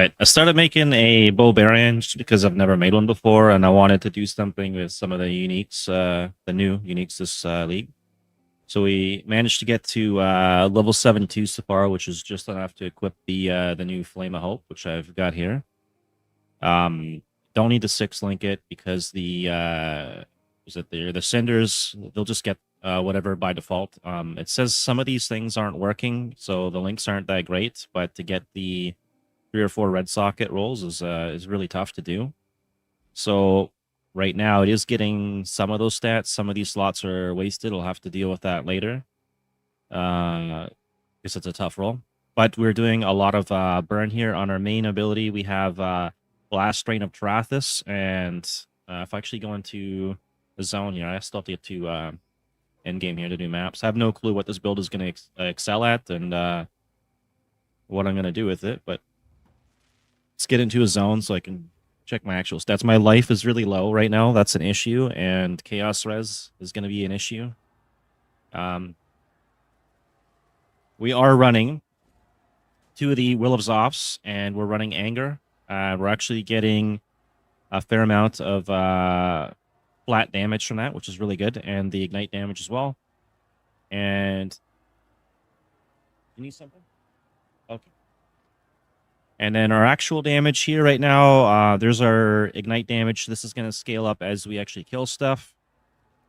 Alright, I started making a BowBarian just because I've never made one before, and I wanted to do something with some of the uniques, the new uniques this league. So we managed to get to level 72 so far, which is just enough to equip the new Flame of Hope, which I've got here. Don't need to 6-link it because the cinders, they'll just get whatever by default. It says some of these things aren't working, so the links aren't that great, but to get the 3 or 4 red socket rolls is really tough to do. So right now it is getting some of those stats. Some of these slots are wasted. We'll have to deal with that later. Because it's a tough roll. But we're doing a lot of burn here on our main ability. We have Blast Strain of Trathis, and if I actually go into the zone here, I still have to get to Endgame here to do maps. I have no clue what this build is going to excel at and what I'm going to do with it, but let's get into a zone so I can check my actual stats. My life is really low right now. That's an issue, and Chaos Res is going to be an issue. We are running 2 of the Will of Zophs, and we're running Anger. We're actually getting a fair amount of flat damage from that, which is really good, and the Ignite damage as well. And you need something? Okay. And then our actual damage here right now, there's our Ignite damage. This is going to scale up as we actually kill stuff,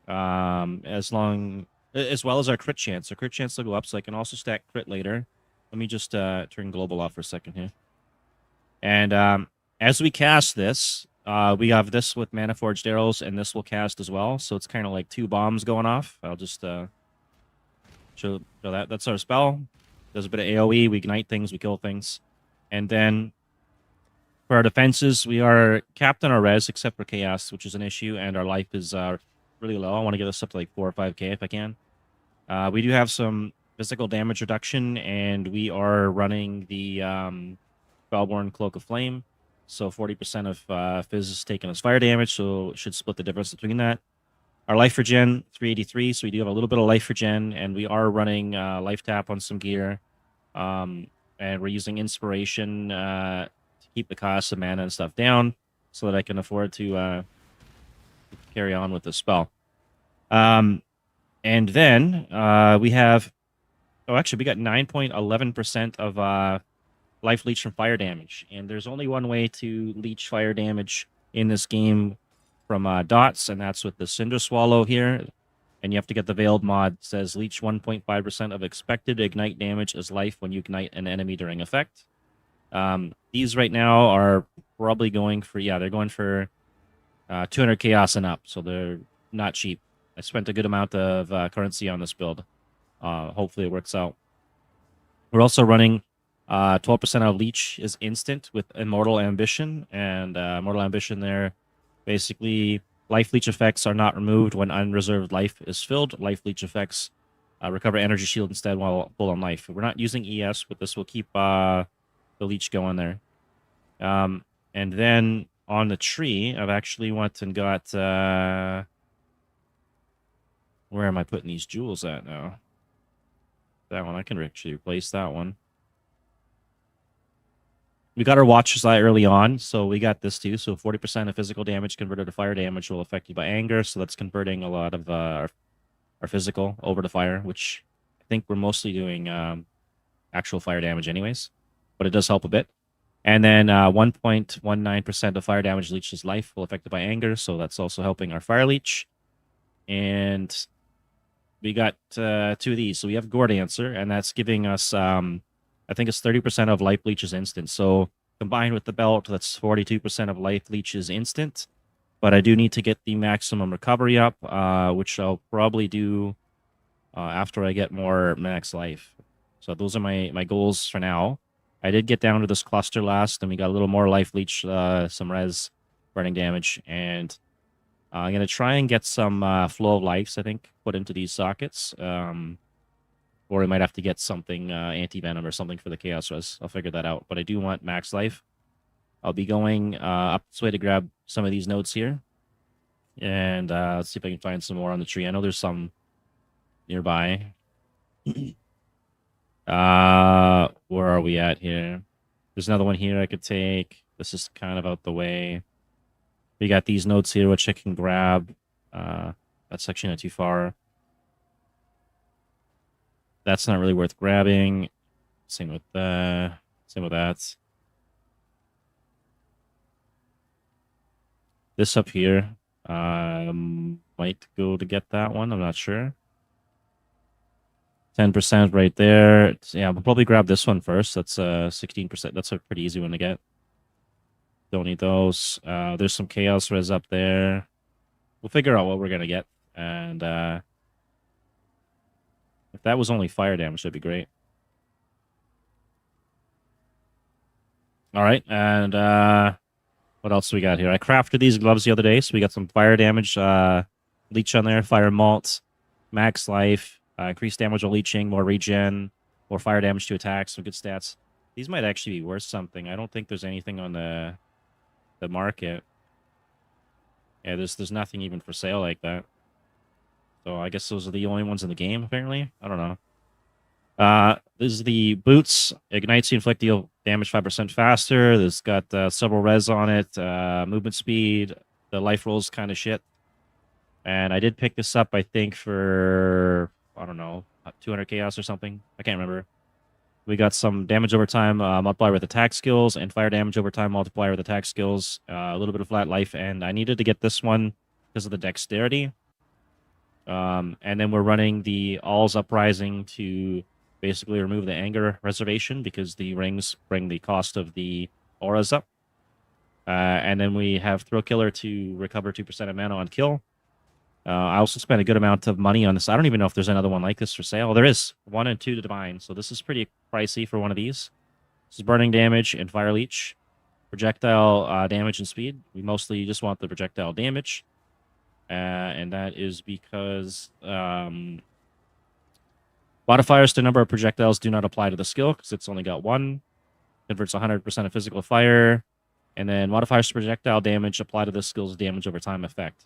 as well as our crit chance. Our crit chance will go up, so I can also stack crit later. Let me just turn global off for a second here. And as we cast this, we have this with Mana Forged Arrows, and this will cast as well. So it's kind of like 2 bombs going off. I'll just show that. That's our spell. Does a bit of AoE. We ignite things. We kill things. And then for our defenses, we are capped on our res, except for chaos, which is an issue, and our life is really low. I want to get us up to like 4 or 5k if I can. We do have some physical damage reduction, and we are running the Spellborn Cloak of Flame. So 40% of Fizz is taken as fire damage, so it should split the difference between that. Our life regen, 383, so we do have a little bit of life regen, and we are running life tap on some gear. And we're using inspiration to keep the cost of mana and stuff down so that I can afford to carry on with the spell. And then we have... Oh, actually, we got 9.11% of life leech from fire damage. And there's only one way to leech fire damage in this game from dots, and that's with the Cinder Swallow here. And you have to get the Veiled mod. It says leech 1.5% of expected ignite damage as life when you ignite an enemy during effect. These right now are probably going for, they're going for 200 chaos and up, so they're not cheap. I spent a good amount of currency on this build. Hopefully it works out. We're also running 12% of leech is instant with Immortal Ambition, and Immortal Ambition there basically... Life leech effects are not removed when unreserved life is filled. Life leech effects recover energy shield instead while full on life. We're not using ES, but this will keep the leech going there. And then on the tree, I've actually went and got... where am I putting these jewels at now? That one, I can actually replace that one. We got our Watch Eye early on, so we got this too. So 40% of physical damage converted to fire damage will affect you by anger. So that's converting a lot of our physical over to fire, which I think we're mostly doing actual fire damage anyways. But it does help a bit. And then 1.19% of fire damage leeches life will affect it by anger. So that's also helping our fire leech. And we got 2 of these. So we have Gore Dancer, and that's giving us... I think it's 30% of life leech is instant. So combined with the belt, that's 42% of life leech is instant. But I do need to get the maximum recovery up, which I'll probably do after I get more max life. So those are my goals for now. I did get down to this cluster last, and we got a little more life leech, some res burning damage. And I'm going to try and get some flow of lives, I think, put into these sockets. Or we might have to get something anti-venom or something for the chaos res. I'll figure that out. But I do want max life. I'll be going up this way to grab some of these notes here. And let's see if I can find some more on the tree. I know there's some nearby. Where are we at here? There's another one here I could take. This is kind of out the way. We got these notes here, which I can grab. That's actually not too far. That's not really worth grabbing. Same with that. This up here. Might go to get that one. I'm not sure. 10% right there. Yeah, we'll probably grab this one first. That's 16%. That's a pretty easy one to get. Don't need those. There's some chaos res up there. We'll figure out what we're gonna get. And if that was only fire damage, that'd be great. All right, and what else do we got here? I crafted these gloves the other day, so we got some fire damage, leech on there, fire malt, max life, increased damage while leeching, more regen, more fire damage to attack, some good stats. These might actually be worth something. I don't think there's anything on the market. Yeah, there's nothing even for sale like that. So I guess those are the only ones in the game, apparently. I don't know. This is the boots. Ignites you, inflict deal damage 5% faster. This got several res on it. Movement speed. The life rolls kind of shit. And I did pick this up, I think, for, I don't know, 200 chaos or something. I can't remember. We got some damage over time, multiplier with attack skills, and fire damage over time, multiplier with attack skills. A little bit of flat life, and I needed to get this one because of the dexterity. And then we're running the All's Uprising to basically remove the anger reservation because the rings bring the cost of the auras up. And then we have Thrill Killer to recover 2% of mana on kill. I also spent a good amount of money on this. I don't even know if there's another one like this for sale. There is 1 and 2 to Divine, so this is pretty pricey for one of these. This is burning damage and fire leech. Projectile damage and speed. We mostly just want the projectile damage. And that is because modifiers to number of projectiles do not apply to the skill because it's only got 1. Converts 100% of physical fire. And then modifiers to projectile damage apply to the skill's damage over time effect.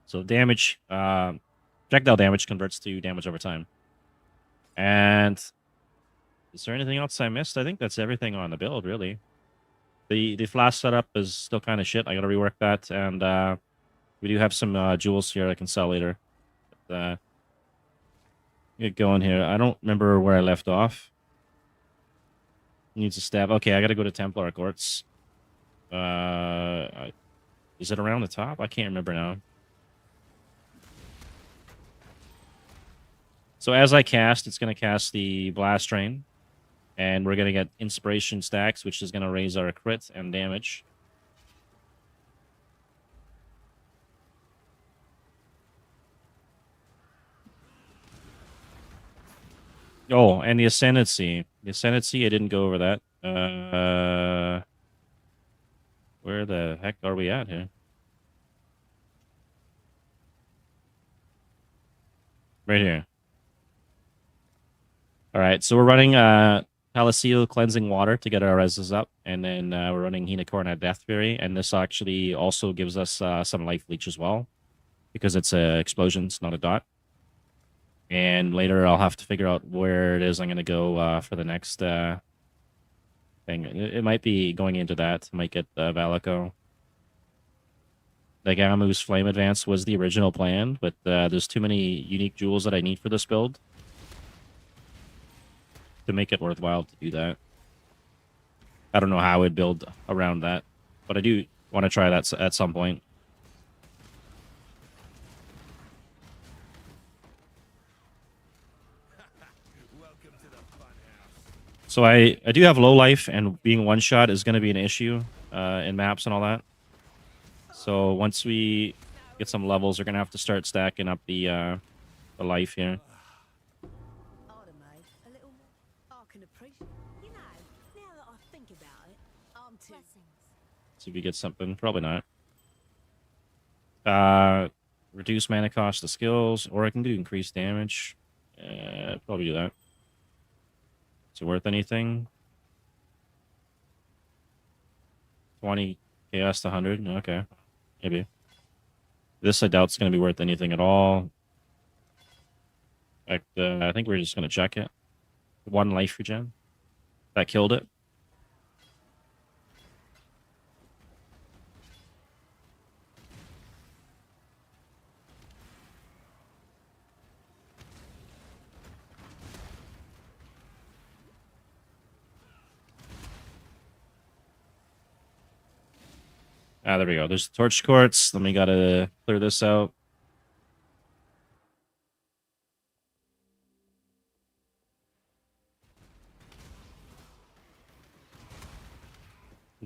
So damage, projectile damage converts to damage over time. And is there anything else I missed? I think that's everything on the build, really. The flash setup is still kind of shit. I got to rework that. And we do have some jewels here I can sell later. But, get going here. I don't remember where I left off. Needs a stab. Okay, I got to go to Templar Courts. Is it around the top? I can't remember now. So as I cast, it's going to cast the Blast Rain. And we're going to get Inspiration stacks, which is going to raise our crit and damage. Oh, and the Ascendancy. The Ascendancy, I didn't go over that. Where the heck are we at here? Right here. All right, so we're running Palacio Cleansing Water to get our reses up, and then we're running Hinacorn Death Fury, and this actually also gives us some life leech as well, because it's explosions, not a dot. And later I'll have to figure out where it is I'm going to go for the next thing. It might be going into that. I might get Valico. The Gamu's Flame Advance was the original plan, but there's too many unique jewels that I need for this build to make it worthwhile to do that. I don't know how I would build around that, but I do want to try that at some point. So I do have low life, and being one shot is going to be an issue in maps and all that. So once we get some levels, we're going to have to start stacking up the life here. See if we get something. Probably not. Reduce mana cost of skills, or I can do increased damage. Probably do that. Is it worth anything? 20 chaos to 100. Okay, maybe. This I doubt is going to be worth anything at all. In fact, I think we're just going to check it. 1 life regen. That killed it. Ah, there we go. There's the torch courts. Then we gotta clear this out.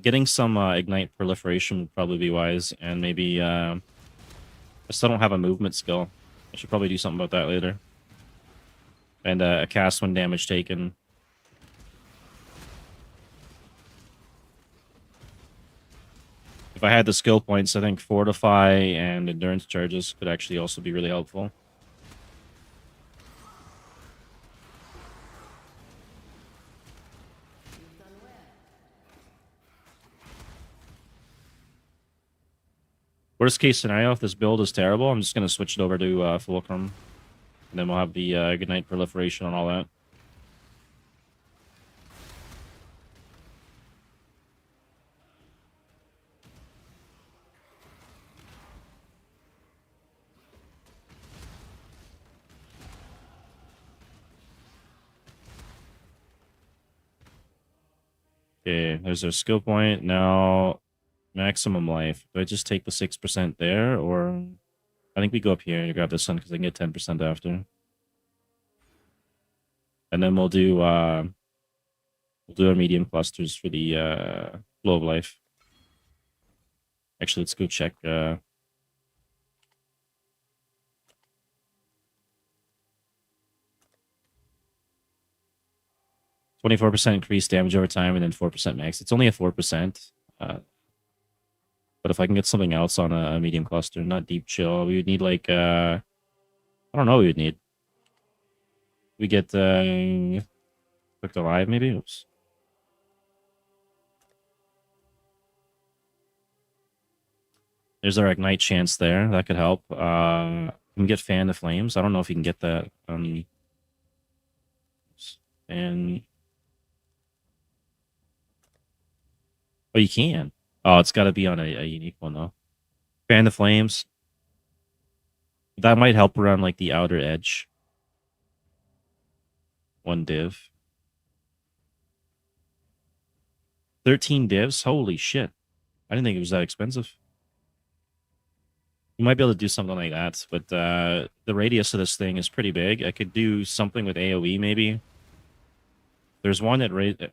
Getting some ignite proliferation would probably be wise, and maybe I still don't have a movement skill. I should probably do something about that later. And a cast when damage taken. If I had the skill points, I think Fortify and Endurance charges could actually also be really helpful. Worst case scenario, if this build is terrible, I'm just going to switch it over to Fulcrum. And then we'll have the Ignite Proliferation and all that. Okay, there's our skill point. Now, maximum life. Do I just take the 6% there, or... I think we go up here and grab this one because I can get 10% after. And then we'll do our medium clusters for the flow of life. Actually, let's go check 24% increased damage over time and then 4% max. It's only a 4%. But if I can get something else on a medium cluster, not deep chill, we would need like I don't know what we would need. We get cooked alive maybe? Oops. There's our ignite chance there. That could help. We can get fan the flames. I don't know if you can get that. And oh, you can. Oh, it's got to be on a unique one though. Fan the flames. That might help around like the outer edge. One div. 13 divs? Holy shit. I didn't think it was that expensive. You might be able to do something like that, but the radius of this thing is pretty big. I could do something with AoE maybe. There's one that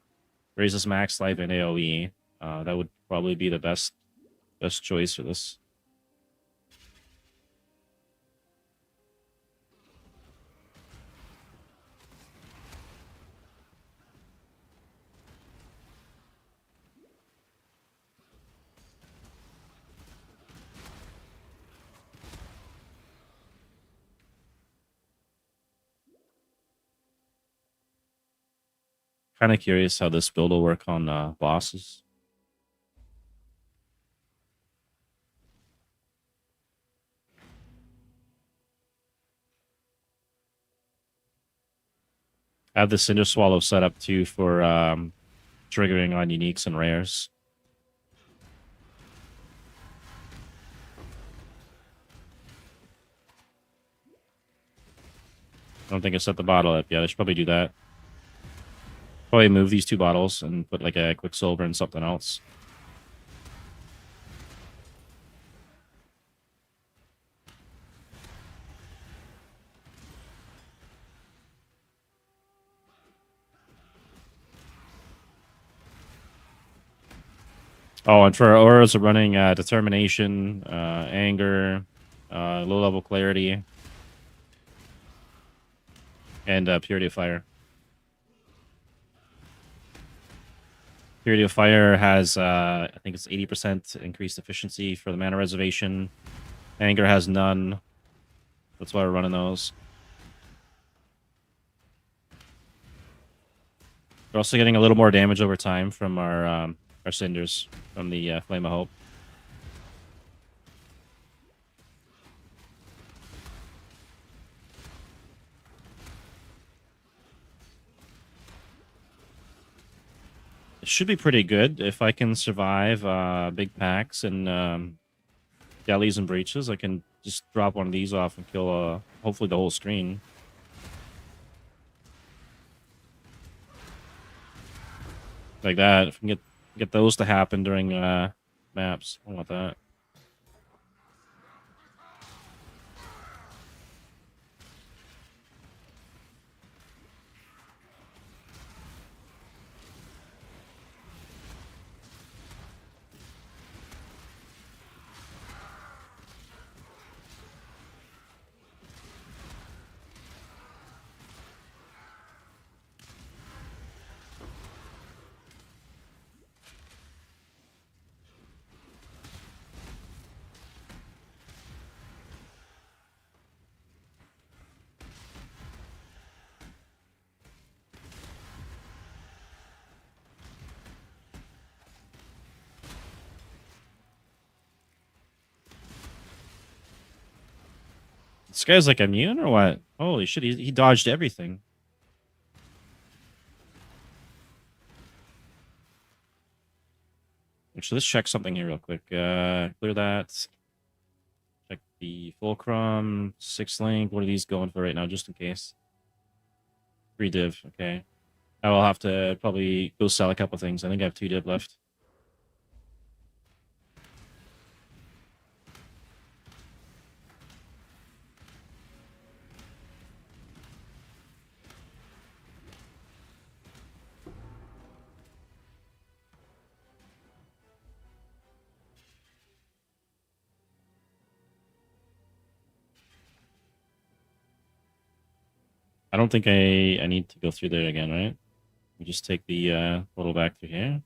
raises max life and AoE. That would probably be the best choice for this. Kind of curious how this build will work on bosses. I have the Cinder Swallow set up too for triggering on uniques and rares. I don't think I set the bottle up yet. I should probably do that. Probably move these two bottles and put like a Quicksilver and something else. Oh, and for our auras, we're running Determination, Anger, Low-level Clarity, and Purity of Fire. Purity of Fire has, I think it's 80% increased efficiency for the mana reservation. Anger has none. That's why we're running those. We're also getting a little more damage over time from our cinders from the Flame of Hope. It should be pretty good if I can survive big packs and delis and breaches. I can just drop one of these off and kill hopefully the whole screen. Like that. If we can get those to happen during maps. I don't want that. This guy's like immune or what? Holy shit, he dodged everything. Actually, let's check something here real quick. Clear that. Check the fulcrum, 6 link. What are these going for right now, just in case? 3 div, okay. I will have to probably go sell a couple things. I think I have 2 div left. I don't think I need to go through there again, right? We just take the portal back through here.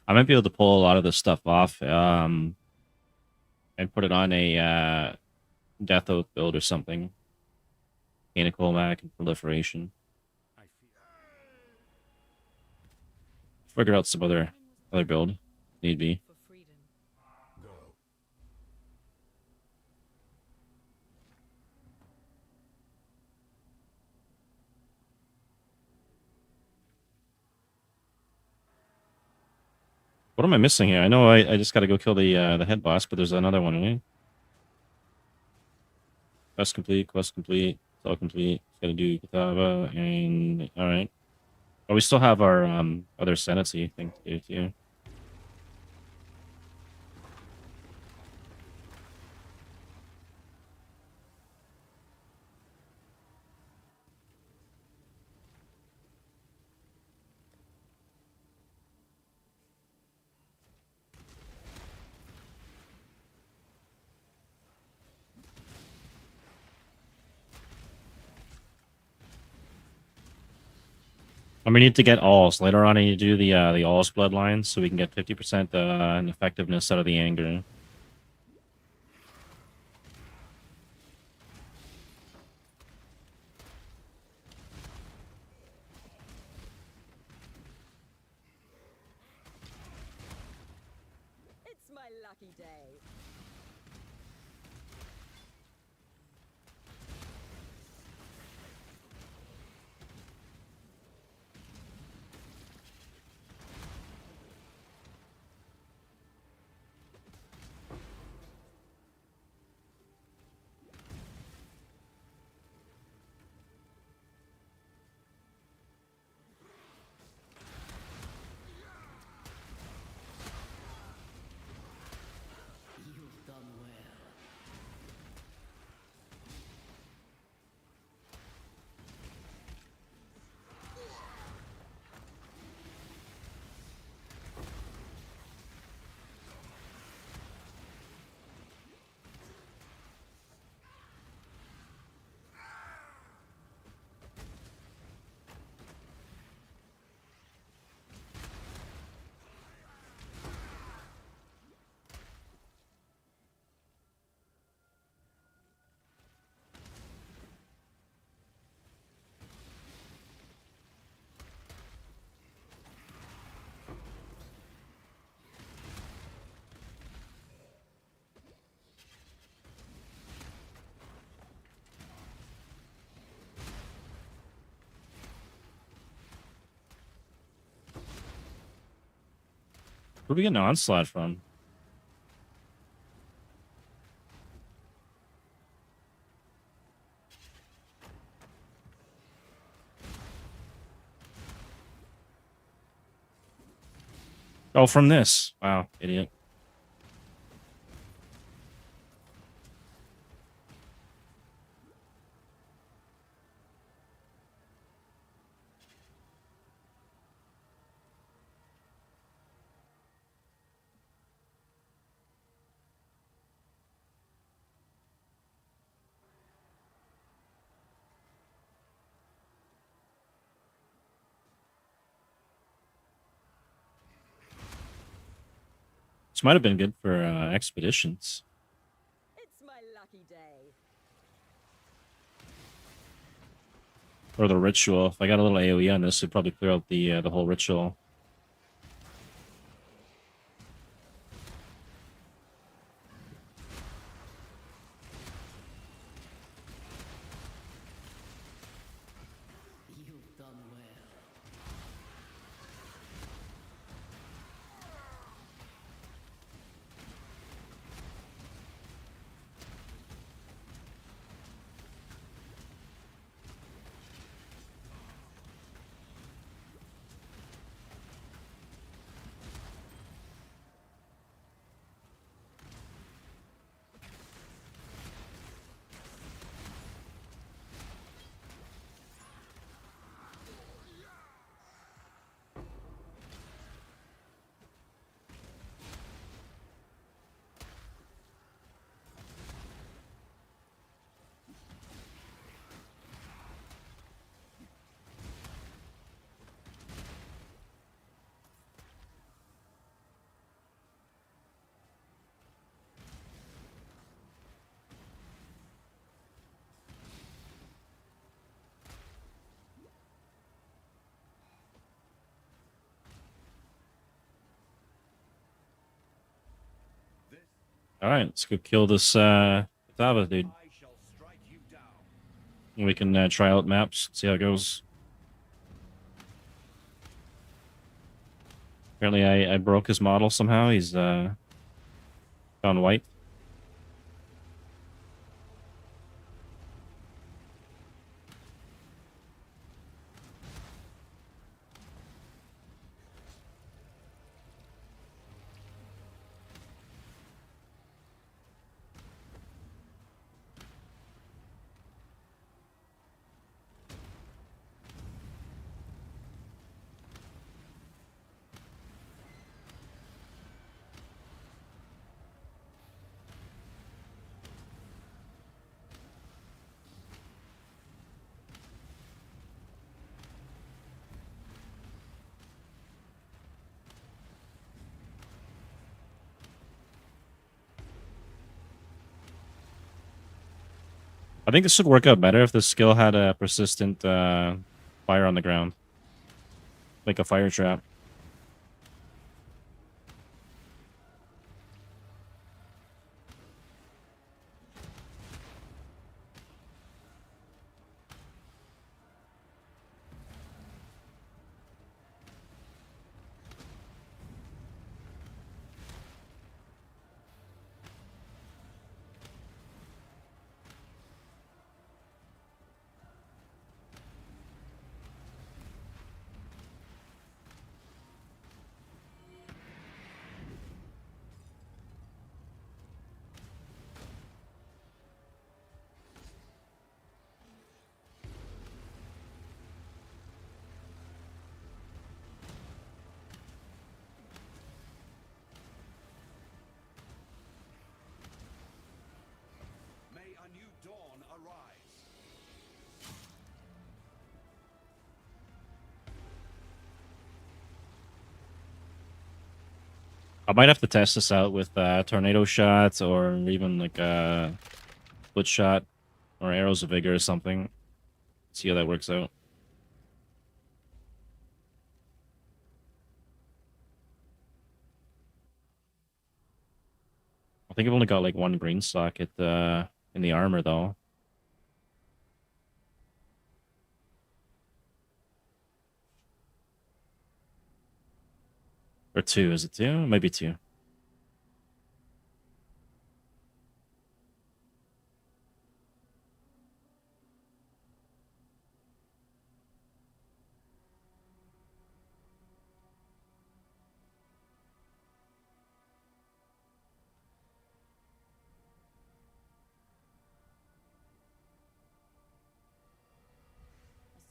I might be able to pull a lot of this stuff off and put it on a Death Oath build or something. Mechanical Mac and Proliferation. Figure out some other build, need be. What am I missing here? I know I just got to go kill the head boss, but there's another one, right? Quest complete, quest complete, it's all complete. Got to do Katava, and all right. But we still have our other Senacy thing to do too. And we need to get alls. Later on, I need to do the alls bloodlines so we can get 50% effectiveness out of the anger. It's my lucky day. Where we get an onslaught from? Oh, from this. Wow, idiot. This might have been good for expeditions. It's my lucky day. Or the ritual. If I got a little AoE on this, it'd probably clear out the whole ritual. You've done well. All right, let's go kill this Thava dude. We can try out maps, see how it goes. Apparently, I broke his model somehow. He's gone white. I think this would work out better if the skill had a persistent fire on the ground. Like a fire trap. I might have to test this out with tornado shots or even like a split shot or arrows of vigor or something. See how that works out. I think I've only got like one green socket in the armor though. Or 2, is it 2? Maybe 2. A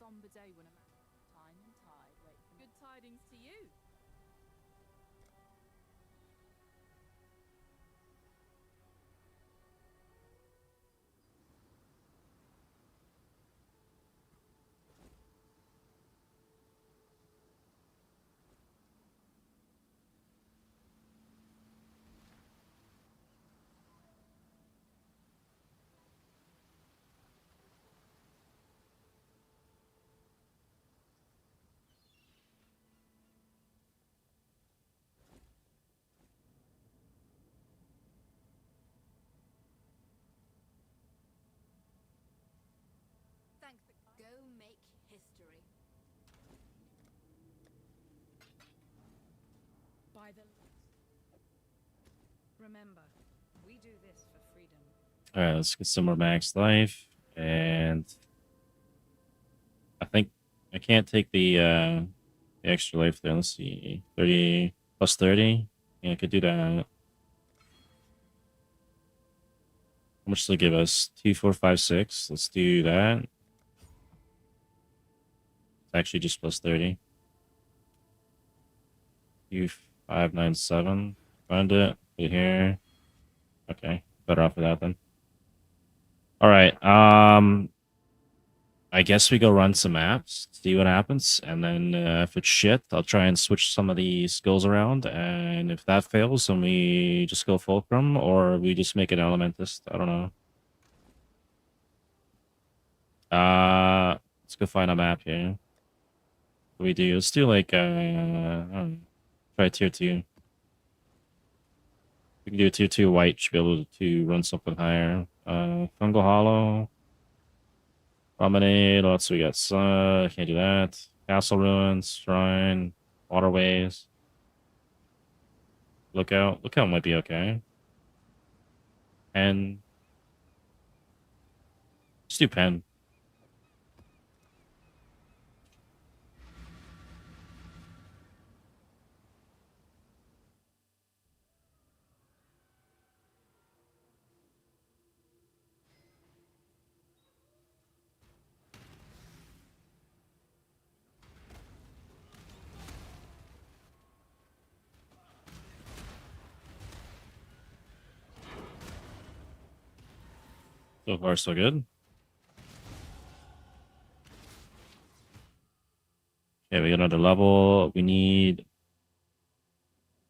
somber day when a man time and tide wait for good tidings to you. Thank the go make history. By the remember, we do this for freedom. Alright, let's get some more max life. And I think I can't take the extra life there. Let's see. 30 plus 30. Yeah, I could do that. How much does it give us? 2, 4, 5, 6. Let's do that. It's actually just plus 30. 2, 5, 9, 7. Find it. Put it here. Okay. Better off with that then. Alright. I guess we go run some maps, see what happens, and then if it's shit, I'll try and switch some of the skills around, and if that fails, then we just go Fulcrum, or we just make it Elementist. I don't know. Let's go find a map here. What do we do? Let's do like, I don't know, try tier 2. We can do a tier 2 white, should be able to run something higher. Fungal Hollow. Promenade, what else we got? Can't do that. Castle Ruins, Shrine, Waterways. Lookout. Lookout might be okay. And let's do Pen. So far, so good. Okay, we got another level. We need...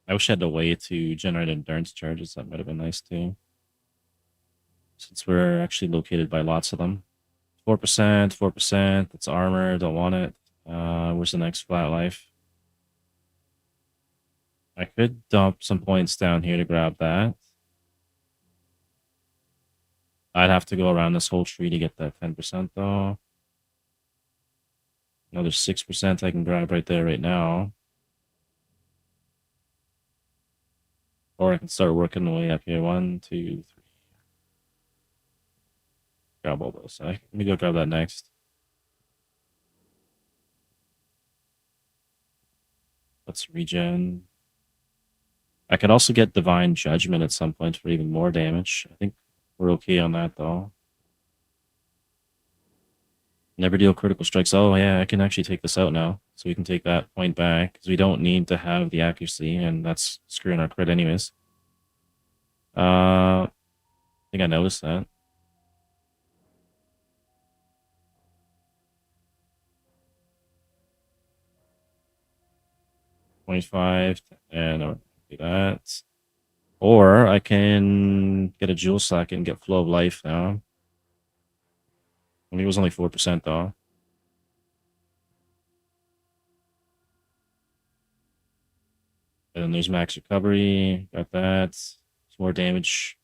I wish I had a way to generate endurance charges. That might have been nice too. Since we're actually located by lots of them. 4%, 4%. That's armor. Don't want it. Where's the next flat life? I could dump some points down here to grab that. I'd have to go around this whole tree to get that 10% though. Another 6% I can grab right there right now. Or I can start working my way up here. 1, 2, 3. Grab all those. Let me go grab that next. Let's regen. I could also get Divine Judgment at some point for even more damage. I think we're okay on that though. Never deal critical strikes. Oh yeah, I can actually take this out now. So we can take that point back because we don't need to have the accuracy, and that's screwing our crit anyways. I think I noticed that. $25 and I'll do that. Or I can get a jewel socket and get flow of life now. I mean, it was only 4% though. And then there's max recovery. Got that. Some more damage.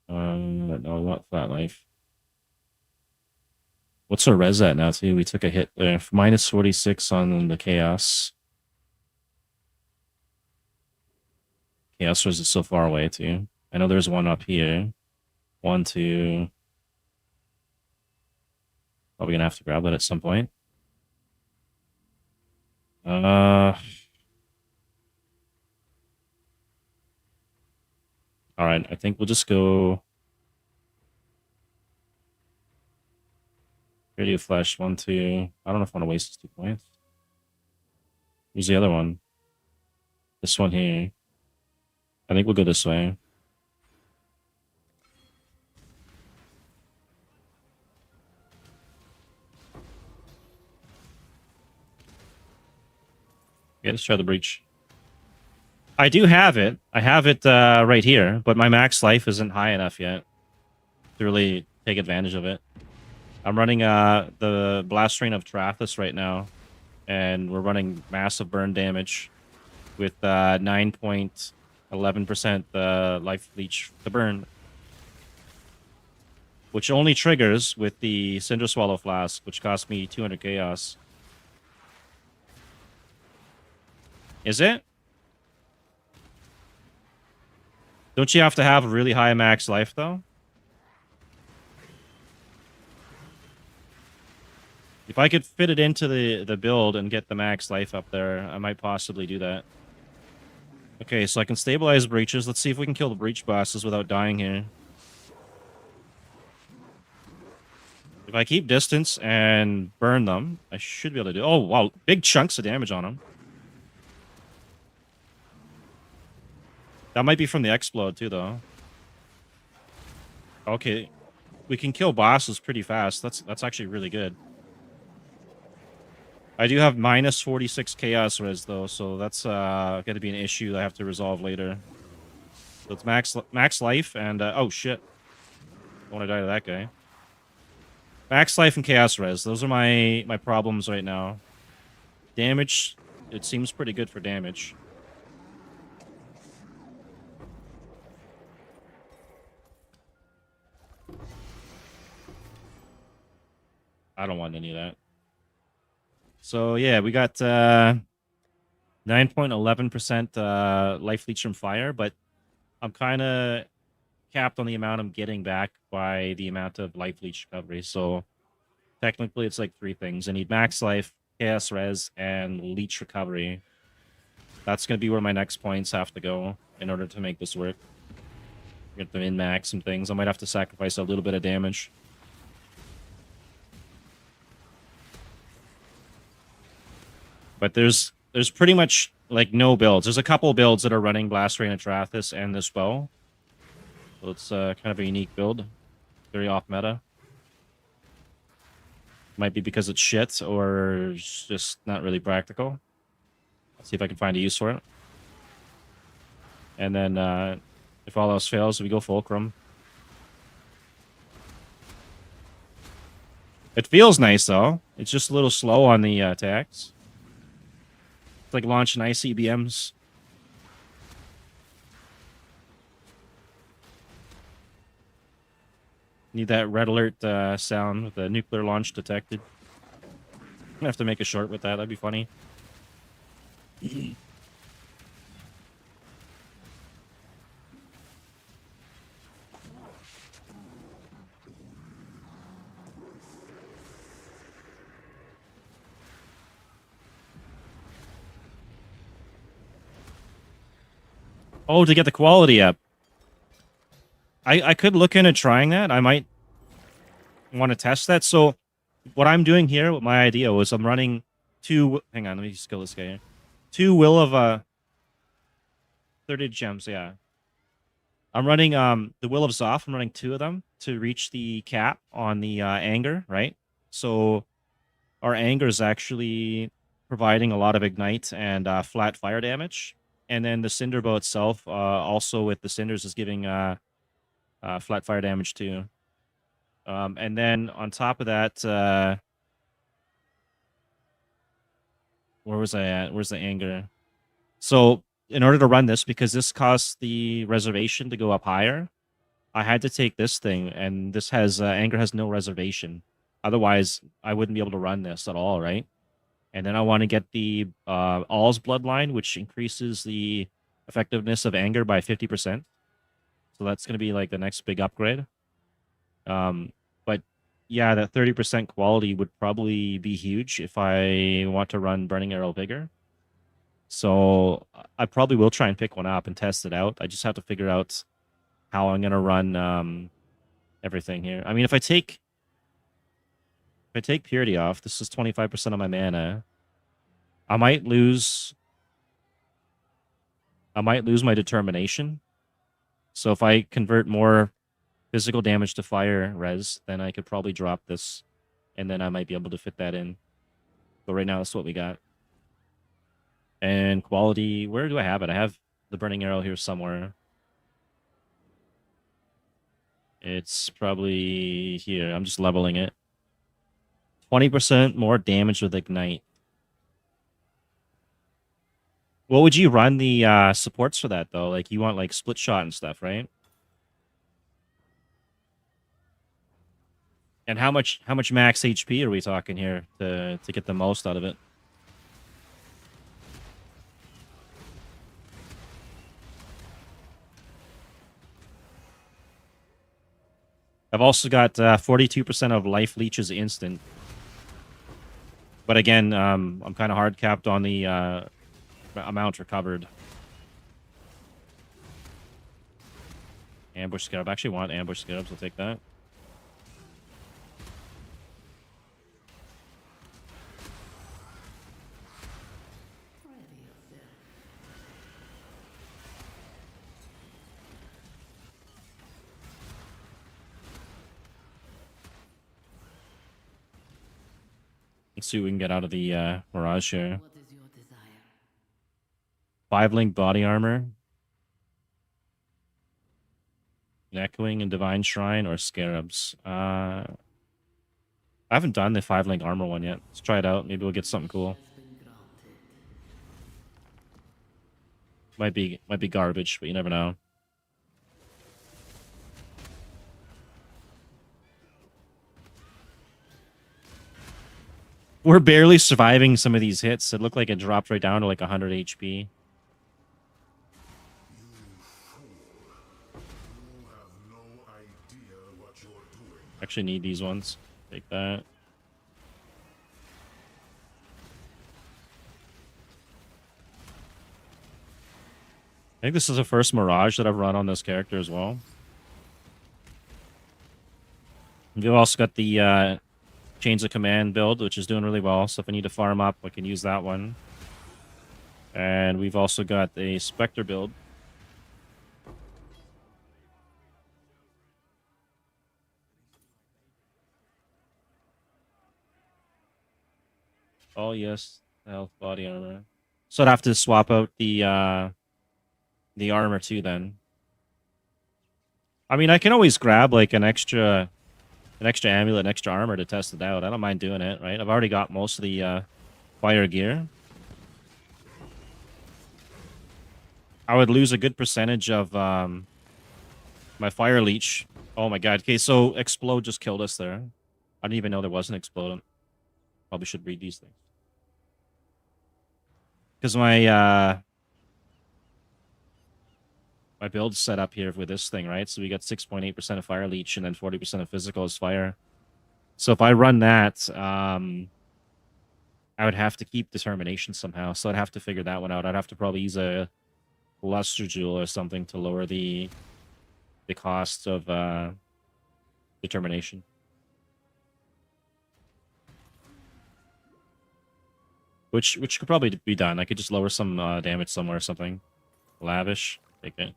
No, I want flat life. What's our res at now, too? We took a hit there. Minus 46 on the chaos. Chaos Res is so far away too. I know there's one up here. 1, 2. Probably gonna have to grab that at some point. All right, I think we'll just go. Radio Flash 1, 2. I don't know if I want to waste these 2 points. Where's the other one? This one here. I think we'll go this way. Yeah, let's try the breach. I do have it. I have it right here, but my max life isn't high enough yet to really take advantage of it. I'm running the Blast Rain of Trathus right now, and we're running massive burn damage with 9.11% life leech to burn, which only triggers with the Cinder Swallow Flask, which cost me 200 chaos. Is it? Don't you have to have a really high max life, though? If I could fit it into the build and get the max life up there, I might possibly do that. Okay, so I can stabilize breaches. Let's see if we can kill the breach bosses without dying here. If I keep distance and burn them, I should be able to do... Oh, wow. Big chunks of damage on them. That might be from the explode, too, though. Okay. We can kill bosses pretty fast. That's actually really good. I do have minus 46 chaos res, though, so that's going to be an issue that I have to resolve later. So it's max life and... oh, shit. I want to die to that guy. Max life and chaos res. Those are my problems right now. Damage, it seems pretty good for damage. I don't want any of that. So, yeah, we got 9.11% life leech from fire, but I'm kind of capped on the amount I'm getting back by the amount of life leech recovery. So, technically, it's like 3 things. I need max life, chaos res, and leech recovery. That's going to be where my next points have to go in order to make this work. Get them in max and things. I might have to sacrifice a little bit of damage. But there's pretty much like no builds. There's a couple builds that are running Blast Rain of Trathus and this bow. So it's kind of a unique build. Very off meta. Might be because it's shit or it's just not really practical. Let's see if I can find a use for it. And then if all else fails, we go Fulcrum. It feels nice though. It's just a little slow on the attacks. It's like launching ICBMs. Need that red alert sound with the nuclear launch detected. I'm gonna have to make a short with that. That'd be funny. Oh, to get the quality up. I could look into trying that. I might want to test that. So what I'm doing here, what my idea was, I'm running 2... Hang on, let me just kill this guy here. 2 Will of... 30 gems, yeah. I'm running the Will of Zoth. I'm running 2 of them to reach the cap on the Anger, right? So our Anger is actually providing a lot of Ignite and flat fire damage. And then the Cinder Bow itself, also with the Cinders, is giving flat fire damage too. And then on top of that, where was I at? Where's the Anger? So in order to run this, because this costs the reservation to go up higher, I had to take this thing, and this has Anger has no reservation. Otherwise, I wouldn't be able to run this at all, right? And then I want to get the All's Bloodline, which increases the effectiveness of anger by 50%. So that's going to be like the next big upgrade. But yeah, that 30% quality would probably be huge if I want to run Burning Arrow Vigor. So I probably will try and pick one up and test it out. I just have to figure out how I'm going to run everything here. I mean, if I take Purity off, this is 25% of my mana. I might lose my determination. So if I convert more physical damage to fire res, then I could probably drop this, and then I might be able to fit that in. But right now, that's what we got. And quality, where do I have it? I have the Burning Arrow here somewhere. It's probably here. I'm just leveling it. 20% more damage with Ignite. What would you run the supports for that, though? Like, you want, like, split shot and stuff, right? And how much max HP are we talking here to get the most out of it? I've also got 42% of life leeches instant. But again, I'm kind of hard capped on the amount recovered. Ambush Scarab. I actually want Ambush Scarabs. I'll take that. Let's see what we can get out of the Mirage here. 5-link body armor. Echoing and Divine Shrine or Scarabs. I haven't done the 5-link armor one yet. Let's try it out. Maybe we'll get something cool. Might be garbage, but you never know. We're barely surviving some of these hits. It looked like it dropped right down to like 100 HP. Actually need these ones. Take that. I think this is the first Mirage that I've run on this character as well. We've also got the Chains of Command build, which is doing really well. So if I need to farm up, I can use that one. And we've also got a Spectre build. Oh yes, health body armor. So I'd have to swap out the armor too then. I mean, I can always grab like an extra amulet, an extra armor to test it out. I don't mind doing it, right? I've already got most of the fire gear. I would lose a good percentage of my fire leech. Oh my god. Okay, so Explode just killed us there. I didn't even know there was an Explodent. Probably should read these things. Because my build's set up here with this thing, right? So we got 6.8% of fire leech and then 40% of physical is fire. So if I run that, I would have to keep determination somehow. So I'd have to figure that one out. I'd have to probably use a luster jewel or something to lower the cost of determination. Which could probably be done. I could just lower some damage somewhere or something. Lavish. Take it.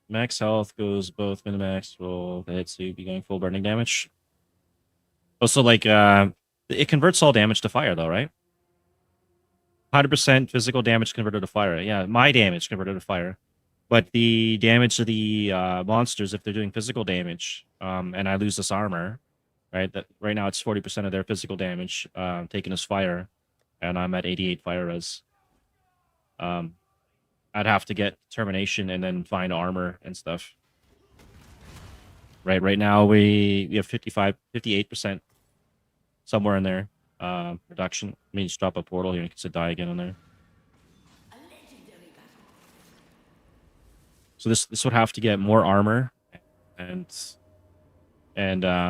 Max health goes both min-max roll the hit, so you'd be going full burning damage. Also, like, it converts all damage to fire, though, right? 100% physical damage converted to fire. Yeah, my damage converted to fire. But the damage to the monsters, if they're doing physical damage, and I lose this armor, right? That right now it's 40% of their physical damage taken as fire, and I'm at 88 fire res. I'd have to get determination and then find armor and stuff. Right now we have 58%, somewhere in there. Reduction. I mean, just drop a portal here and you can die again in there. So this would have to get more armor and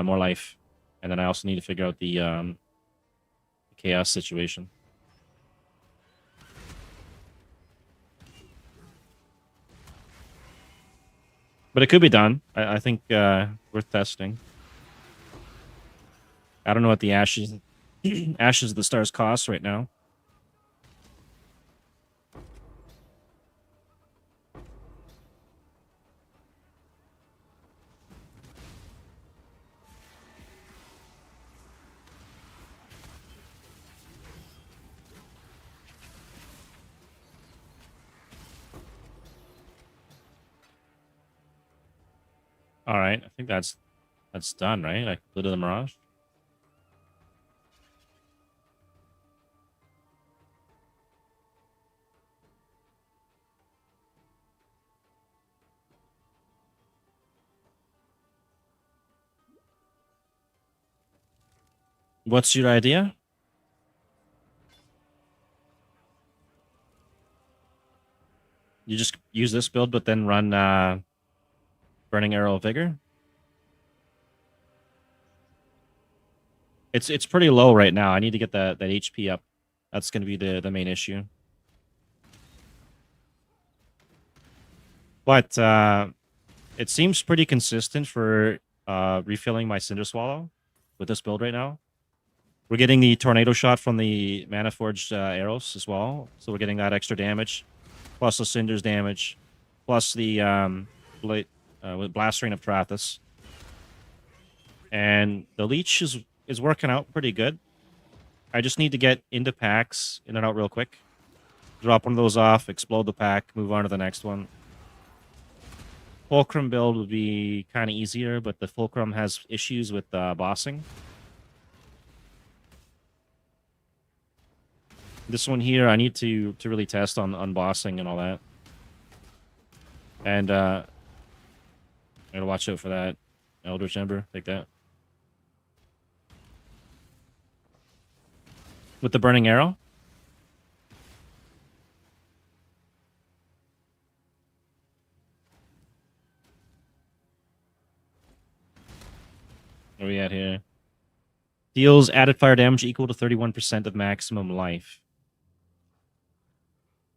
more life, and then I also need to figure out the chaos situation. But it could be done. I think worth testing. I don't know what the ashes ashes of the stars cost right now. All right, I think that's done, right? I completed the Mirage. What's your idea? You just use this build, but then run Burning Arrow of Vigor. It's pretty low right now. I need to get that HP up. That's going to be the main issue. But it seems pretty consistent for refilling my Cinder Swallow with this build right now. We're getting the Tornado Shot from the Mana Forged arrows as well. So we're getting that extra damage, plus the Cinder's damage, plus the Blast Rain of Trathus. And the Leech is working out pretty good. I just need to get into packs, in and out real quick. Drop one of those off, explode the pack, move on to the next one. Fulcrum build would be kind of easier, but the Fulcrum has issues with bossing. This one here, I need to really test on bossing and all that. And I gotta watch out for that Eldritch Ember. Take that. With the Burning Arrow? Where are we at here? Deals added fire damage equal to 31% of maximum life.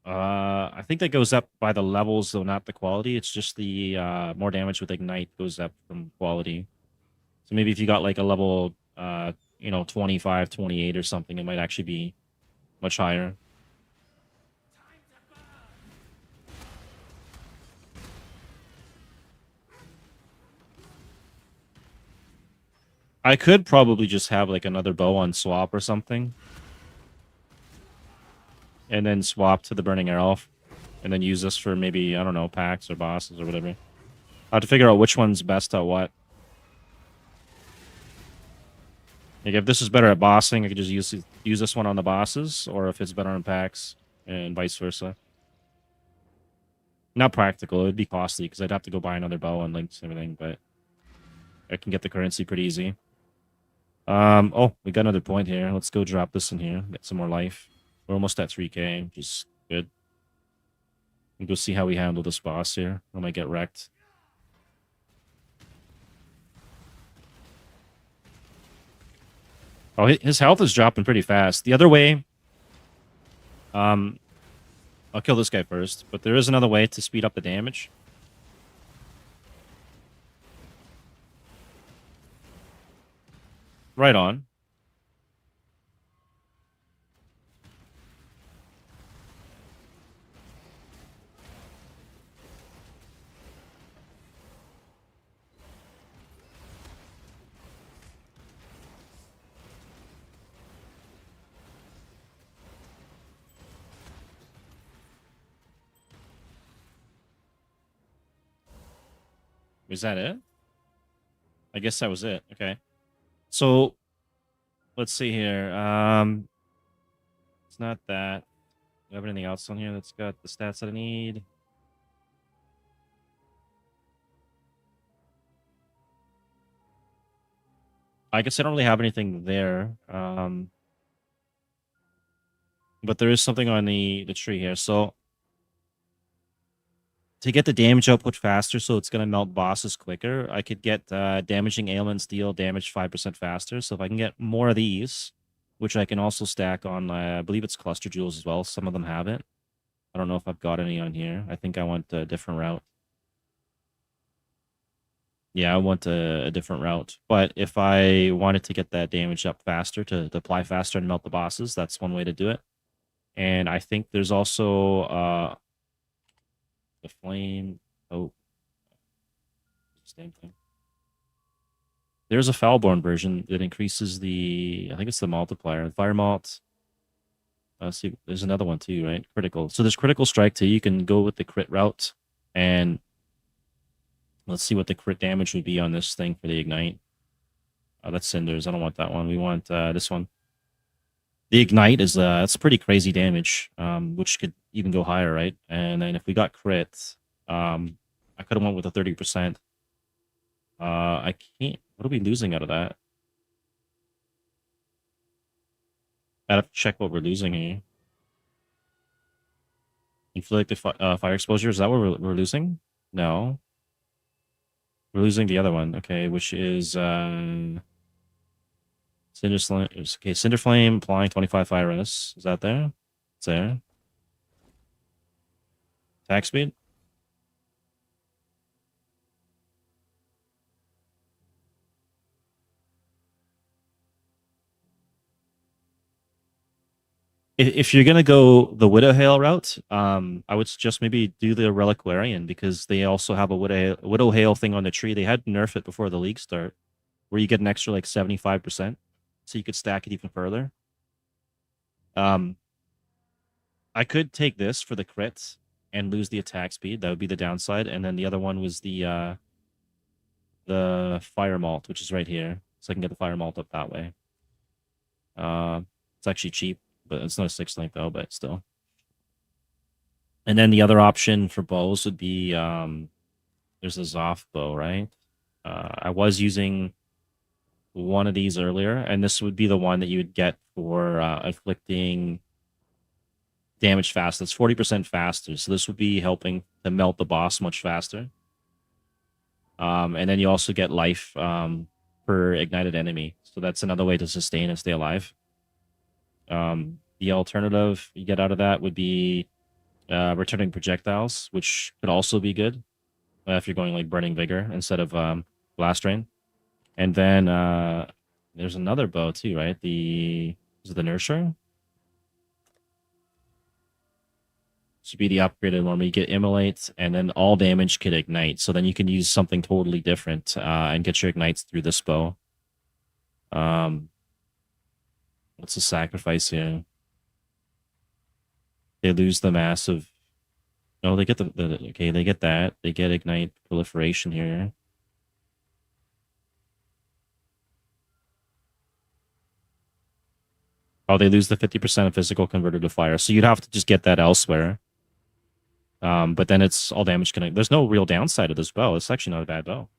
I think that goes up by the levels, though, not the quality. It's just the more damage with Ignite goes up from quality. So maybe if you got like a level, 25, 28 or something, it might actually be much higher. I could probably just have like another bow on swap or something. And then swap to the Burning Arrow. And then use this for maybe, I don't know, packs or bosses or whatever. I have to figure out which one's best at what. Like if this is better at bossing, I could just use this one on the bosses, or if it's better on packs, and vice versa. Not practical. It would be costly because I'd have to go buy another bow and links and everything, but I can get the currency pretty easy. Oh, we got another point here. Let's go drop this in here. Get some more life. We're almost at 3k, which is good. And go see how we handle this boss here. I might get wrecked. Oh, his health is dropping pretty fast. The other way, I'll kill this guy first, but there is another way to speed up the damage. Right on. Was that it? I guess that was it. Okay. So, let's see here. It's not that. Do I have anything else on here that's got the stats that I need? I guess I don't really have anything there. But there is something on the tree here. So to get the damage output faster, so it's going to melt bosses quicker, I could get damaging ailments deal damage 5% faster. So if I can get more of these, which I can also stack on, I believe it's cluster jewels as well. Some of them have it. I don't know if I've got any on here. I think I want a different route. Yeah, I want a different route. But if I wanted to get that damage up faster, to apply faster and melt the bosses, that's one way to do it. And I think there's also the flame. Oh, same thing. There's a Foulborn version that increases the, I think it's the multiplier. Fire malt. See, there's another one too, right? Critical. So there's critical strike too. You can go with the crit route, and let's see what the crit damage would be on this thing for the ignite. Oh, that's cinders. I don't want that one. We want this one. The ignite is that's pretty crazy damage, which could even go higher, right? And then if we got crit, I could have went with a 30%. I can't. What are we losing out of that? I'd have to check what we're losing here. Inflict fire exposure. Is that what we're losing? No. We're losing the other one. Okay, which is Cinder Flame. Okay, Cinder Flame applying 25 fire res. Is that there? It's there. Attack speed. If you're gonna go the Widow Hail route, I would suggest maybe do the Reliquarian, because they also have a Widow Hail thing on the tree. They had to nerf it before the league start, where you get an extra like 75%, so you could stack it even further. I could take this for the crits and lose the attack speed. That would be the downside. And then the other one was the fire malt, which is right here, so I can get the fire malt up that way. It's actually cheap, but it's not a 6 link though, but still. And then the other option for bows would be there's a Zoth bow, right? I was using one of these earlier, and this would be the one that you would get for inflicting damage fast. That's 40% faster. So this would be helping to melt the boss much faster. And then you also get life per ignited enemy. So that's another way to sustain and stay alive. The alternative you get out of that would be returning projectiles, which could also be good if you're going like Burning Vigor instead of Blast Rain. And then there's another bow too, right? Is it the Nurture? This would be the upgraded one where you get Immolate, and then all damage could ignite. So then you can use something totally different and get your ignites through this bow. What's the sacrifice here? They lose the massive. No, they get okay. They get that. They get ignite proliferation here. Oh, they lose the 50% of physical converted to fire. So you'd have to just get that elsewhere. But then it's all damage connect. There's no real downside to this bow. It's actually not a bad bow.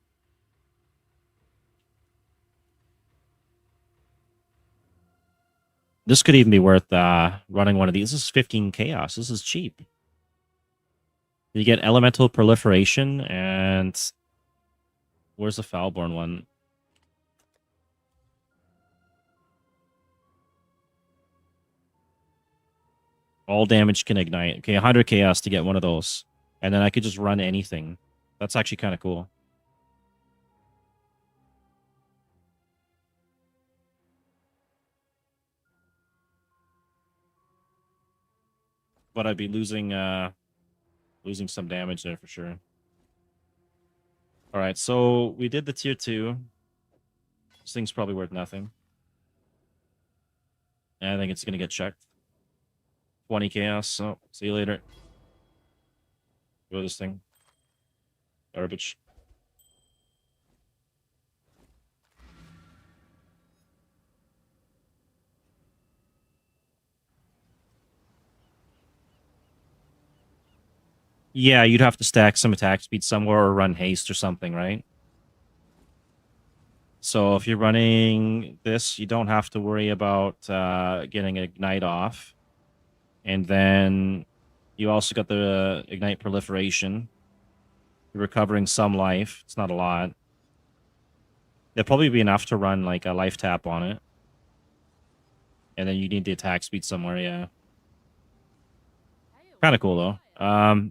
This could even be worth running one of these. This is 15 chaos. This is cheap. You get elemental proliferation, and where's the Foulborn one? All damage can ignite. Okay, 100 chaos to get one of those. And then I could just run anything. That's actually kind of cool. But I'd be losing some damage there for sure. All right, so we did the tier 2. This thing's probably worth nothing. And I think it's going to get checked. 20 chaos, so see you later. Go this thing. Garbage. Yeah, you'd have to stack some attack speed somewhere or run haste or something, right? So if you're running this, you don't have to worry about getting Ignite off. And then you also got the Ignite Proliferation. You're recovering some life. It's not a lot. It'll probably be enough to run like a life tap on it. And then you need the attack speed somewhere, yeah. Kind of cool though.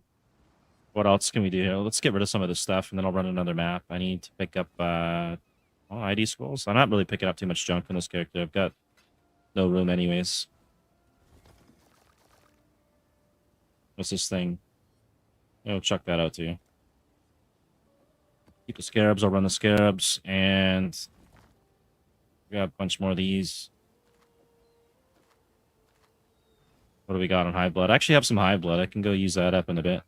What else can we do here? Let's get rid of some of this stuff and then I'll run another map. I need to pick up ID scrolls. I'm not really picking up too much junk in this character. I've got no room anyways. What's this thing? Oh, chuck that out too. Keep the scarabs. I'll run the scarabs. And we got a bunch more of these. What do we got on high blood? I actually have some high blood. I can go use that up in a bit.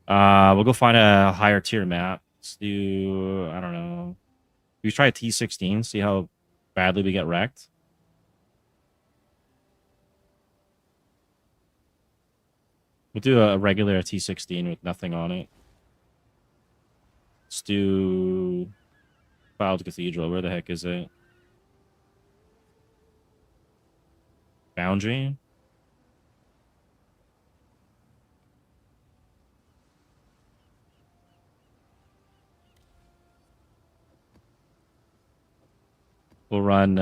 We'll go find a higher tier map. Let's do, I don't know. We try a T16, see how badly we get wrecked. We'll do a regular T16 with nothing on it. Let's do Filed Cathedral. Where the heck is it? Boundary? We'll run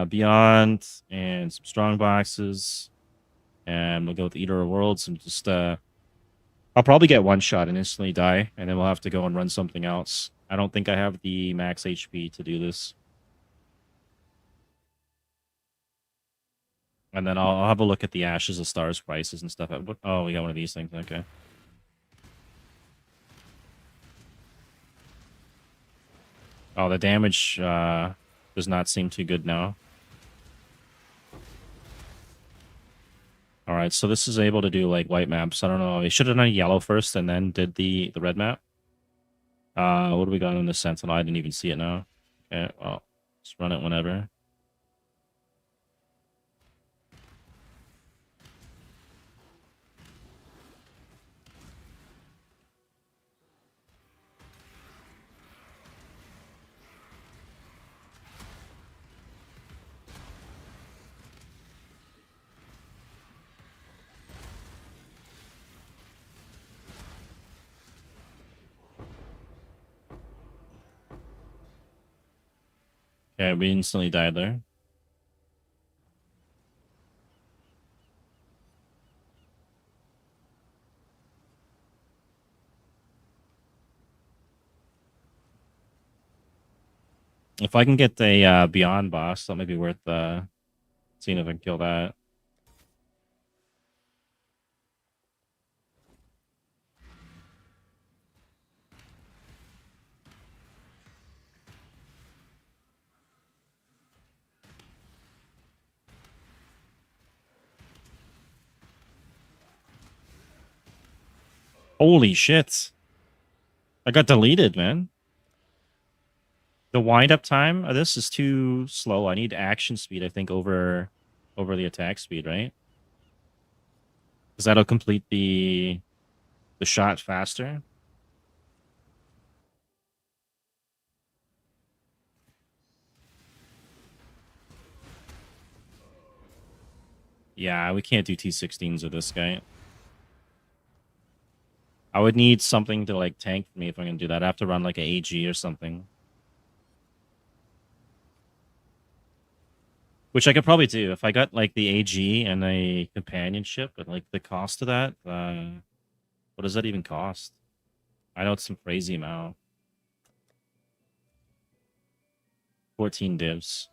Beyond and some strong boxes. And we'll go with Eater of Worlds and just I'll probably get one shot and instantly die, and then we'll have to go and run something else. I don't think I have the max HP to do this. And then I'll have a look at the Ashes of Stars prices and stuff. Oh, we got one of these things. Okay. Oh, the damage does not seem too good now. All right, so this is able to do like white maps. I don't know. It should have done yellow first and then did the red map. What do we got in the Sentinel? I didn't even see it now. Okay, well, let's run it whenever. Okay, we instantly died there. If I can get the Beyond boss, that might be worth seeing if I can kill that. Holy shit. I got deleted, man. The wind-up time of this is too slow. I need action speed, I think, over the attack speed, right? Because that'll complete the shot faster. Yeah, we can't do T16s with this guy. I would need something to like tank for me if I'm gonna do that. I have to run like an AG or something. Which I could probably do if I got like the AG and a companionship, but like the cost of that, what does that even cost? I know it's some crazy amount. 14 divs.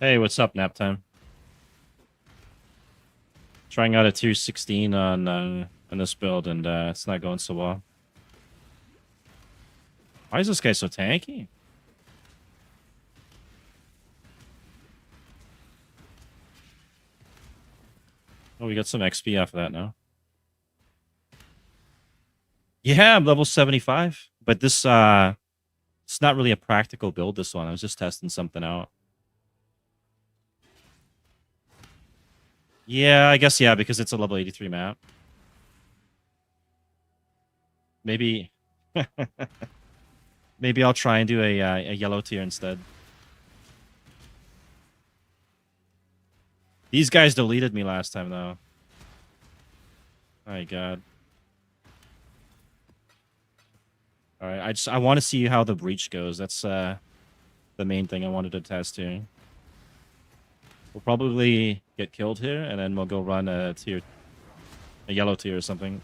Hey, what's up, nap time? Trying out a tier 16 on this build, and it's not going so well. Why is this guy so tanky? Oh, we got some XP off of that now. Yeah, I'm level 75. But this It's not really a practical build, this one. I was just testing something out. Yeah, I guess, yeah, because it's a level 83 map. Maybe... Maybe I'll try and do a yellow tier instead. These guys deleted me last time, though. My god. Alright, I want to see how the breach goes. That's the main thing I wanted to test here. We'll probably get killed here, and then we'll go run a yellow tier or something.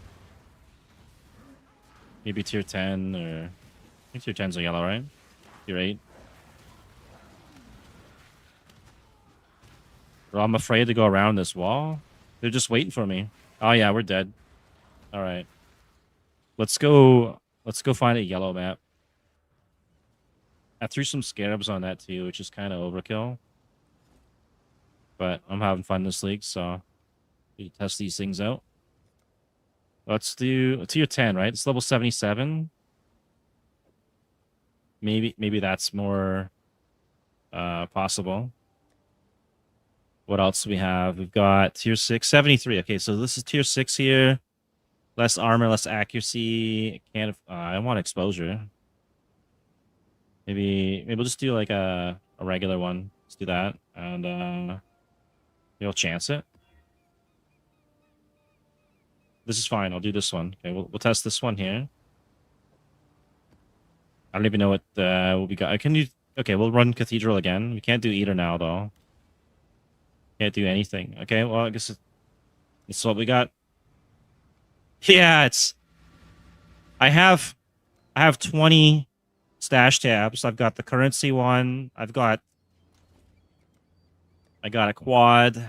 Maybe tier 10, or... I think tier 10's a yellow, right? Tier 8. Bro, I'm afraid to go around this wall. They're just waiting for me. Oh yeah, we're dead. Alright. Let's go find a yellow map. I threw some scarabs on that too, which is kind of overkill. But I'm having fun this league, so we test these things out. Let's do tier 10, right? It's level 77. Maybe that's more possible. What else do we have? We've got tier 6, 73. Okay, so this is tier 6 here. Less armor, less accuracy. I want exposure. Maybe we'll just do like a regular one. Let's do that, and we'll chance it. This is fine. I'll do this one. Okay, we'll test this one here. I don't even know what we got. Can you? Okay, we'll run Cathedral again. We can't do Eater now though. Can't do anything. Okay, well I guess it's what we got. Yeah, it's. I have 20 stash tabs. I've got the currency one. I got a quad.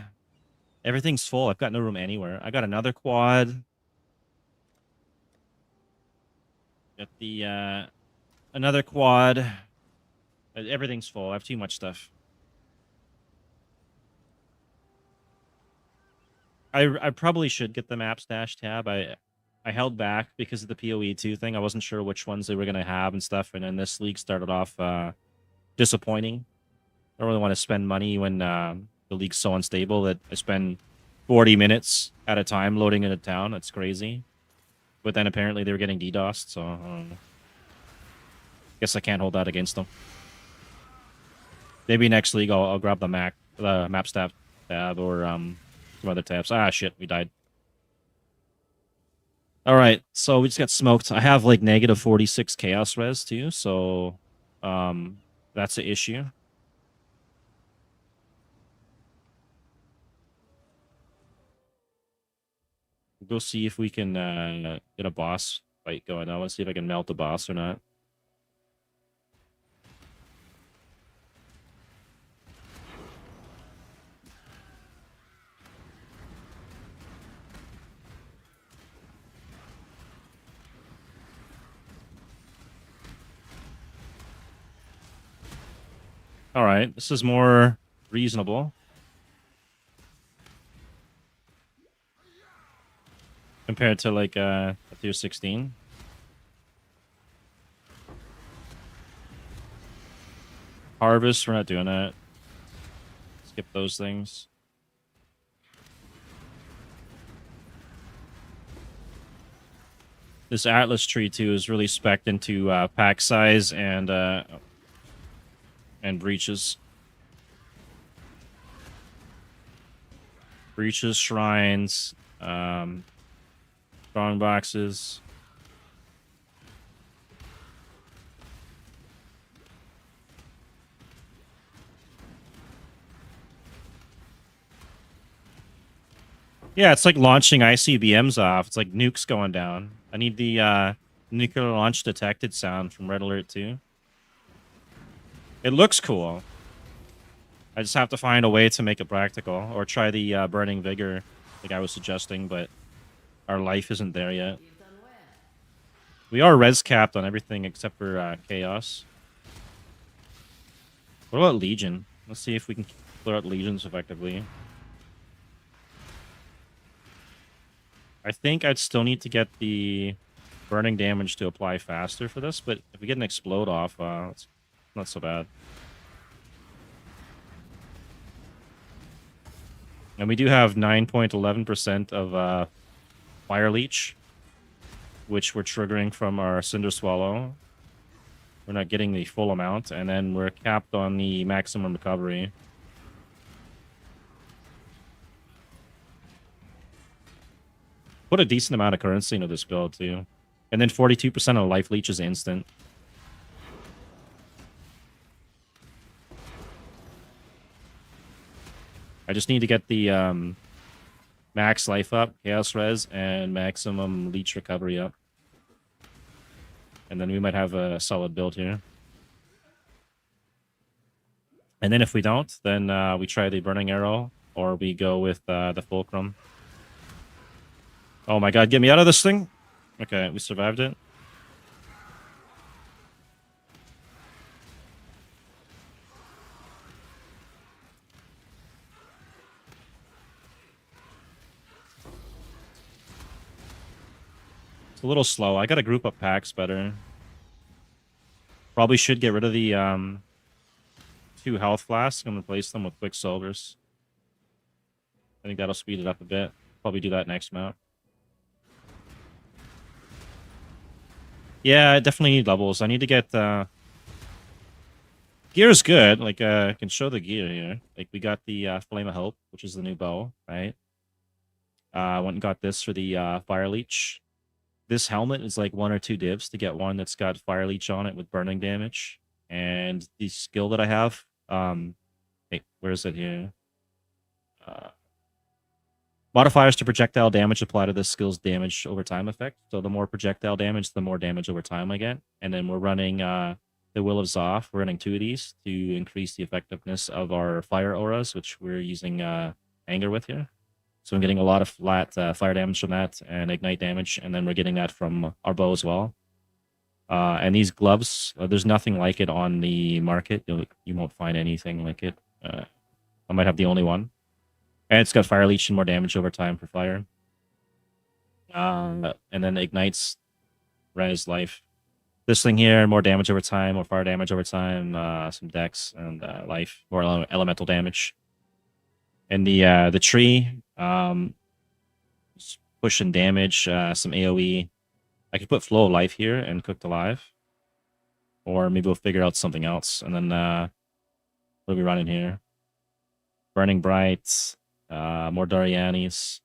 Everything's full. I've got no room anywhere. I got another quad. Got the another quad. Everything's full. I have too much stuff. I probably should get the map stash tab. I held back because of the PoE2 thing. I wasn't sure which ones they were going to have and stuff. And then this league started off disappointing. I don't really want to spend money when the league's so unstable that I spend 40 minutes at a time loading into town. That's crazy. But then apparently they were getting DDoSed, so I don't know. Guess I can't hold that against them. Maybe next league I'll grab the map staff tab or some other tabs. Ah, shit, we died. All right, so we just got smoked. I have like negative 46 chaos res too, so that's an issue. We'll go see if we can get a boss fight going. I want to see if I can melt the boss or not. All right, this is more reasonable compared to like a tier 16. Harvest, we're not doing that. Skip those things. This Atlas tree too is really spec'd into pack size and breaches. Breaches, shrines, strong boxes. Yeah, it's like launching ICBMs off. It's like nukes going down. I need the nuclear launch detected sound from Red Alert 2. It looks cool. I just have to find a way to make it practical, or try the Burning Vigor, like I was suggesting, but our life isn't there yet. We are res capped on everything except for Chaos. What about Legion? Let's see if we can clear out Legions effectively. I think I'd still need to get the burning damage to apply faster for this, but if we get an explode off, it's not so bad. And we do have 9.11% of Fire Leech, which we're triggering from our Cinder Swallow. We're not getting the full amount, and then we're capped on the maximum recovery. Put a decent amount of currency into this build, too. And then 42% of Life Leech is instant. I just need to get the max life up, Chaos Res, and maximum Leech recovery up. And then we might have a solid build here. And then if we don't, then we try the Burning Arrow, or we go with the Fulcrum. Oh my god, get me out of this thing! Okay, we survived it. It's a little slow. I gotta group up packs better. Probably should get rid of the 2 health flasks and replace them with Quicksilvers. I think that'll speed it up a bit. Probably do that next map. Yeah, I definitely need levels. I need to get gear is good. Like I can show the gear here. Like we got the Flame of Hope, which is the new bow, right? Went and got this for the Fire Leech. This helmet is like 1 or 2 divs to get one that's got Fire Leech on it with burning damage. And the skill that I have, hey, where is it here? Modifiers to projectile damage apply to this skill's damage over time effect. So the more projectile damage, the more damage over time I get. And then we're running the Will of Zoth. We're running 2 of these to increase the effectiveness of our fire auras, which we're using anger with here. So I'm getting a lot of flat fire damage from that and ignite damage. And then we're getting that from our bow as well. And these gloves, there's nothing like it on the market. You won't find anything like it. I might have the only one. And it's got Fire Leech and more damage over time for fire. And then ignites res life. This thing here, more damage over time, more fire damage over time, some dex and life, more elemental damage. And the tree, pushing damage, some AoE. I could put Flow of Life here and Cooked Alive. Or maybe we'll figure out something else. And then what are we running here? Burning Bright, more Darianis,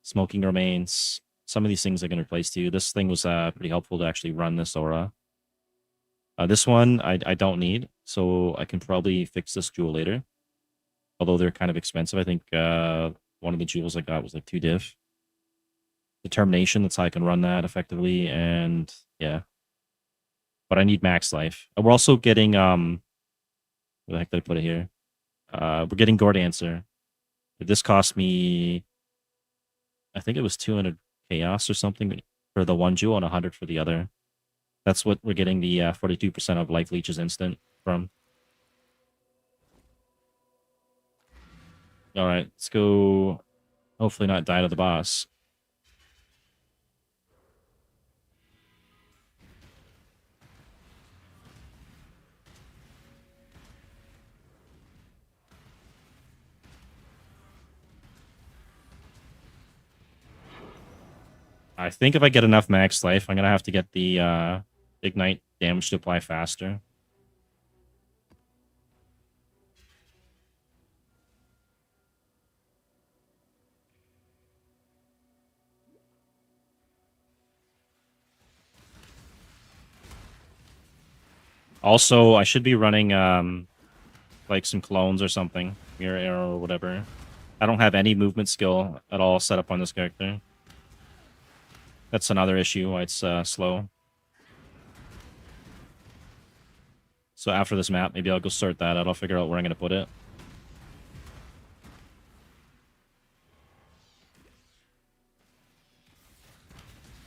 Smoking Remains. Some of these things I can replace too. This thing was pretty helpful to actually run this aura. This one I don't need, so I can probably fix this jewel later. Although they're kind of expensive. I think one of the jewels I got was like 2 div. Determination, that's how I can run that effectively, and yeah. But I need max life. We're also getting where the heck did I put it here? We're getting Gore Dancer. This cost me, I think it was 200 chaos or something for the one jewel and 100 for the other. That's what we're getting the 42% of Life Leeches instant from. All right, let's go. Hopefully not die to the boss. I think if I get enough max life, I'm going to have to get the ignite damage to apply faster. Also, I should be running like some clones or something. Mirror Arrow or whatever. I don't have any movement skill at all set up on this character. That's another issue why it's slow. So after this map, maybe I'll go sort that out. I'll figure out where I'm going to put it.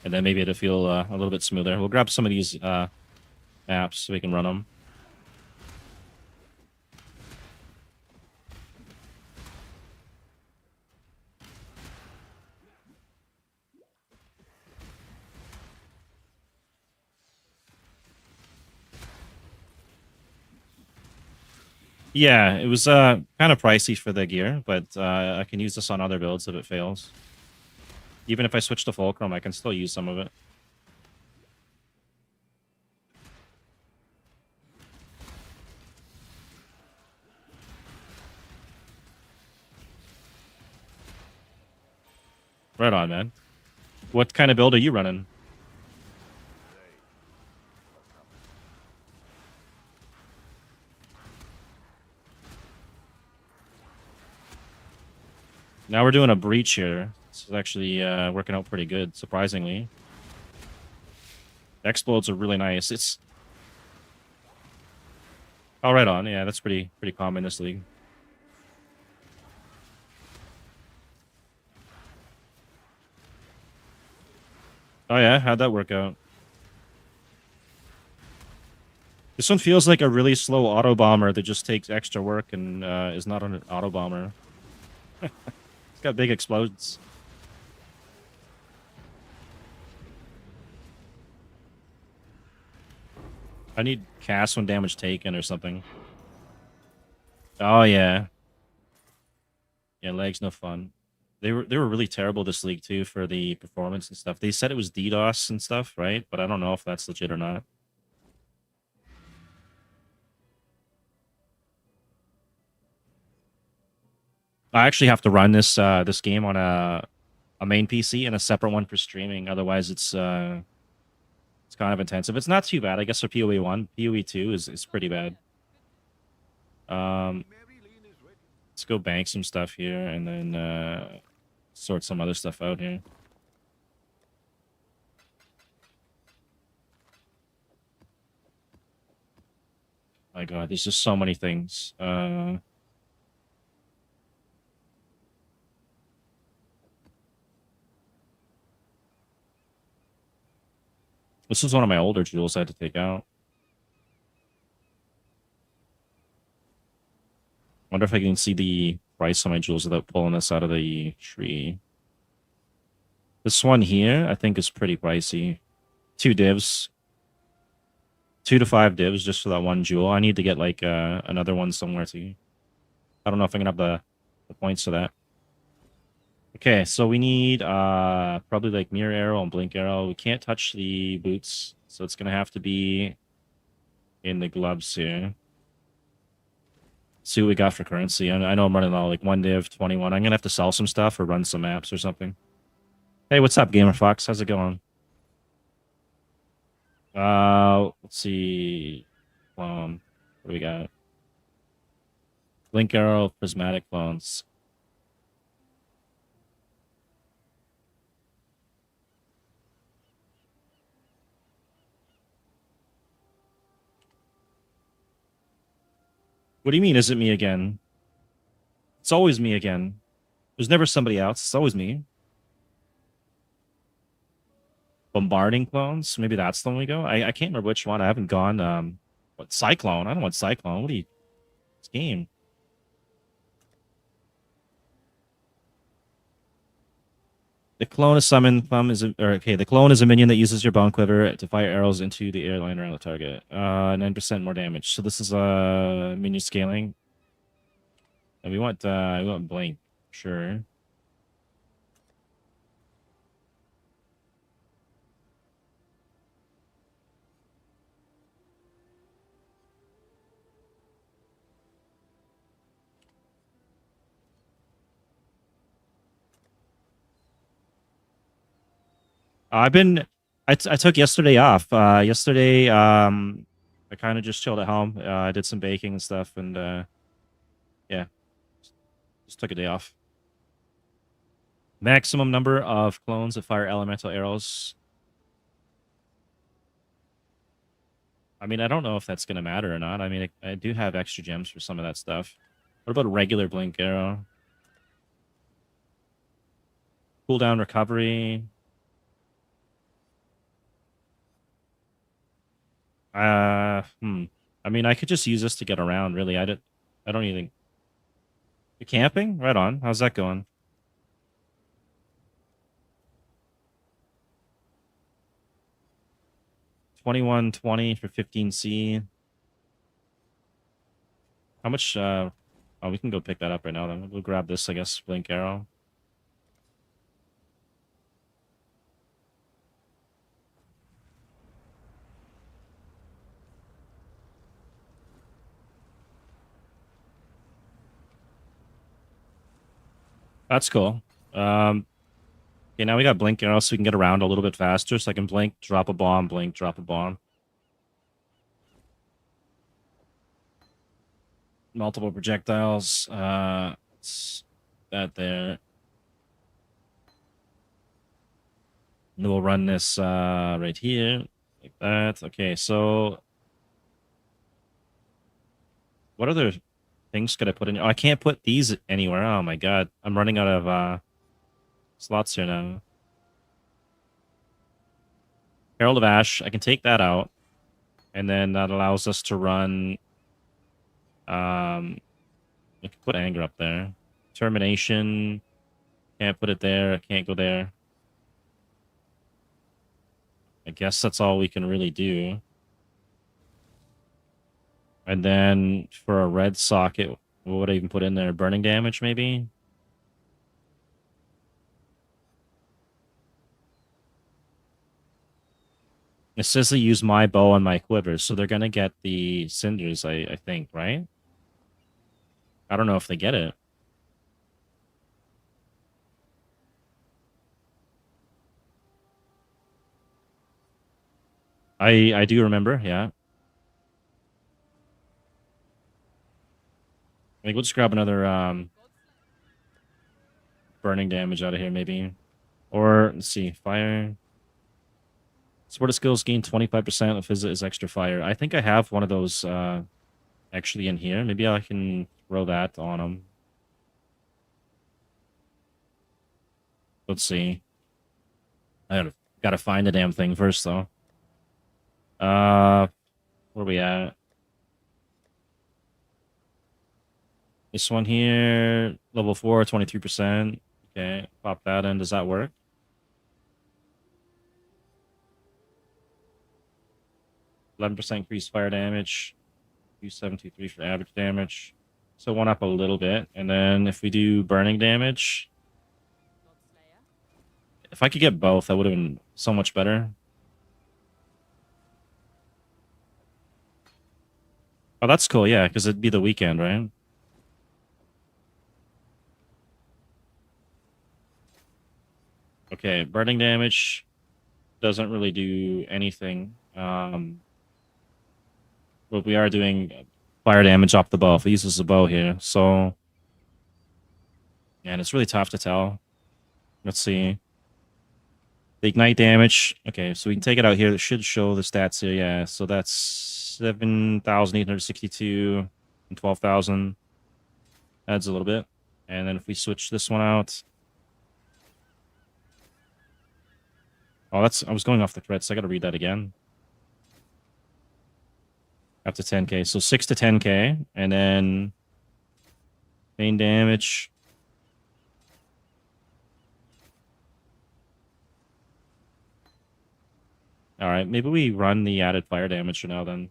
And then maybe it'll feel a little bit smoother. We'll grab some of these maps so we can run them. Yeah, it was kind of pricey for the gear, but I can use this on other builds if it fails. Even if I switch to Fulcrum, I can still use some of it. Right on, man. What kind of build are you running? Now we're doing a breach here. This is actually working out pretty good, surprisingly. Explodes are really nice. It's oh, right on. Yeah, that's pretty common in this league. Oh yeah, how'd that work out? This one feels like a really slow auto bomber that just takes extra work and is not an auto bomber. It's got big explodes. I need cast when damage taken or something. Oh yeah. Yeah, legs no fun. They were really terrible this league too for the performance and stuff. They said it was DDoS and stuff, right? But I don't know if that's legit or not. I actually have to run this game on a main PC and a separate one for streaming. Otherwise, it's kind of intensive. It's not too bad, I guess, for PoE 1. PoE 2 is pretty bad. Let's go bank some stuff here and then sort some other stuff out here. My God, there's just so many things. This was one of my older jewels I had to take out. Wonder if I can see the price on my jewels without pulling this out of the tree. This one here, I think, is pretty pricey. 2 divs. 2 to 5 divs just for that one jewel. I need to get like another one somewhere too. I don't know if I'm gonna have the points for that. Okay, so we need probably like mirror arrow and blink arrow. We can't touch the boots, so it's gonna have to be in the gloves here. See what we got for currency. I know I'm running all like 1 div, 21. I'm gonna have to sell some stuff or run some maps or something. Hey, what's up, Gamer Fox? How's it going? Let's see. What do we got? Blink arrow, prismatic clones. What do you mean, is it me again? It's always me again. There's never somebody else. It's always me. Bombarding clones? Maybe that's the one we go? I can't remember which one. I haven't gone. What, Cyclone? I don't want Cyclone. What do you... This game. The clone is summoned. The clone is a minion that uses your bone quiver to fire arrows into the airline around the target. 9% more damage. So this is minion scaling. And we want blink. Sure. I took yesterday off. Yesterday, I kind of just chilled at home. I did some baking and stuff, and yeah, just took a day off. Maximum number of clones that fire elemental arrows. I mean, I don't know if that's gonna matter or not. I mean, I do have extra gems for some of that stuff. What about a regular blink arrow? Cooldown recovery. I mean, I could just use this to get around, really. I don't even... You're camping? Right on. How's that going? $21.20 for 15C. How much? Oh, we can go pick that up right now. Then we'll grab this, I guess. Blink arrow. That's cool. Okay, now we got blink arrow, so we can get around a little bit faster. So I can blink, drop a bomb, blink, drop a bomb. Multiple projectiles. That there. And we'll run this right here, like that. Okay, so what other things could I put in? Oh, I can't put these anywhere. Oh my god, I'm running out of slots here now. Herald of Ash, I can take that out, and then that allows us to run. I can put anger up there. Termination, can't put it there. I can't go there. I guess that's all we can really do. And then for a red socket, what would I even put in there? Burning damage, maybe? It says they use my bow and my quiver, so they're going to get the cinders, I think, right? I don't know if they get it. I do remember, yeah. I think we'll just grab another burning damage out of here, maybe. Or, let's see, fire. Support skills gain 25% of his extra fire. I think I have one of those actually in here. Maybe I can throw that on him. Let's see. I gotta find the damn thing first, though. Where are we at? This one here, level 4, 23%. Okay, pop that in. Does that work? %, increased fire damage. 2723 for average damage. So one up a little bit. And then if we do burning damage, if I could get both, that would have been so much better. Oh, that's cool, yeah, because it'd be the weekend, right? Okay, burning damage doesn't really do anything. But we are doing fire damage off the bow. If he uses the bow here, so... And it's really tough to tell. Let's see. The ignite damage. Okay, so we can take it out here. It should show the stats here, yeah. So that's 7,862 and 12,000. Adds a little bit. And then if we switch this one out... Oh, that's... I was going off the crits. I gotta read that again. Up to 10k. So 6 to 10k. And then... main damage... Alright, maybe we run the added fire damage for now then.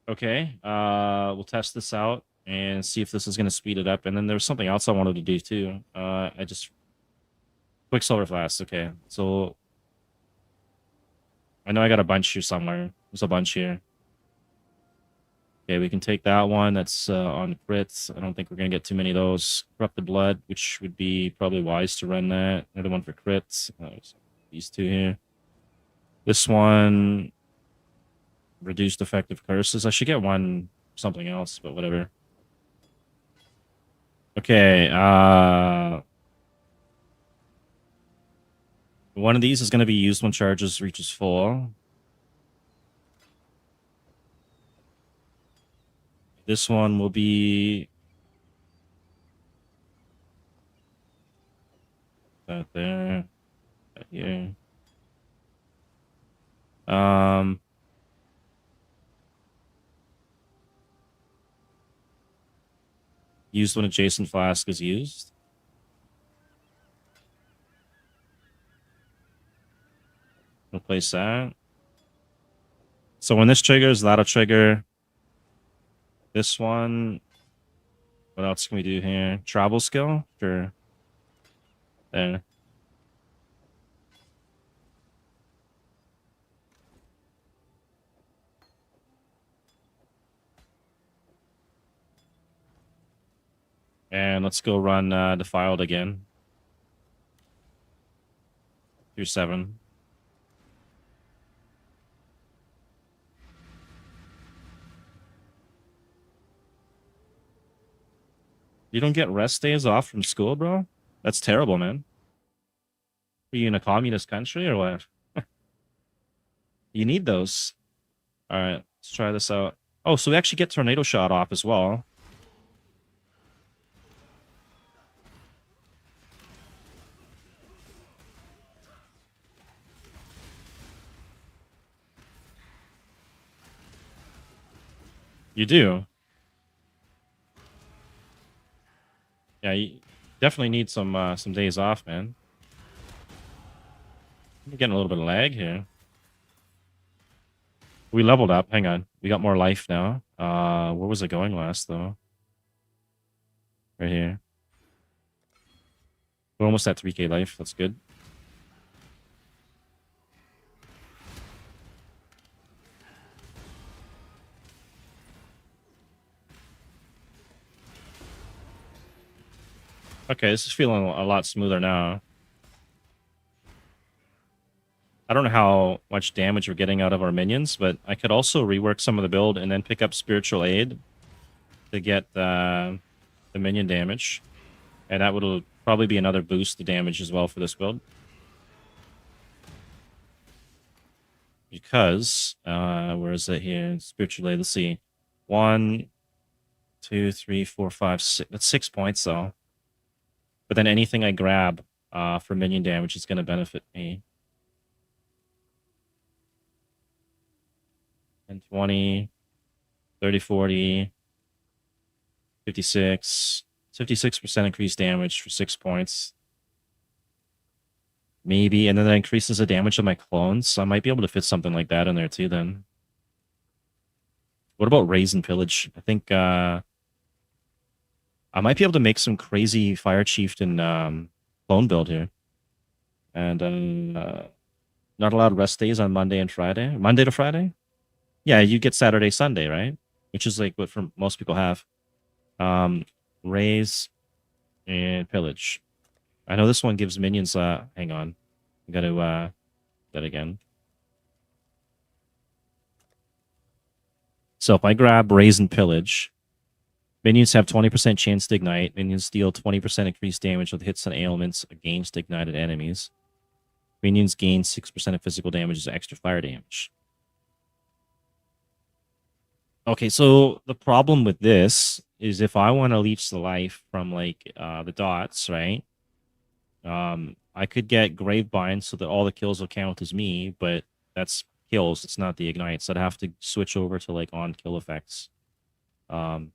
Okay, we'll test this out and see if this is going to speed it up. And then there's something else I wanted to do too. Quicksilver Flask, okay. So, I know I got a bunch here somewhere. There's a bunch here. Okay, we can take that one. That's on crits. I don't think we're going to get too many of those. Corrupted Blood, which would be probably wise to run that. Another one for crits. These two here. This one... reduced effective curses. I should get one something else, but whatever. Okay, one of these is going to be used when charges reaches full. This one will be that there, that here. Used when adjacent flask is used. Replace that. So when this triggers, that'll trigger this one. What else can we do here? Travel skill? Sure. There. And let's go run Defiled again. Through 7. You don't get rest days off from school, bro? That's terrible, man. Are you in a communist country or what? You need those. All right, let's try this out. Oh, so we actually get Tornado Shot off as well. You do. Yeah, you definitely need some days off, man. I'm getting a little bit of lag here. We leveled up. Hang on. We got more life now. Where was it going last, though? Right here. We're almost at 3k life. That's good. Okay, this is feeling a lot smoother now. I don't know how much damage we're getting out of our minions, but I could also rework some of the build and then pick up Spiritual Aid to get the minion damage. And that would probably be another boost to damage as well for this build. Because, where is it here? Spiritual Aid, let's see. 1, 2, 3, 4, 5, 6. That's 6 points, though. But then anything I grab for minion damage is going to benefit me. And 20, 30, 40, 56. 56% increased damage for 6 points. Maybe, and then that increases the damage of my clones. So I might be able to fit something like that in there too then. What about Raise and Pillage? I think I might be able to make some crazy Fire Chieftain clone build here. And not allowed rest days on Monday and Friday. Monday to Friday? Yeah, you get Saturday, Sunday, right? Which is like what for most people have. Raise and Pillage. I know this one gives minions. Hang on, I got to that again. So if I grab Raise and Pillage, minions have 20% chance to ignite. Minions deal 20% increased damage with hits and ailments against ignited enemies. Minions gain 6% of physical damage as extra fire damage. Okay, so the problem with this is if I want to leech the life from like the dots, right? I could get Gravebind so that all the kills will count as me, but that's kills, it's not the ignites. So I'd have to switch over to like on kill effects. But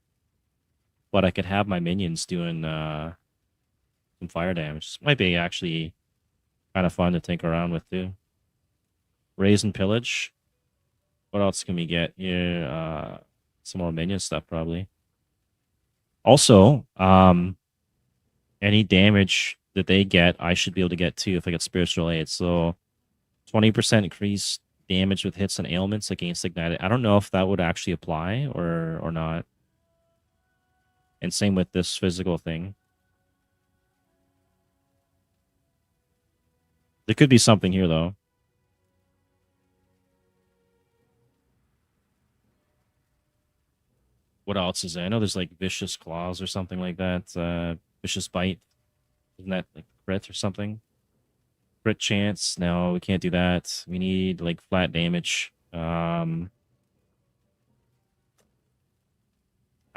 I could have my minions doing some fire damage. This might be actually kind of fun to tinker around with too. Raise and Pillage. What else can we get here? Some more minion stuff probably. Also, any damage that they get, I should be able to get too if I get Spiritual Aid. So 20% increased damage with hits and ailments against ignited. I don't know if that would actually apply or not. And same with this physical thing. There could be something here though. What else is there? I know there's like Vicious Claws or something like that. Vicious Bite. Isn't that like crit or something? Crit chance. No, we can't do that. We need like flat damage. I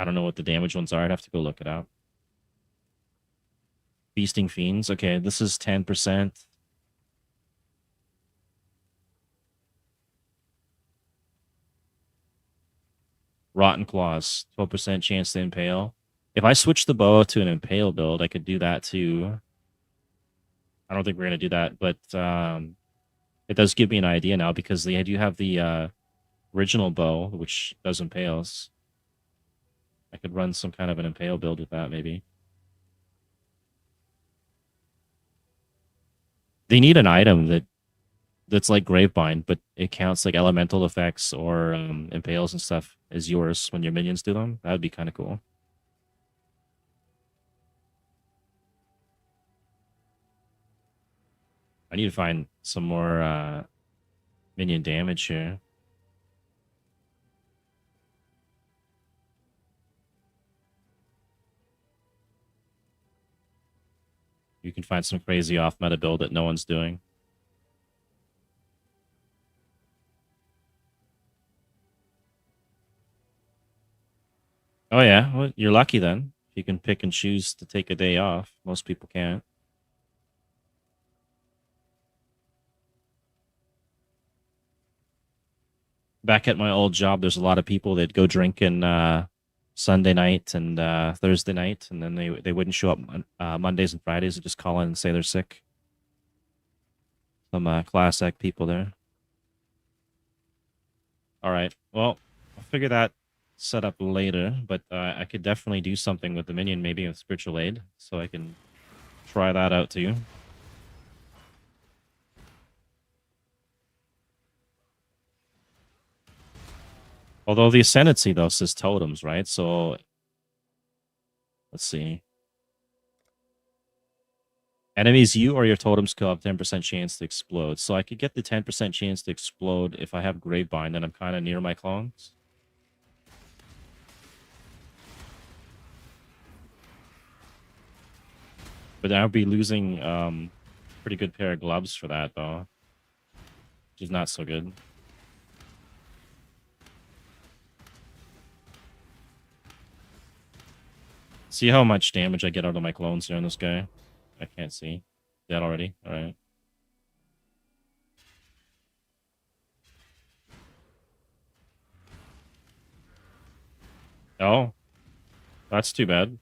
don't know what the damage ones are. I'd have to go look it up. Feasting Fiends. Okay, this is 10%. Rotten Claws. 12% chance to impale. If I switch the bow to an impale build, I could do that too. I don't think we're going to do that, but it does give me an idea now because they do have the original bow, which does impales. I could run some kind of an impale build with that, maybe. They need an item that's like Gravebind, but it counts like elemental effects or impales and stuff as yours when your minions do them. That would be kind of cool. I need to find some more minion damage here. You can find some crazy off-meta build that no one's doing. Oh yeah, well, you're lucky then. You can pick and choose to take a day off. Most people can't. Back at my old job, there's a lot of people that go drinking Sunday night and Thursday night, and then they wouldn't show up Mondays and Fridays. They just call in and say they're sick. Some class act people there. All right. Well, I'll figure that set up later, but I could definitely do something with the minion, maybe with spiritual aid, so I can try that out too. Although the ascendancy though says totems, right? So let's see. Enemies you or your totems kill have 10% chance to explode. So I could get the 10% chance to explode if I have Gravebind and I'm kind of near my clones. But I'll be losing pretty good pair of gloves for that though. Which is not so good. See how much damage I get out of my clones here on this guy. I can't see. Dead already? Alright. Oh. That's too bad.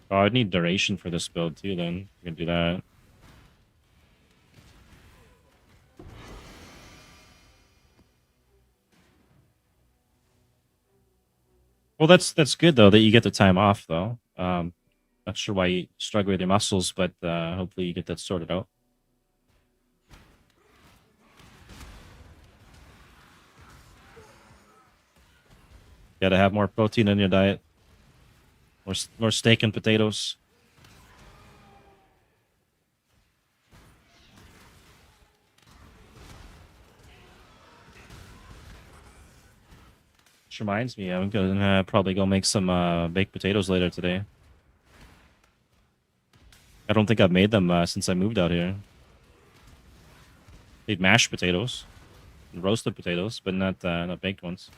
Oh, I'd need duration for this build too then. We can do that. Well, that's good though that you get the time off though. Not sure why you struggle with your muscles, but hopefully you get that sorted out. Gotta have more protein in your diet. More steak and potatoes. Which reminds me, I'm gonna probably go make some baked potatoes later today. I don't think I've made them since I moved out here. Made mashed potatoes, and roasted potatoes, but not baked ones.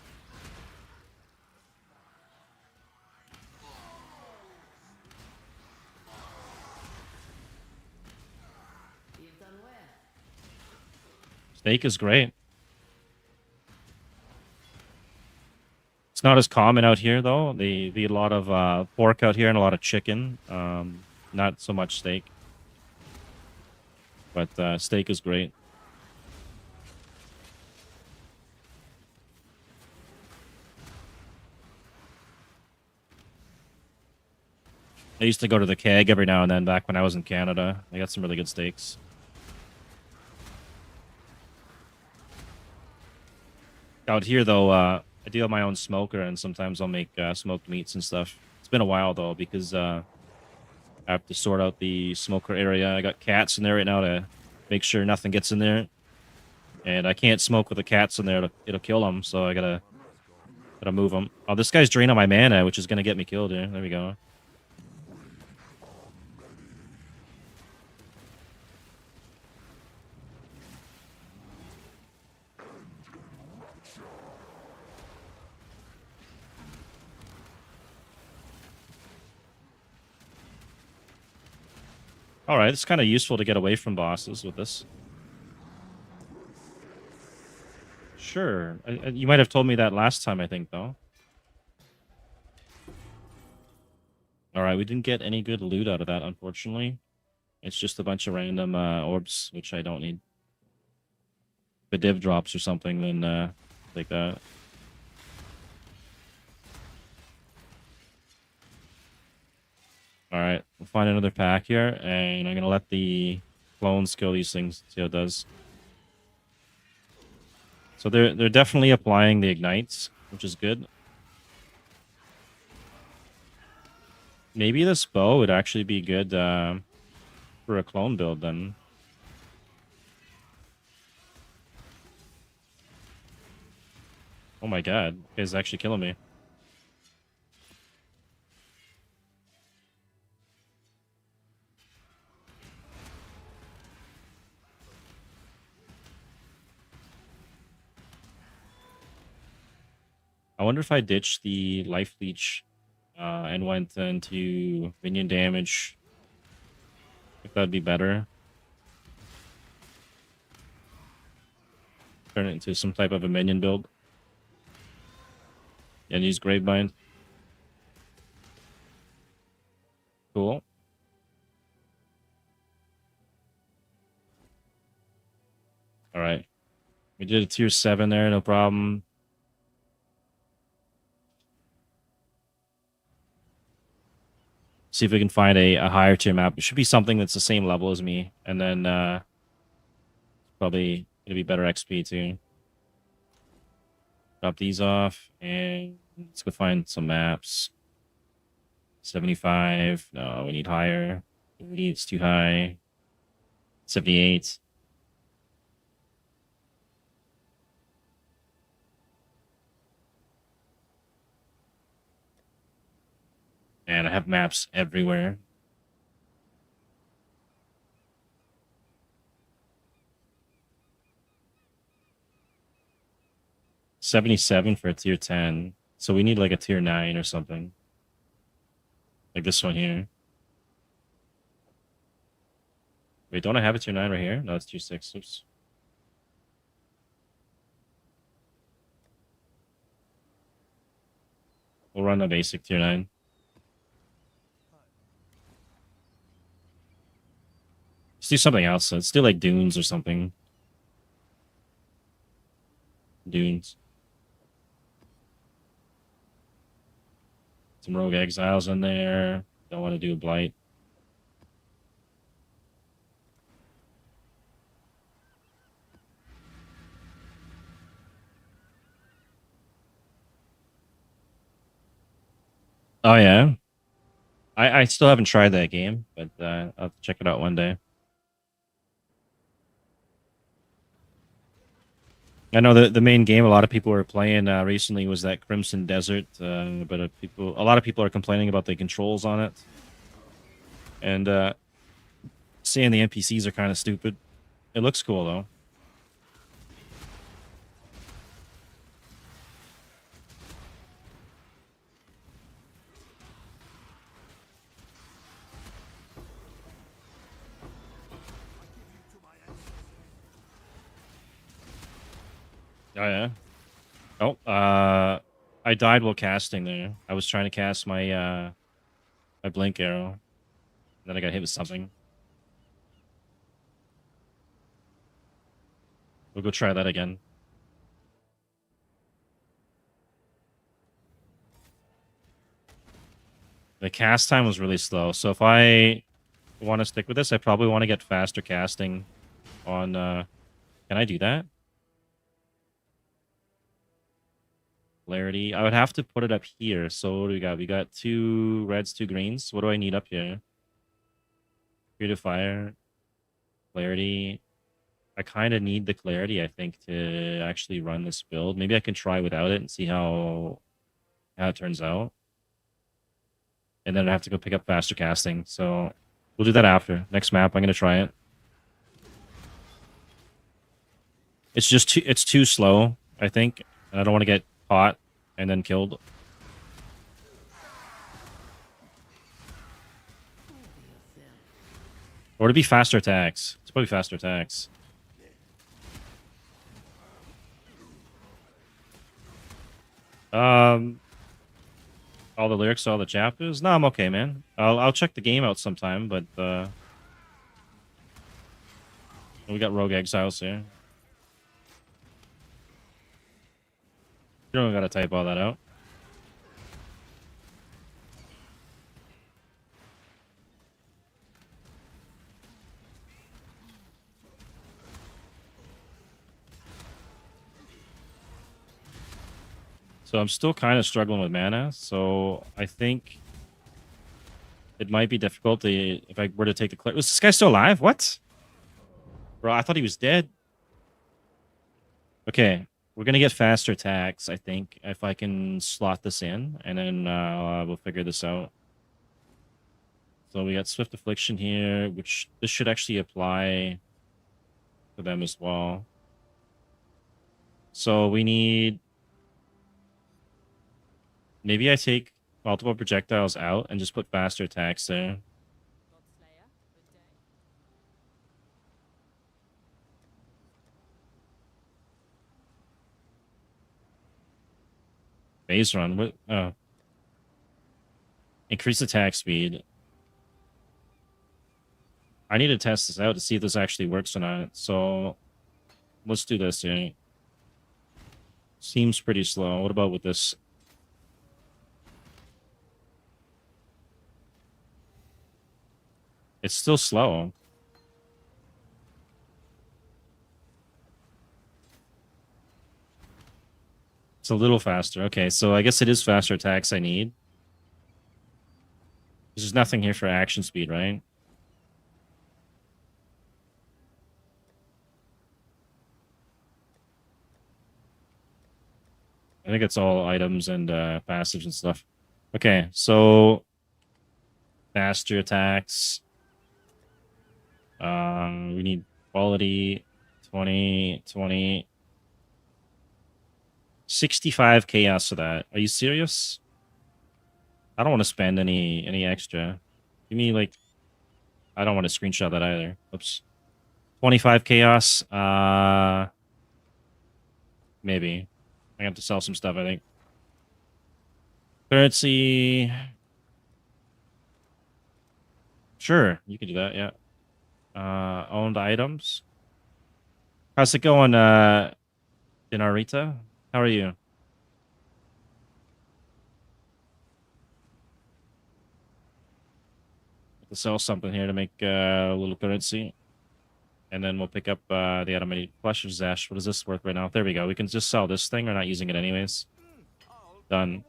Steak is great. It's not as common out here though. They eat a lot of pork out here and a lot of chicken. Not so much steak. But steak is great. I used to go to the Keg every now and then back when I was in Canada. They got some really good steaks. Out here though, I do have my own smoker and sometimes I'll make smoked meats and stuff. It's been a while though because I have to sort out the smoker area. I got cats in there right now to make sure nothing gets in there. And I can't smoke with the cats in there. It'll kill them, so I gotta move them. Oh, this guy's draining my mana, which is gonna get me killed here. There we go. Alright, it's kind of useful to get away from bosses with this. Sure. You might have told me that last time, I think, though. Alright, we didn't get any good loot out of that, unfortunately. It's just a bunch of random orbs, which I don't need. the div drops or something, then like that. All right, we'll find another pack here, and I'm gonna let the clones kill these things. See how it does. So they're definitely applying the ignites, which is good. Maybe this bow would actually be good for a clone build then. Oh my god, it's actually killing me. I wonder if I ditch the life leech and went into minion damage, if that'd be better. Turn it into some type of a minion build. And use Gravebind. Cool. Alright. We did a tier 7 there, no problem. See if we can find a higher tier map. It should be something that's the same level as me. And then probably it'll be better XP too. Drop these off and let's go find some maps. 75. No, we need higher. 80, it's too high. 78. And I have maps everywhere. $77 for a tier 10. So we need like a tier 9 or something. Like this one here. Wait, don't I have a tier 9 right here? No, it's tier 6. Oops. We'll run a basic tier 9. Let's do something else. Let's do like dunes or something. Dunes. Some rogue exiles in there. Don't want to do a blight. Oh yeah. I still haven't tried that game, but I'll check it out one day. I know the main game a lot of people were playing recently was that Crimson Desert, but a lot of people are complaining about the controls on it, and saying the NPCs are kind of stupid. It looks cool though. Oh yeah. Oh, I died while casting there. I was trying to cast my my blink arrow, and then I got hit with something. We'll go try that again. The cast time was really slow, so if I want to stick with this, I probably want to get faster casting on... Can I do that? Clarity. I would have to put it up here. So what do we got? We got 2 reds, 2 greens. What do I need up here? Creative fire. Clarity. I kind of need the clarity, I think, to actually run this build. Maybe I can try without it and see how it turns out. And then I have to go pick up faster casting. So we'll do that after. Next map, I'm going to try it. It's just it's too slow, I think. And I don't want to get caught and then killed. Or to be faster attacks. It's probably faster attacks. All the lyrics, all the chapters. No, I'm okay, man. I'll check the game out sometime, but we got rogue exiles here. You don't gotta type all that out. So I'm still kind of struggling with mana, so I think it might be difficult if I were to take the clear. Was this guy still alive? What? Bro, I thought he was dead. Okay, we're gonna get faster attacks, I think, if I can slot this in, and then we'll figure this out. So we got Swift Affliction here, which this should actually apply to them as well. So we need... Maybe I take multiple projectiles out and just put faster attacks there. Godslayer, good day. Phase run. What? Oh. Increase attack speed. I need to test this out to see if this actually works or not. So let's do this here. Seems pretty slow. What about with this? It's still slow. It's a little faster. Okay, so I guess it is faster attacks I need. There's nothing here for action speed, right? I think it's all items and passives and stuff. Okay, so faster attacks. We need quality 20, 20. 65 chaos for that. Are you serious? I don't want to spend any extra. Give me like... I don't want to screenshot that either. Oops. 25 chaos. Maybe. I have to sell some stuff, I think. Currency. Sure, you can do that, yeah. Owned items. How's it going, Dinarita? How are you? Have to sell something here to make a little currency. And then we'll pick up the automated flesh of Zash. What is this worth right now? There we go. We can just sell this thing. We're not using it anyways. Done.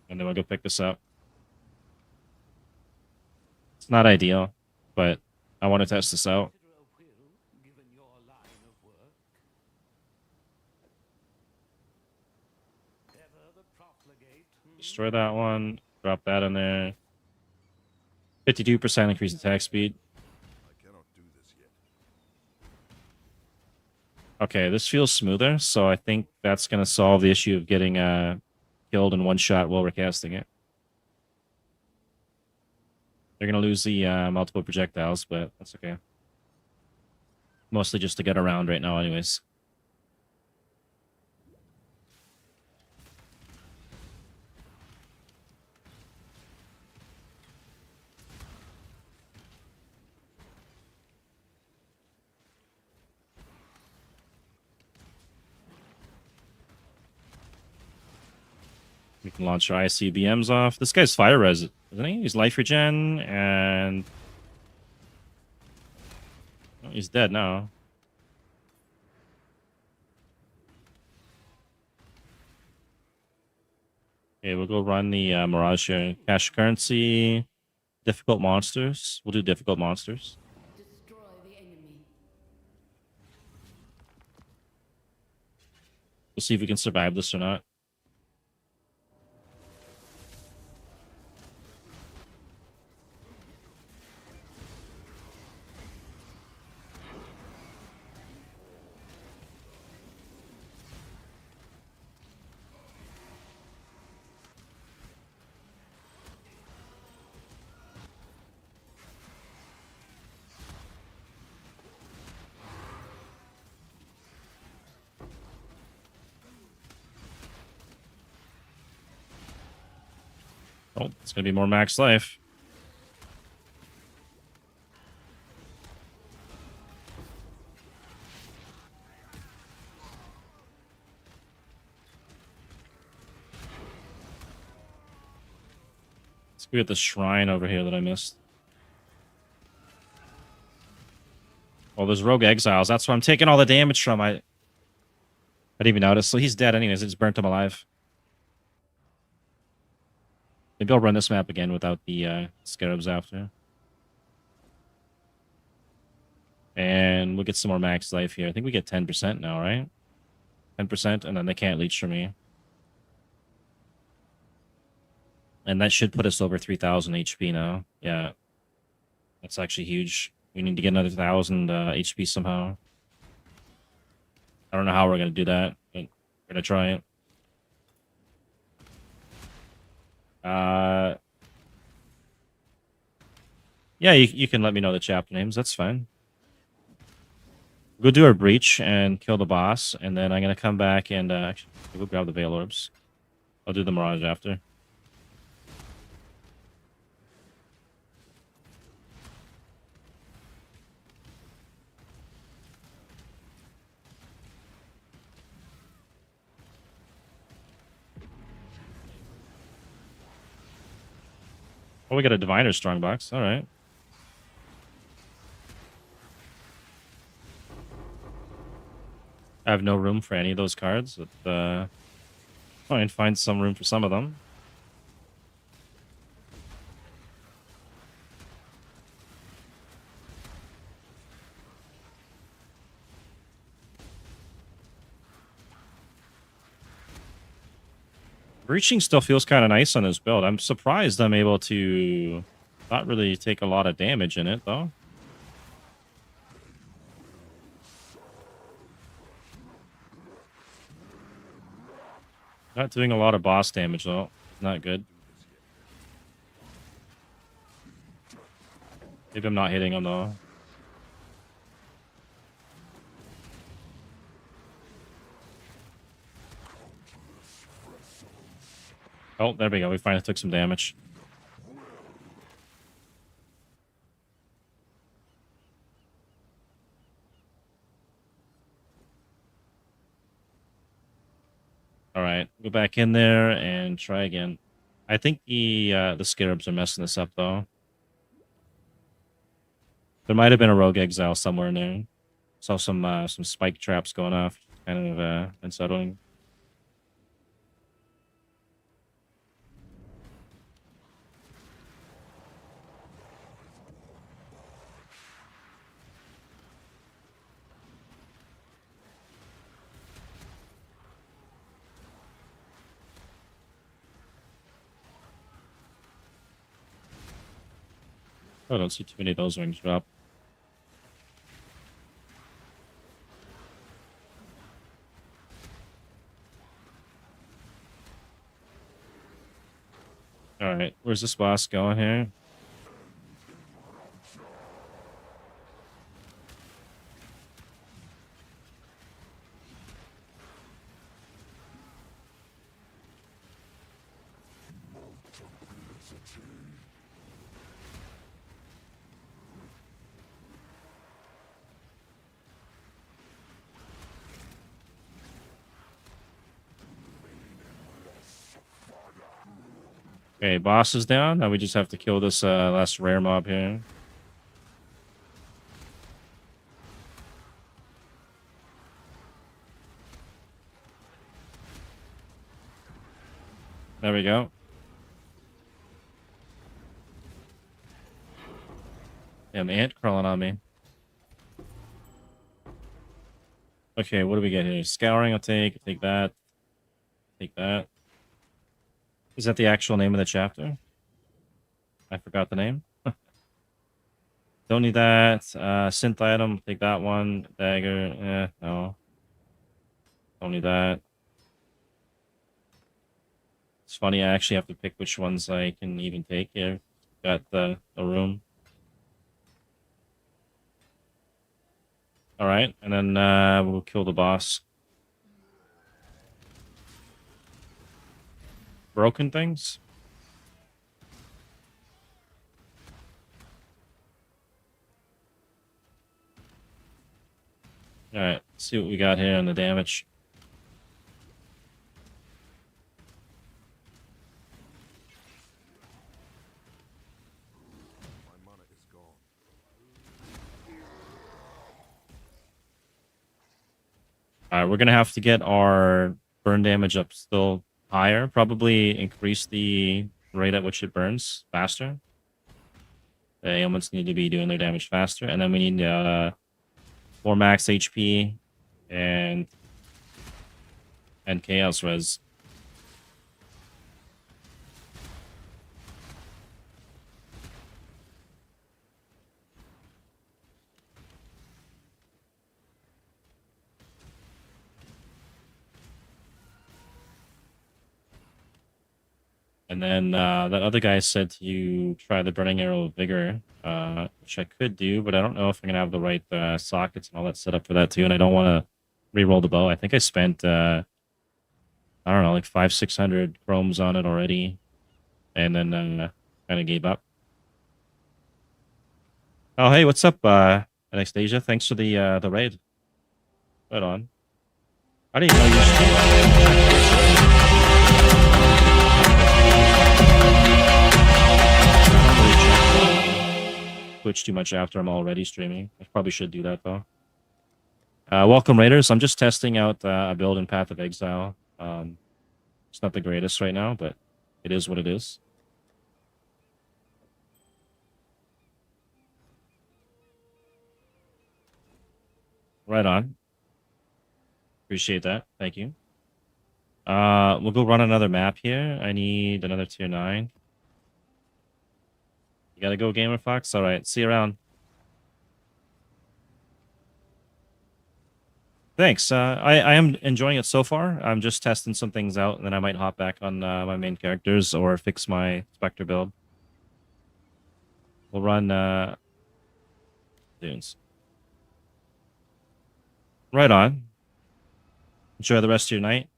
And then we'll go pick this up. It's not ideal, but I want to test this out. Destroy that one. Drop that in there. 52% increase attack speed. Okay, this feels smoother, so I think that's going to solve the issue of getting killed in one shot while we're casting it. They're going to lose the multiple projectiles, but that's okay. Mostly just to get around right now anyways. We can launch our ICBMs off. This guy's fire res, isn't he? He's life regen, and oh, he's dead now. Okay, we'll go run the Mirage here. Cash currency, difficult monsters. We'll do difficult monsters. Destroy the enemy. We'll see if we can survive this or not. Oh, it's going to be more max life. Let's go get the shrine over here that I missed. Oh, there's rogue exiles. That's where I'm taking all the damage from. I didn't even notice. So he's dead anyways. I just burnt him alive. Maybe I'll run this map again without the scarabs after. And we'll get some more max life here. I think we get 10% now, right? 10%, and then they can't leech for me. And that should put us over 3,000 HP now. Yeah. That's actually huge. We need to get another 1,000 HP somehow. I don't know how we're going to do that, but we're going to try it. Yeah, you can let me know the chapter names. That's fine. Go do our breach and kill the boss, and then I'm going to come back and actually go grab the Veil Orbs. I'll do the Mirage after. Oh, we got a Diviner Strongbox. All right. I have no room for any of those cards, but try and find some room for some of them. Breaching still feels kind of nice on this build. I'm surprised I'm able to not really take a lot of damage in it, though. Not doing a lot of boss damage, though. Not good. Maybe I'm not hitting him, though. Oh, there we go. We finally took some damage. All right, go back in there and try again. I think the scarabs are messing this up, though. There might have been a rogue exile somewhere in there. Saw some spike traps going off. Kind of unsettling. Oh, I don't see too many of those rings drop. All right, where's this boss going here? Okay, boss is down. Now we just have to kill this last rare mob here. There we go. Damn ant crawling on me. Okay, what do we get here? Scouring, I'll take that. Take that. Is that the actual name of the chapter? I forgot the name. Don't need that. Synth item, take that one. Dagger, no. Don't need that. It's funny, I actually have to pick which ones I can even take here. Got the room. Alright, and then we'll kill the boss. Broken things? Alright, see what we got here on the damage. We're gonna have to get our burn damage up still higher. Probably increase the rate at which it burns faster. The ailments need to be doing their damage faster, and then we need more max HP and chaos res. And then that other guy said to try the Burning Arrow of Vigor, which I could do, but I don't know if I'm going to have the right sockets and all that set up for that too. And I don't want to re-roll the bow. I think I spent, I don't know, like 500-600 chromes on it already. And then kind of gave up. Oh, hey, what's up, Anastasia? Thanks for the raid. Right on. I didn't know you streamed. Twitch too much after I'm already streaming. I probably should do that though. Welcome Raiders. I'm just testing out a build in Path of Exile. It's not the greatest right now, but it is what it is. Right on. Appreciate that. Thank you. We'll go run another map here. I need another tier 9. You gotta go, Gamer Fox. All right, see you around. Thanks. I am enjoying it so far. I'm just testing some things out, and then I might hop back on my main characters or fix my Spectre build. We'll run Dunes. Right on. Enjoy the rest of your night.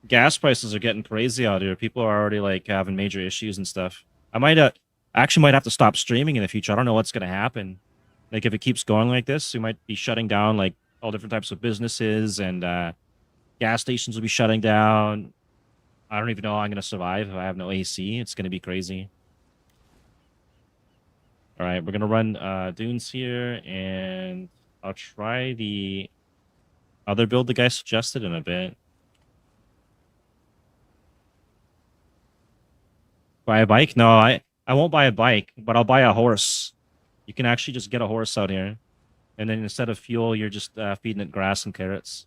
Gas prices are getting crazy out here. People are already like having major issues and stuff. I might actually might have to stop streaming in the future. I don't know what's gonna happen. Like if it keeps going like this, we might be shutting down like all different types of businesses, and gas stations will be shutting down. I don't even know how I'm gonna survive if I have no AC. It's gonna be crazy. All right, we're gonna run Dunes here, and I'll try the other build the guy suggested in a bit. Buy a bike? No, I won't buy a bike, but I'll buy a horse. You can actually just get a horse out here. And then instead of fuel, you're just feeding it grass and carrots.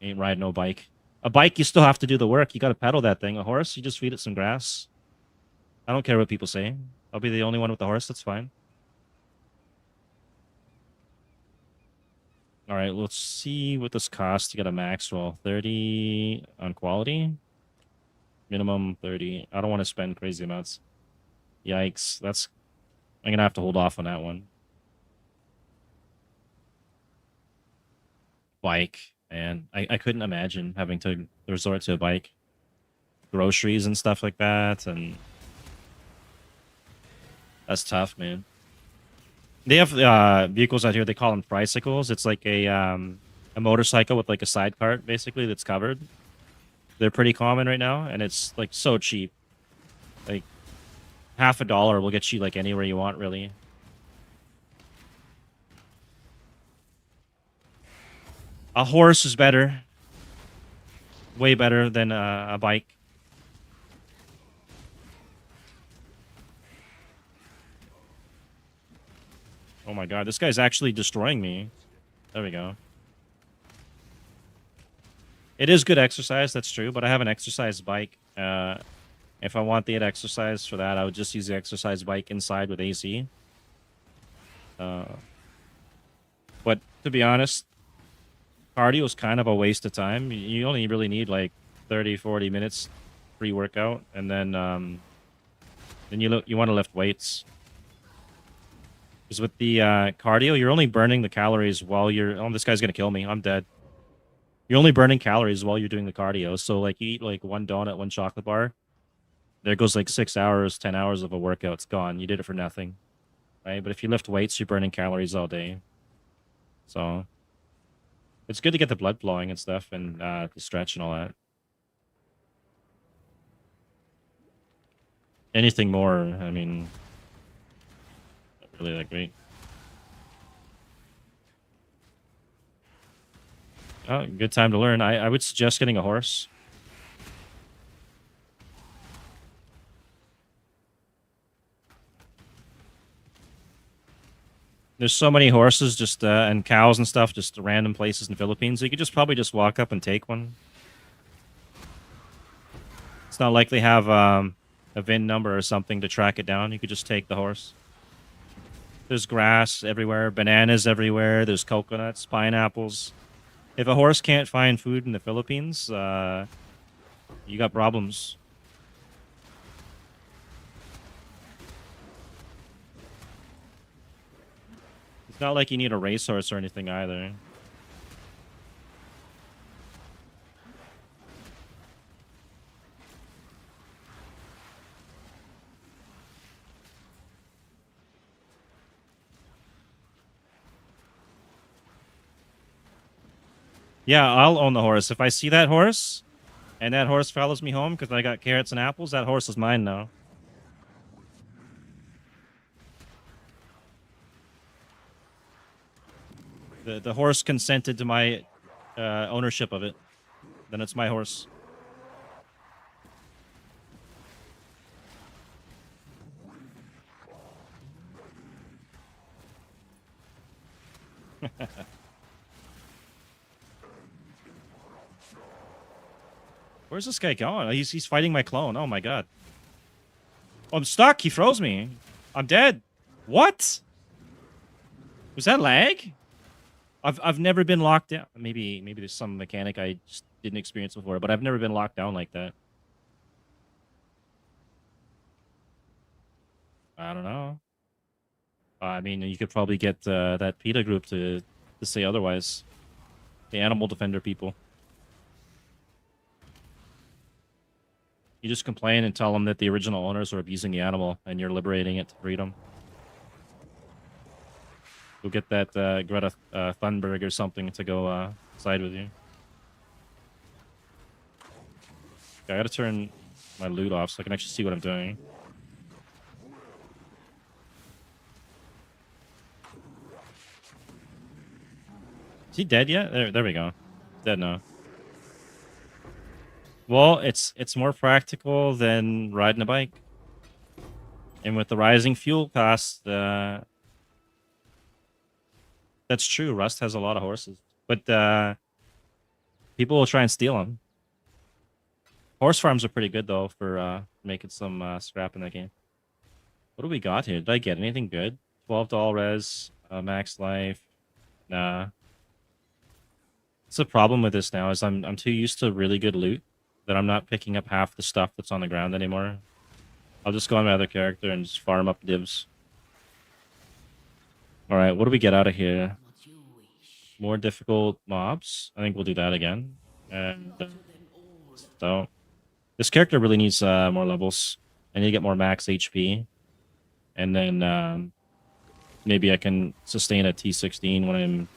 Ain't riding no bike. A bike, you still have to do the work. You got to pedal that thing. A horse, you just feed it some grass. I don't care what people say. I'll be the only one with the horse. That's fine. All right, let's see what this costs to get a max roll. 30 on quality. Minimum 30. I don't want to spend crazy amounts. Yikes. I'm going to have to hold off on that one. Bike. Man, I couldn't imagine having to resort to a bike. Groceries and stuff like that, and that's tough, man. They have vehicles out here. They call them tricycles. It's like a motorcycle with like a side cart, basically, that's covered. They're pretty common right now, and it's like so cheap. Like $50 will get you like anywhere you want, really. A horse is better. Way better than a bike. Oh my god, this guy's actually destroying me. There we go. It is good exercise, that's true, but I have an exercise bike. If I want the exercise for that, I would just use the exercise bike inside with AC. But to be honest, cardio is kind of a waste of time. You only really need like 30-40 minutes pre-workout, and then you want to lift weights. Because with the cardio, you're only burning the calories while you're... Oh, this guy's going to kill me. I'm dead. You're only burning calories while you're doing the cardio. So, like, you eat, like, one donut, one chocolate bar. There goes, like, 6 hours, 10 hours of a workout. It's gone. You did it for nothing. Right? But if you lift weights, you're burning calories all day. So, it's good to get the blood flowing and stuff, and to stretch and all that. Anything more, I mean... Not really that great. Oh, good time to learn. I would suggest getting a horse. There's so many horses just and cows and stuff just random places in the Philippines. You could just probably just walk up and take one. It's not like they have a VIN number or something to track it down. You could just take the horse. There's grass everywhere, bananas everywhere. There's coconuts, pineapples. If a horse can't find food in the Philippines, you got problems. It's not like you need a racehorse or anything either. Yeah, I'll own the horse. If I see that horse, and that horse follows me home because I got carrots and apples, that horse is mine now. The horse consented to my ownership of it. Then it's my horse. Where's this guy going? He's fighting my clone. Oh my god. Oh, I'm stuck. He froze me. I'm dead. What? Was that lag? I've never been locked down. Maybe there's some mechanic I just didn't experience before, but I've never been locked down like that. I don't know. I mean, you could probably get that PETA group to say otherwise. The animal defender people. You just complain and tell them that the original owners are abusing the animal and you're liberating it to freedom. Go get that Greta Thunberg or something to go side with you. Okay, I gotta turn my loot off so I can actually see what I'm doing. Is he dead yet? There we go. Dead now. Well, it's more practical than riding a bike. And with the rising fuel costs, that's true. Rust has a lot of horses. But people will try and steal them. Horse farms are pretty good, though, for making some scrap in that game. What do we got here? Did I get anything good? $12 res, max life. Nah. It's the problem with this now is I'm too used to really good loot that I'm not picking up half the stuff that's on the ground anymore. I'll just go on my other character and just farm up divs. All right, what do we get out of here? More difficult mobs. I think we'll do that again. And so this character really needs more levels. I need to get more max HP. And then maybe I can sustain a T16 when I'm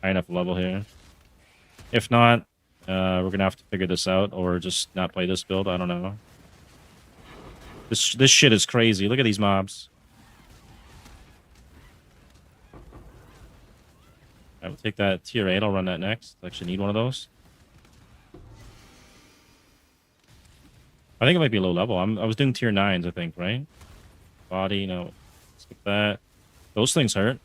high enough level here. If not, we're going to have to figure this out or just not play this build. I don't know. This shit is crazy. Look at these mobs. I will take that tier 8. I'll run that next. I actually need one of those. I think it might be low level. I was doing tier 9s, I think, right? Body, no. Skip that. Those things hurt.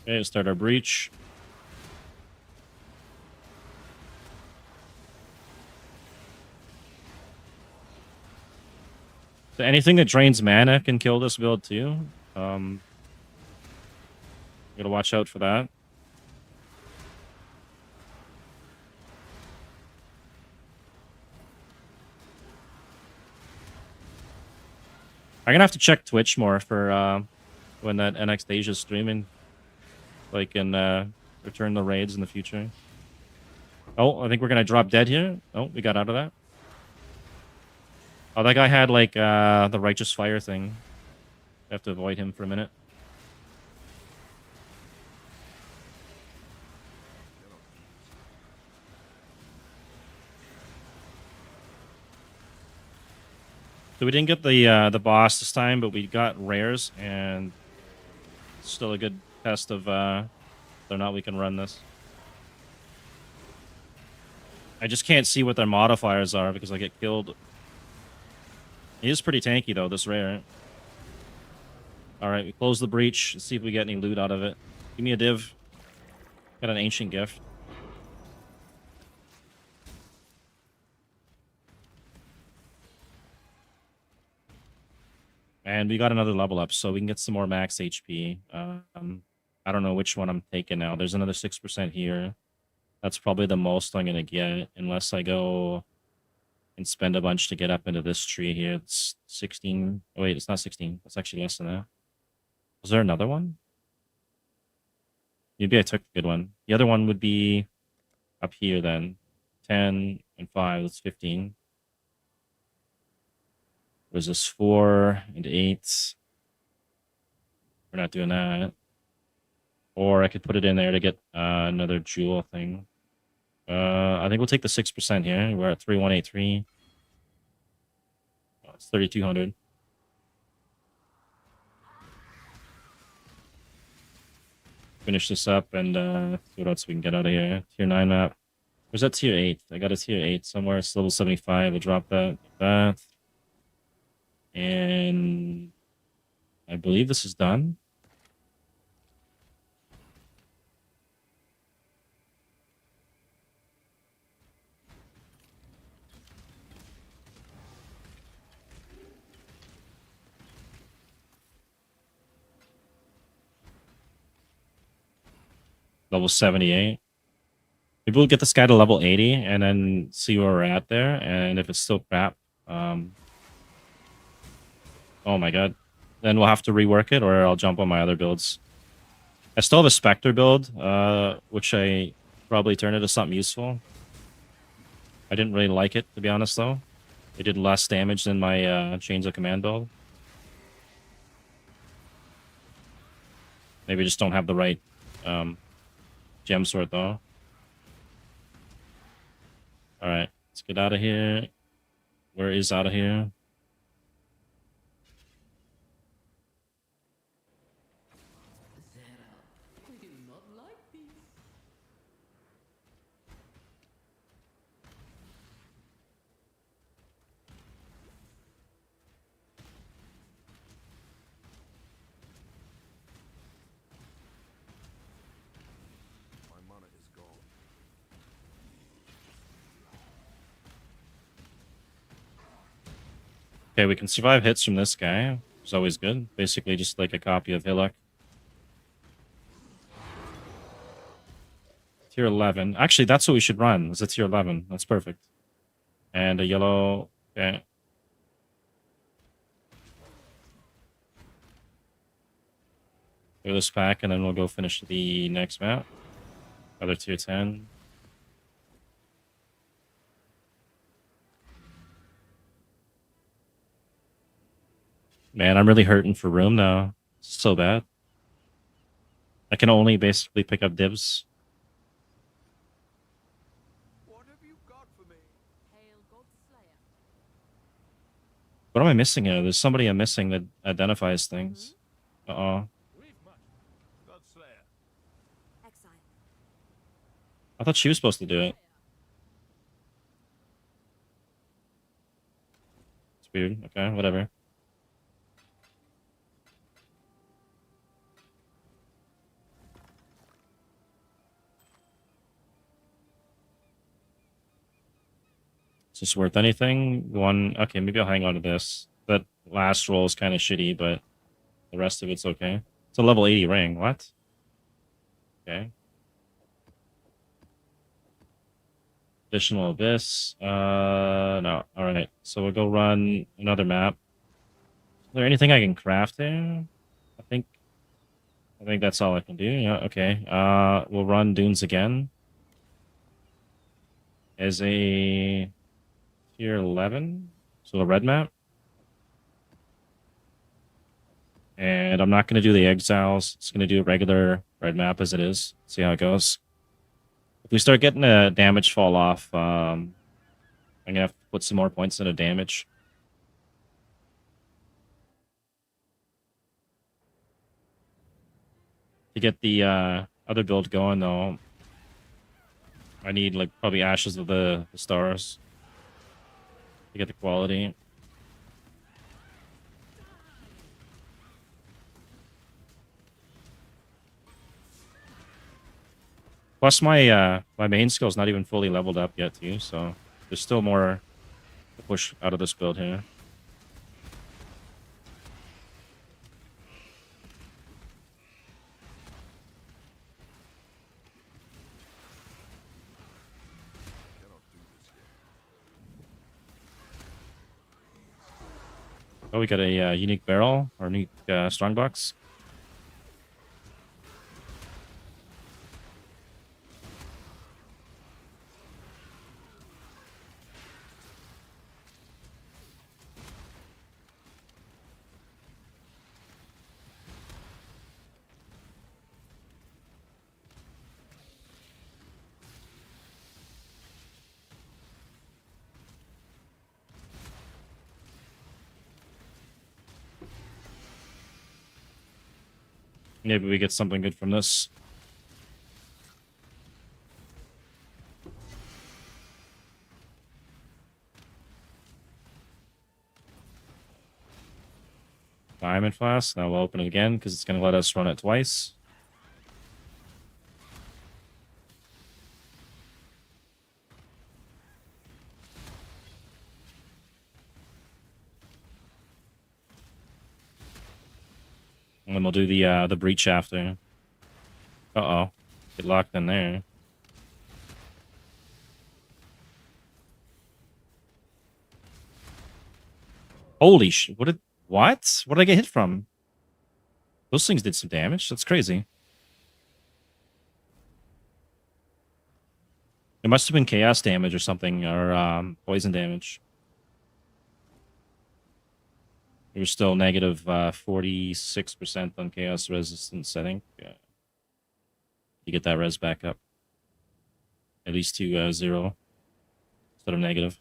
Okay, let's start our breach. So anything that drains mana can kill this build too. Gotta watch out for that. I'm gonna have to check Twitch more for when that NX Asia's streaming. So I can return the raids in the future. Oh, I think we're gonna drop dead here. Oh, we got out of that. Oh, that guy had like the righteous fire thing. I have to avoid him for a minute. So we didn't get the boss this time, but we got rares, and still a good test of whether or not we can run this. I just can't see what their modifiers are because I get killed. He is pretty tanky though, this rare. Alright, we close the breach. Let's see if we get any loot out of it. Give me a div. Got an ancient gift. And we got another level up, so we can get some more max HP. I don't know which one I'm taking now. There's another 6% here. That's probably the most I'm going to get, unless I go and spend a bunch to get up into this tree here. It's 16. Oh, wait, it's not 16. It's actually less than that. Was there another one? Maybe I took the good one. The other one would be up here then. 10 and 5, that's 15. Was this 4 and 8? We're not doing that. Or I could put it in there to get another jewel thing. I think we'll take the 6% here. We're at 3183. Oh, it's 3200. Finish this up and see what else we can get out of here. Tier 9 map. Where's that tier 8? I got a tier 8 somewhere. It's level 75. We'll drop that. That. And I believe this is done. Level 78. Maybe we'll get this guy to level 80 and then see where we're at there. And if it's still crap, oh my god. Then we'll have to rework it, or I'll jump on my other builds. I still have a Spectre build, which I probably turn into something useful. I didn't really like it, to be honest, though. It did less damage than my Chains of Command build. Maybe I just don't have the right gem sword, though. Alright, let's get out of here. Where is out of here? I do not like these. My mana is gone. Okay, we can survive hits from this guy. It's always good. Basically just like a copy of Hillock. Tier 11. Actually, that's what we should run. Is a tier 11. That's perfect. And a yellow. Okay. Clear this pack, and then we'll go finish the next map. Other tier 10. Man, I'm really hurting for room now. So bad. I can only basically pick up divs. What have you got for me? Hail God Slayer. What am I missing here? There's somebody I'm missing that identifies things. Uh-oh. Godslayer. Exile. I thought she was supposed to do it. It's weird. Okay, whatever. Is this worth anything? One. Okay, maybe I'll hang on to this. That last roll is kind of shitty, but the rest of it's okay. It's a level 80 ring. What? Okay. Additional Abyss. No. Alright. So we'll go run another map. Is there anything I can craft there? I think that's all I can do. Yeah, okay. We'll run Dunes again. As a tier 11. So a red map. And I'm not going to do the exiles. It's going to do a regular red map as it is. See how it goes. If we start getting a damage fall off, I'm going to have to put some more points into damage. To get the other build going, though, I need like probably Ashes of the Stars to get the quality. Plus, my main skill's not even fully leveled up yet, too. So there's still more to push out of this build here. Oh, we got a unique barrel or unique strongbox. Maybe we get something good from this. Diamond Flask. Now we'll open it again because it's going to let us run it twice. And then we'll do the breach after. Uh-oh. Get locked in there. Holy shit. What? What did I get hit from? Those things did some damage. That's crazy. It must have been chaos damage or something, or poison damage. It was still negative 46% on chaos resistance, I think. Yeah. You get that res back up. At least to 0 instead of negative.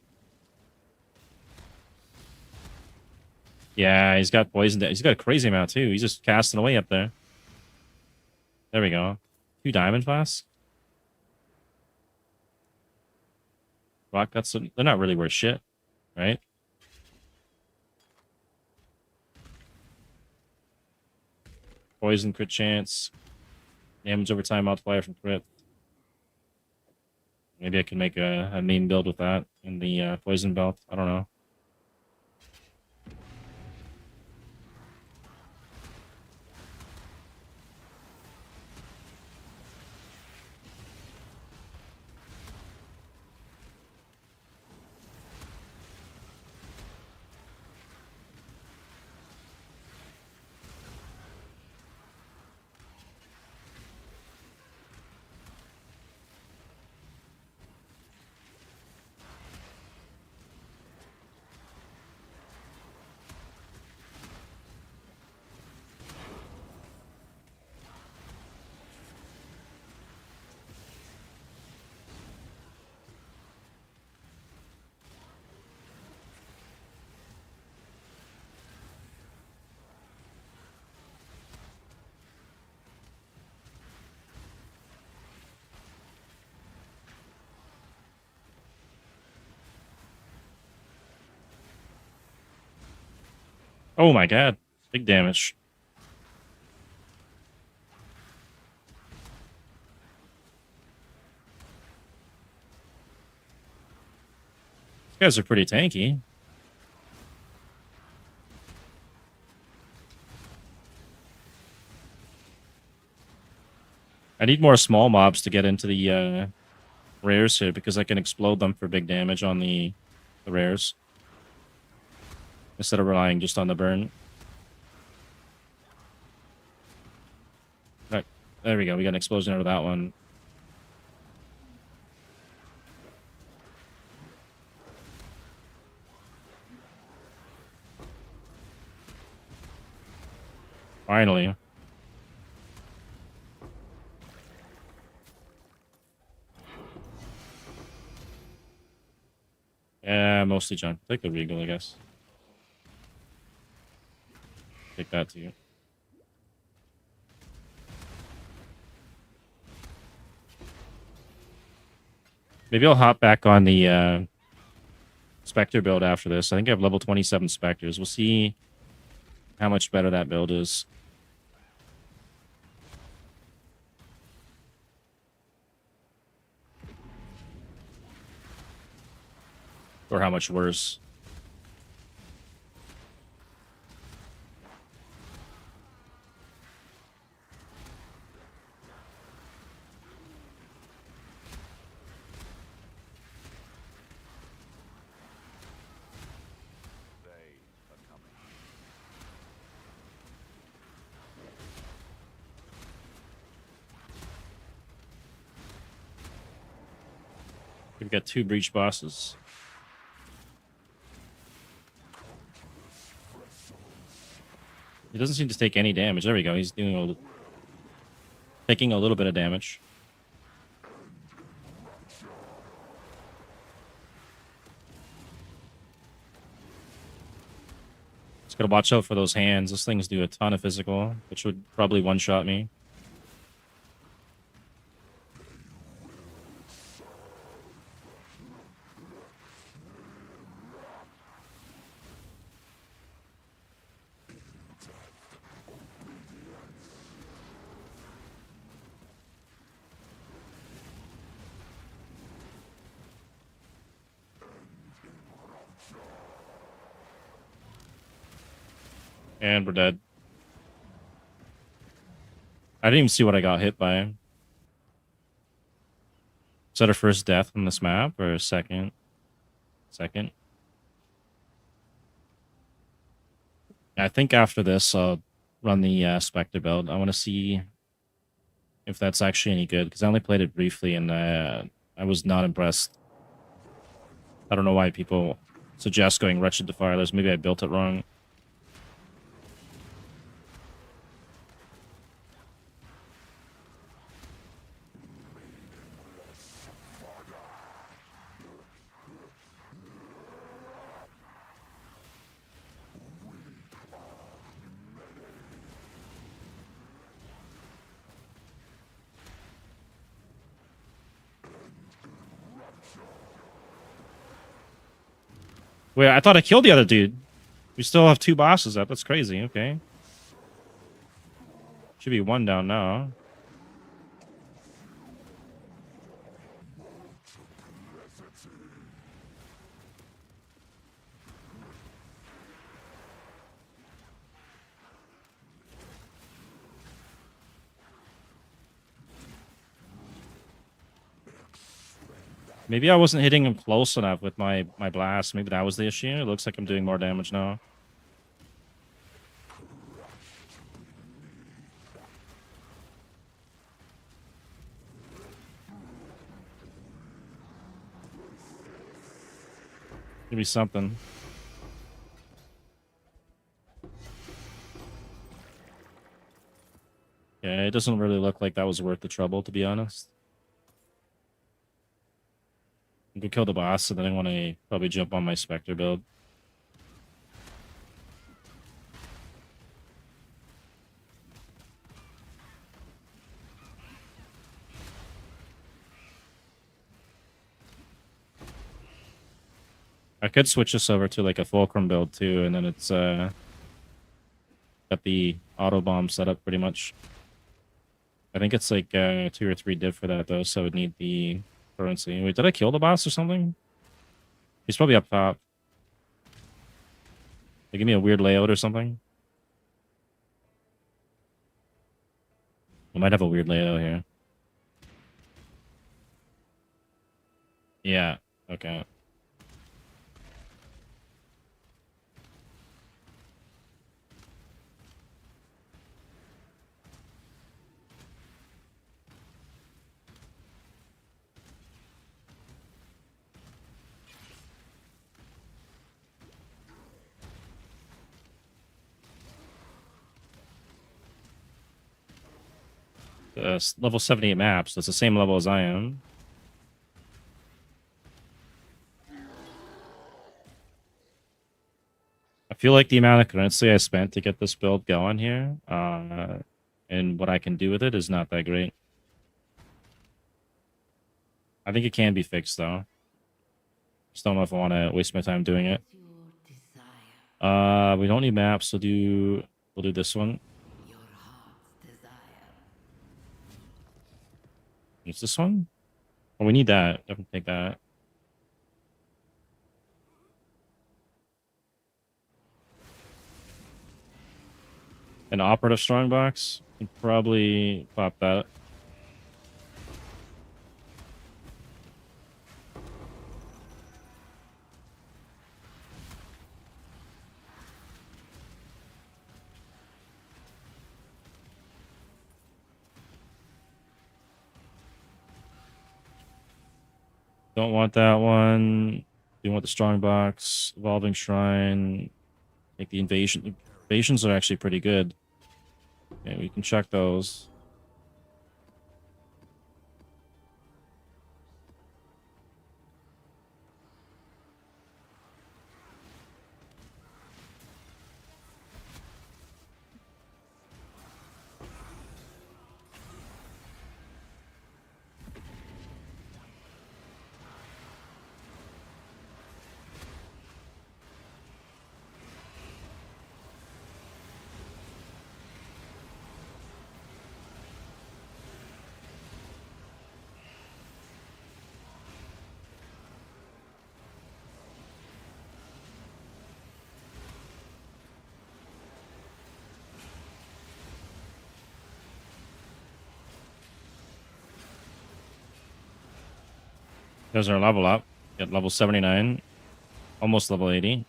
Yeah, he's got poison. He's got a crazy amount too. He's just casting away up there. There we go. 2 diamond flasks. Rock guts. They're not really worth shit, right? Poison crit chance. Damage over time multiplier from crit. Maybe I can make a meme build with that in the poison belt. I don't know. Oh my god. Big damage. These guys are pretty tanky. I need more small mobs to get into the rares here because I can explode them for big damage on the rares. Instead of relying just on the burn. Right. There we go. We got an explosion out of that one. Finally. Yeah, mostly junk. Take the Regal, I guess. Take that to you. Maybe I'll hop back on the Spectre build after this. I think I have level 27 Spectres. We'll see how much better that build is. Or how much worse. They are coming. We've got 2 breach bosses. He doesn't seem to take any damage. There we go. He's doing taking a little bit of damage. Just gotta watch out for those hands. Those things do a ton of physical, which would probably one-shot me. And we're dead. I didn't even see what I got hit by. Is that our first death on this map or a second? Second. I think after this, I'll run the Spectre build. I want to see if that's actually any good, because I only played it briefly and I was not impressed. I don't know why people suggest going Wretched Defilers. Maybe I built it wrong. Wait, I thought I killed the other dude. We still have 2 bosses up. That's crazy. Okay. Should be 1 down now. Maybe I wasn't hitting him close enough with my blast. Maybe that was the issue. It looks like I'm doing more damage now. Maybe something. Yeah, it doesn't really look like that was worth the trouble, to be honest. I could kill the boss, so then I want to probably jump on my Spectre build. I could switch this over to like a Fulcrum build too, and then it's got the auto bomb set up pretty much. I think it's like 2 or 3 div for that though, so I would need the currency. Wait, did I kill the boss or something? He's probably up top. They give me a weird layout or something. I might have a weird layout here. Yeah, okay. Level 78 maps. That's the same level as I am. I feel like the amount of currency I spent to get this build going here, and what I can do with it is not that great. I think it can be fixed though. Just don't know if I want to waste my time doing it. We don't need maps, so we'll do this one. It's this one? Oh, we need that. Definitely take that. An operative strongbox. Can probably pop that. Don't want that one. You want the strongbox, evolving shrine. Take the invasion. Invasions are actually pretty good. Okay, we can check those. There's our level up. Get level 79. Almost level 80.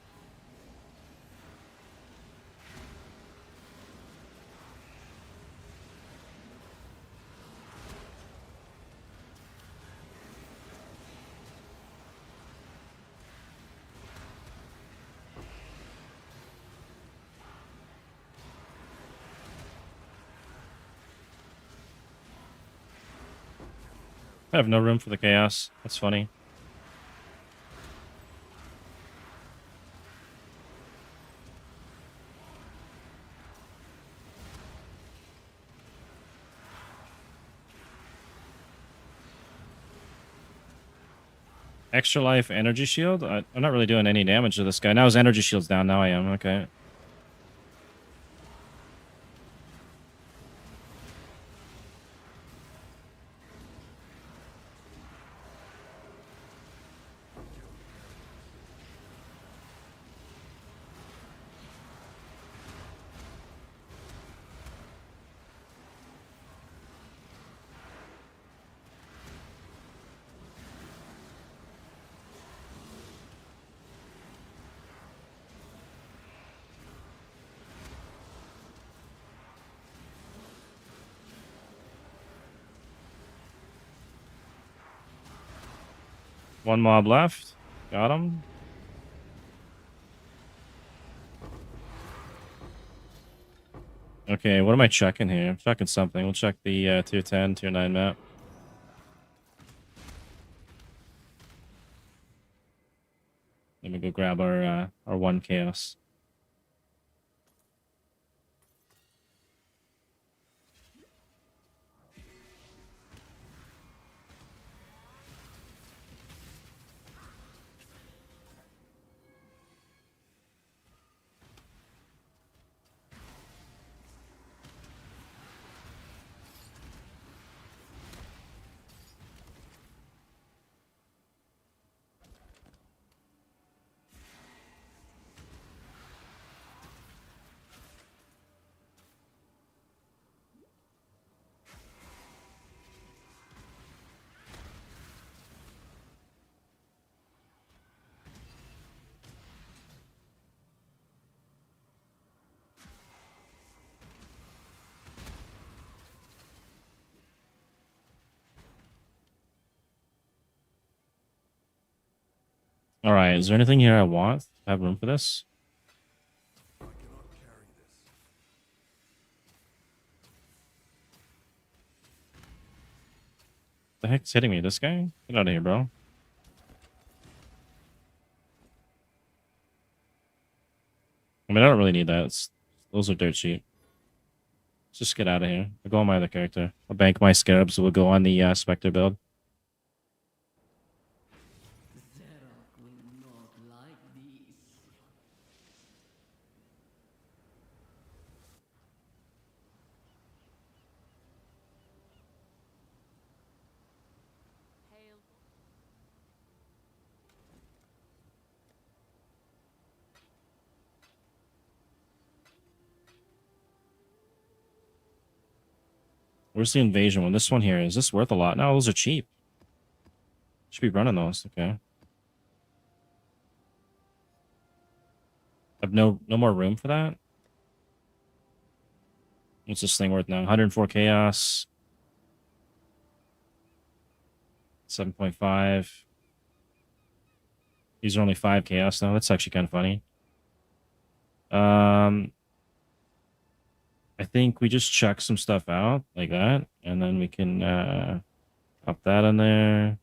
I have no room for the chaos. That's funny. Extra life energy shield? I'm not really doing any damage to this guy. Now his energy shield's down. Now I am. Okay. One mob left. Got him. Okay, what am I checking here? I'm checking something. We'll check the tier 10, tier 9 map. Let me go grab our 1 chaos. All right, is there anything here I want? I have room for this? I cannot carry this. The heck's hitting me? This guy? Get out of here, bro. I mean, I don't really need that. Those are dirt cheap. Let's just get out of here. I'll go on my other character. I'll bank my scarabs. We'll go on the Spectre build. Where's the invasion one? This one here. Is this worth a lot? No, those are cheap. Should be running those. Okay. I've no more room for that. What's this thing worth now? 104 chaos. 7.5. These are only 5 chaos though. That's actually kind of funny. I think we just check some stuff out like that, and then we can pop that in there.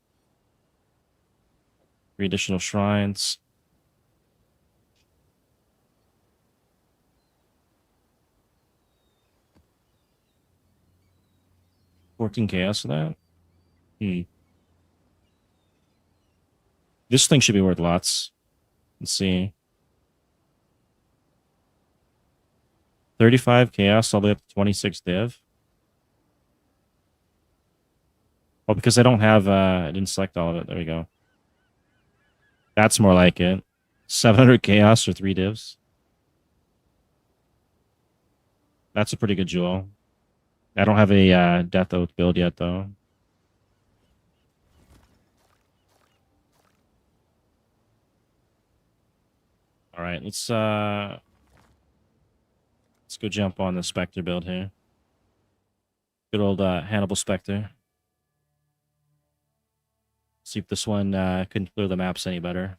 3 additional shrines. $14 chaos for that. This thing should be worth lots. Let's see. 35 chaos all the way up to 26 div. Oh, because I don't have, I didn't select all of it. There we go. That's more like it. 700 chaos or 3 divs. That's a pretty good jewel. I don't have a Death Oath build yet, though. All right, let's go jump on the Spectre build here. Good old Hannibal Spectre. See if this one couldn't clear the maps any better.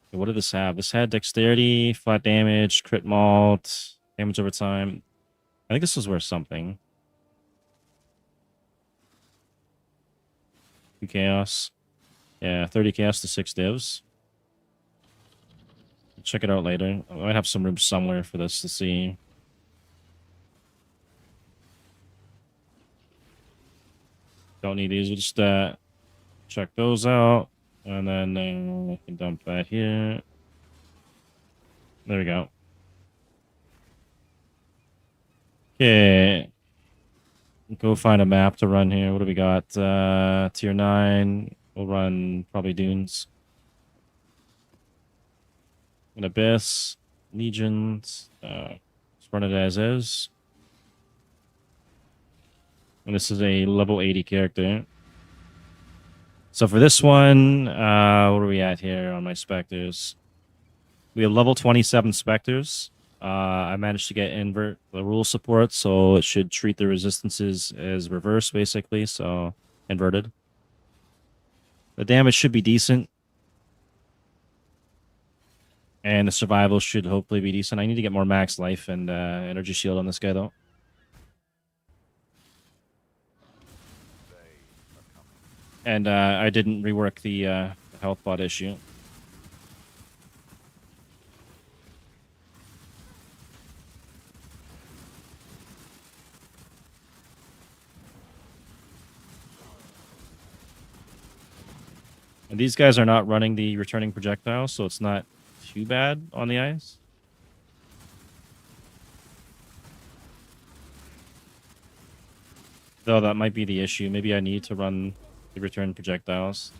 Okay, what did this have? This had dexterity, flat damage, crit malt, damage over time. I think this was worth something. 2 chaos. Yeah, 30 chaos to 6 divs. Check it out later. I might have some room somewhere for this to see. Don't need these. We'll just check those out. And then I can dump that here. There we go. Okay. Go find a map to run here. What do we got? Tier 9. We'll run probably Dunes. An Abyss. Legions. Let's run it as is. And this is a level 80 character. So for this one, what are we at here on my Spectres? We have level 27 Spectres. I managed to get invert the rule support, so it should treat the resistances as reverse, basically, so inverted. The damage should be decent. And the survival should hopefully be decent. I need to get more max life and energy shield on this guy, though. And I didn't rework the health bot issue. And these guys are not running the returning projectile, so it's not too bad on the ice. Though that might be the issue. Maybe I need to run the return projectiles.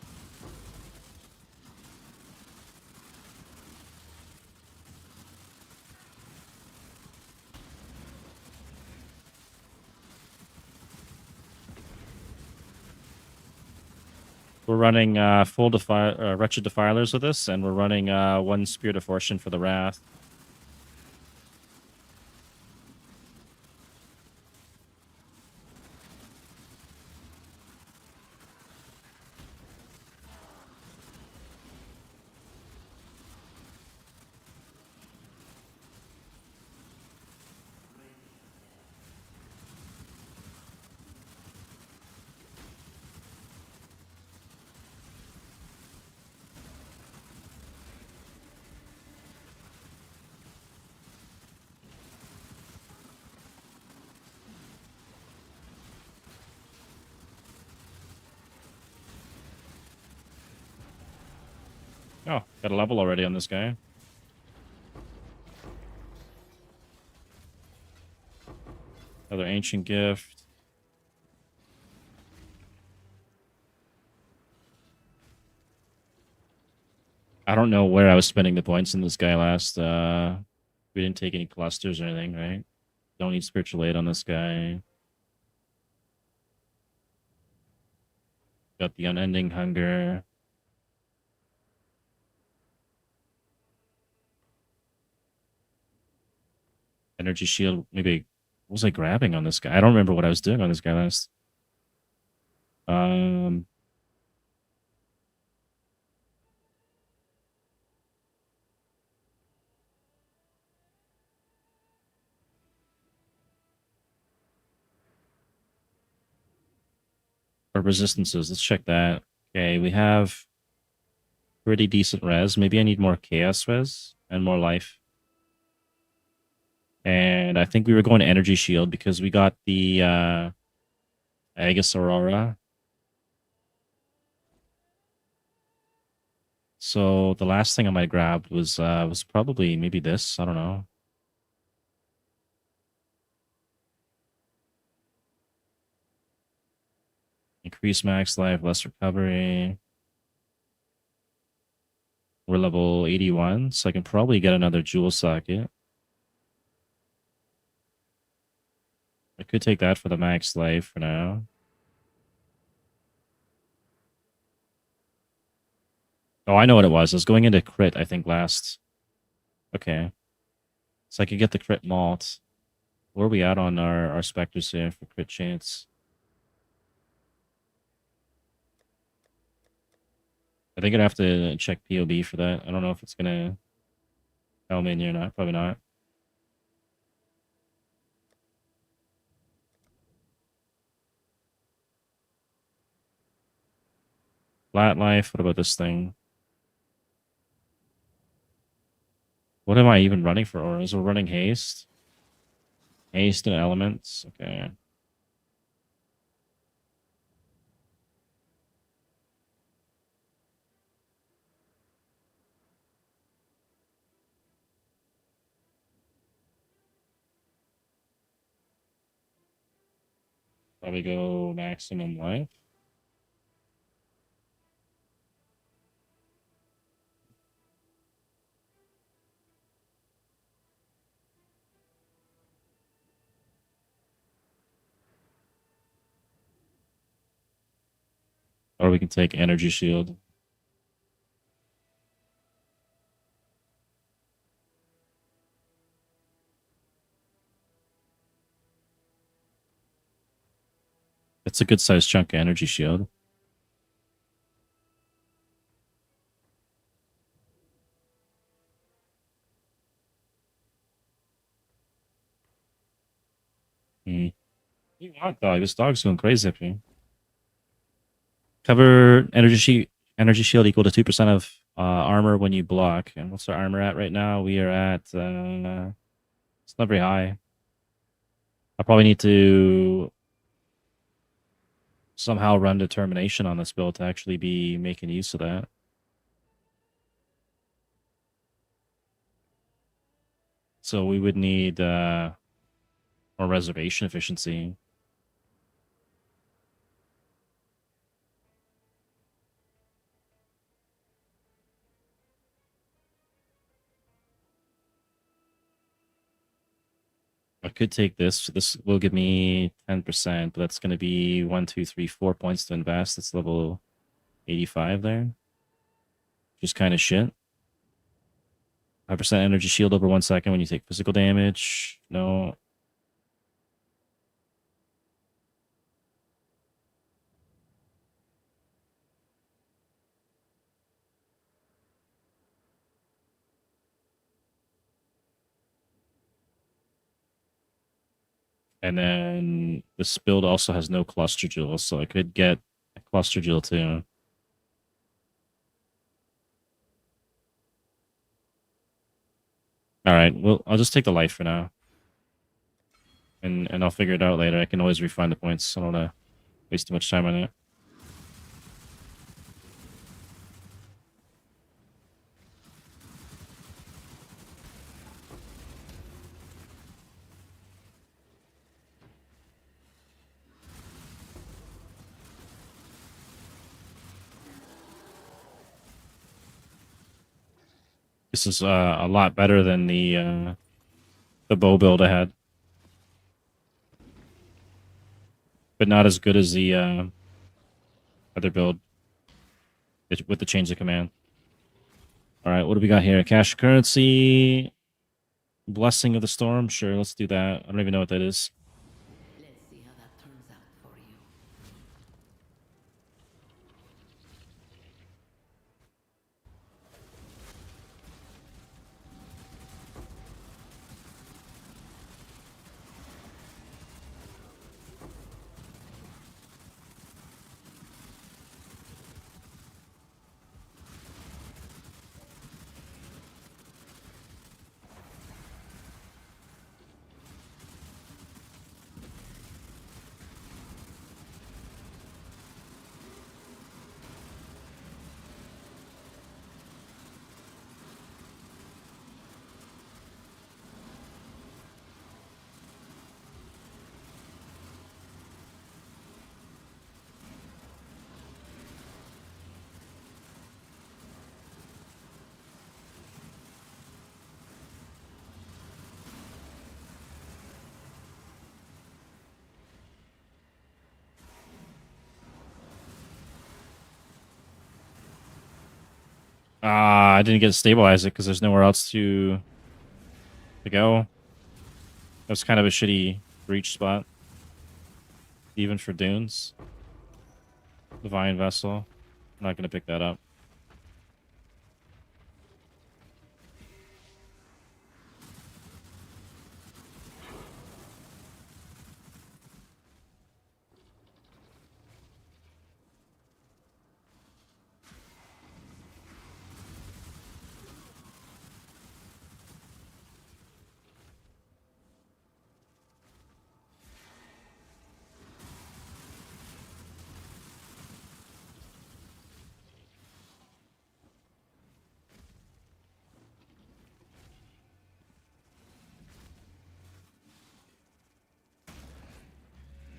We're running full Wretched Defilers with this, and we're running 1 Spirit of Fortune for the Wrath. Oh, got a level already on this guy. Another Ancient Gift. I don't know where I was spending the points in this guy last. We didn't take any clusters or anything, right? Don't need spiritual aid on this guy. Got the unending hunger. Energy shield. Maybe what was I grabbing on this guy? I don't remember what I was doing on this guy last. Um, or resistances. Let's check that. Okay, we have pretty decent res. Maybe I need more chaos res and more life. And I think we were going to energy shield because we got the Aegis Aurora. So the last thing I might grab was probably maybe this. I don't know. Increase max life, less recovery. We're level 81, so I can probably get another jewel socket. I could take that for the max life for now. Oh, I know what it was. I was going into crit, I think, last. Okay. So I could get the crit malt. Where are we at on our specters here for crit chance? I think I'd have to check POB for that. I don't know if it's gonna help me in here or not. Probably not. Flat life. What about this thing? What am I even running for auras? We're running haste. Haste and elements. Okay. Probably go maximum life. Or we can take energy shield. It's a good sized chunk of energy shield. Hmm. You want dog? This dog's going crazy up here. Cover energy shield equal to 2% of armor when you block. And what's our armor at right now? We are at it's not very high. I probably need to somehow run determination on this build to actually be making use of that. So we would need more reservation efficiency. I could take this. This will give me 10%, but that's going to be 1, 2, 3, 4 points to invest. It's level 85 there. Just kind of shit. 5% energy shield over 1 second when you take physical damage. No. And then this build also has no cluster jewels, so I could get a cluster jewel too. All right, well, I'll just take the life for now. And I'll figure it out later. I can always refine the points. I don't want to waste too much time on it. This is a lot better than the bow build I had, but not as good as the other build with the change of command. All right, what do we got here? Cash currency, blessing of the storm. Sure, let's do that. I don't even know what that is. Let's see how that turns out for you. I didn't get to stabilize it because there's nowhere else to go. That's kind of a shitty breach spot, even for dunes. Divine Vessel. I'm not going to pick that up.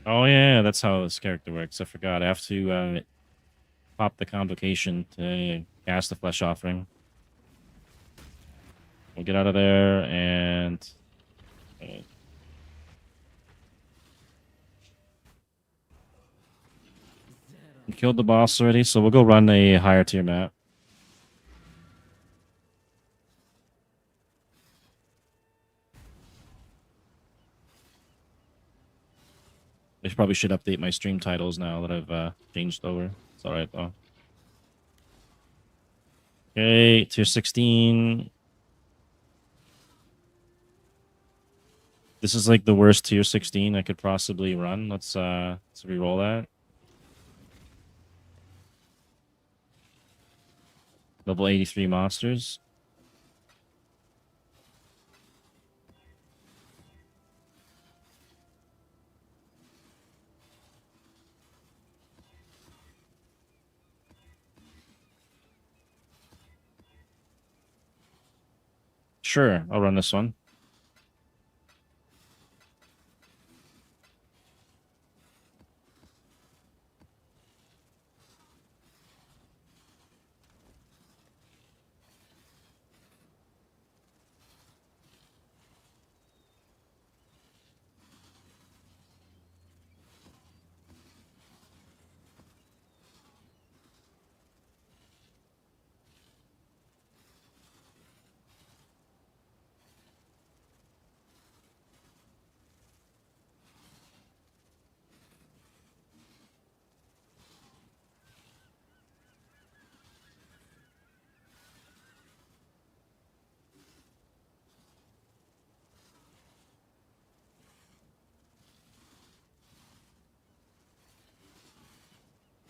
Oh yeah, that's how this character works. I forgot. I have to pop the Convocation to cast the Flesh Offering. We'll get out of there and... we killed the boss already, so we'll go run a higher tier map. I probably should update my stream titles now that I've changed over. It's alright though. Okay, tier 16. This is like the worst tier 16 I could possibly run. Let's re-roll that. Level 83 monsters. Sure, I'll run this one.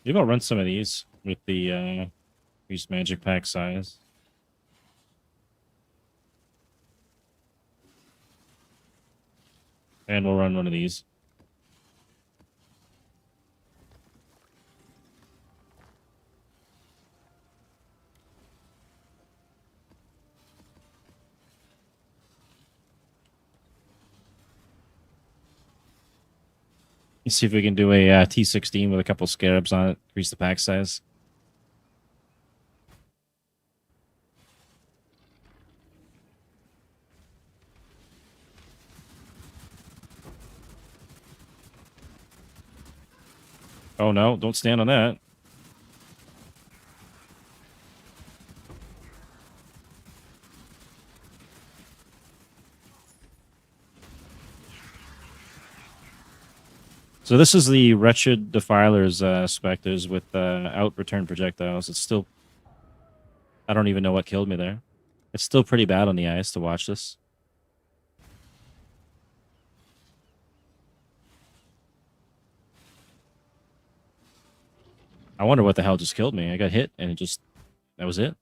Maybe I'll run some of these with the increased magic pack size. And we'll run one of these. Let's see if we can do a T16 with a couple scarabs on it. Increase the pack size. Oh no, don't stand on that. So this is the Wretched Defiler's Spectres with out return projectiles. It's still... I don't even know what killed me there. It's still pretty bad on the ice to watch this. I wonder what the hell just killed me. I got hit and it just... That was it.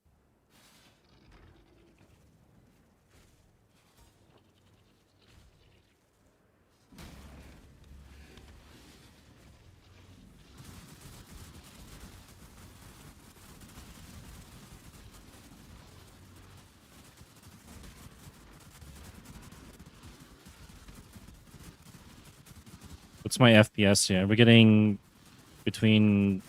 What's my FPS here? We're getting between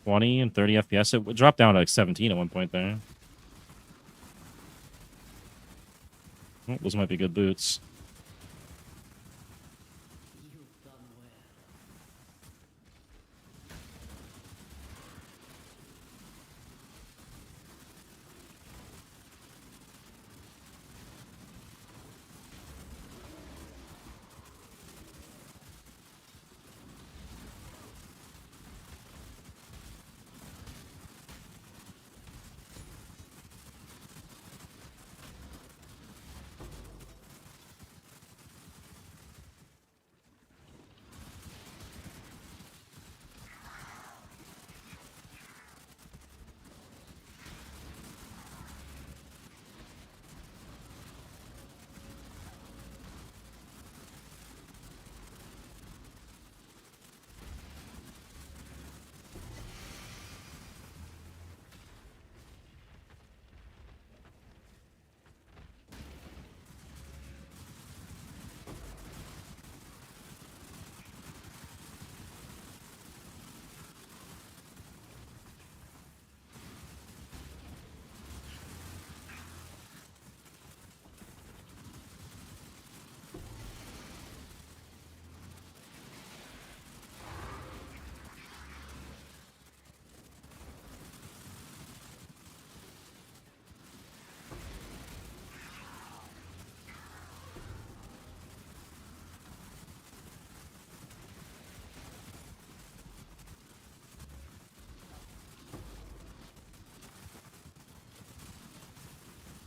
20 and 30 FPS. It dropped down to like 17 at one point there. Oh, those might be good boots. You've done well.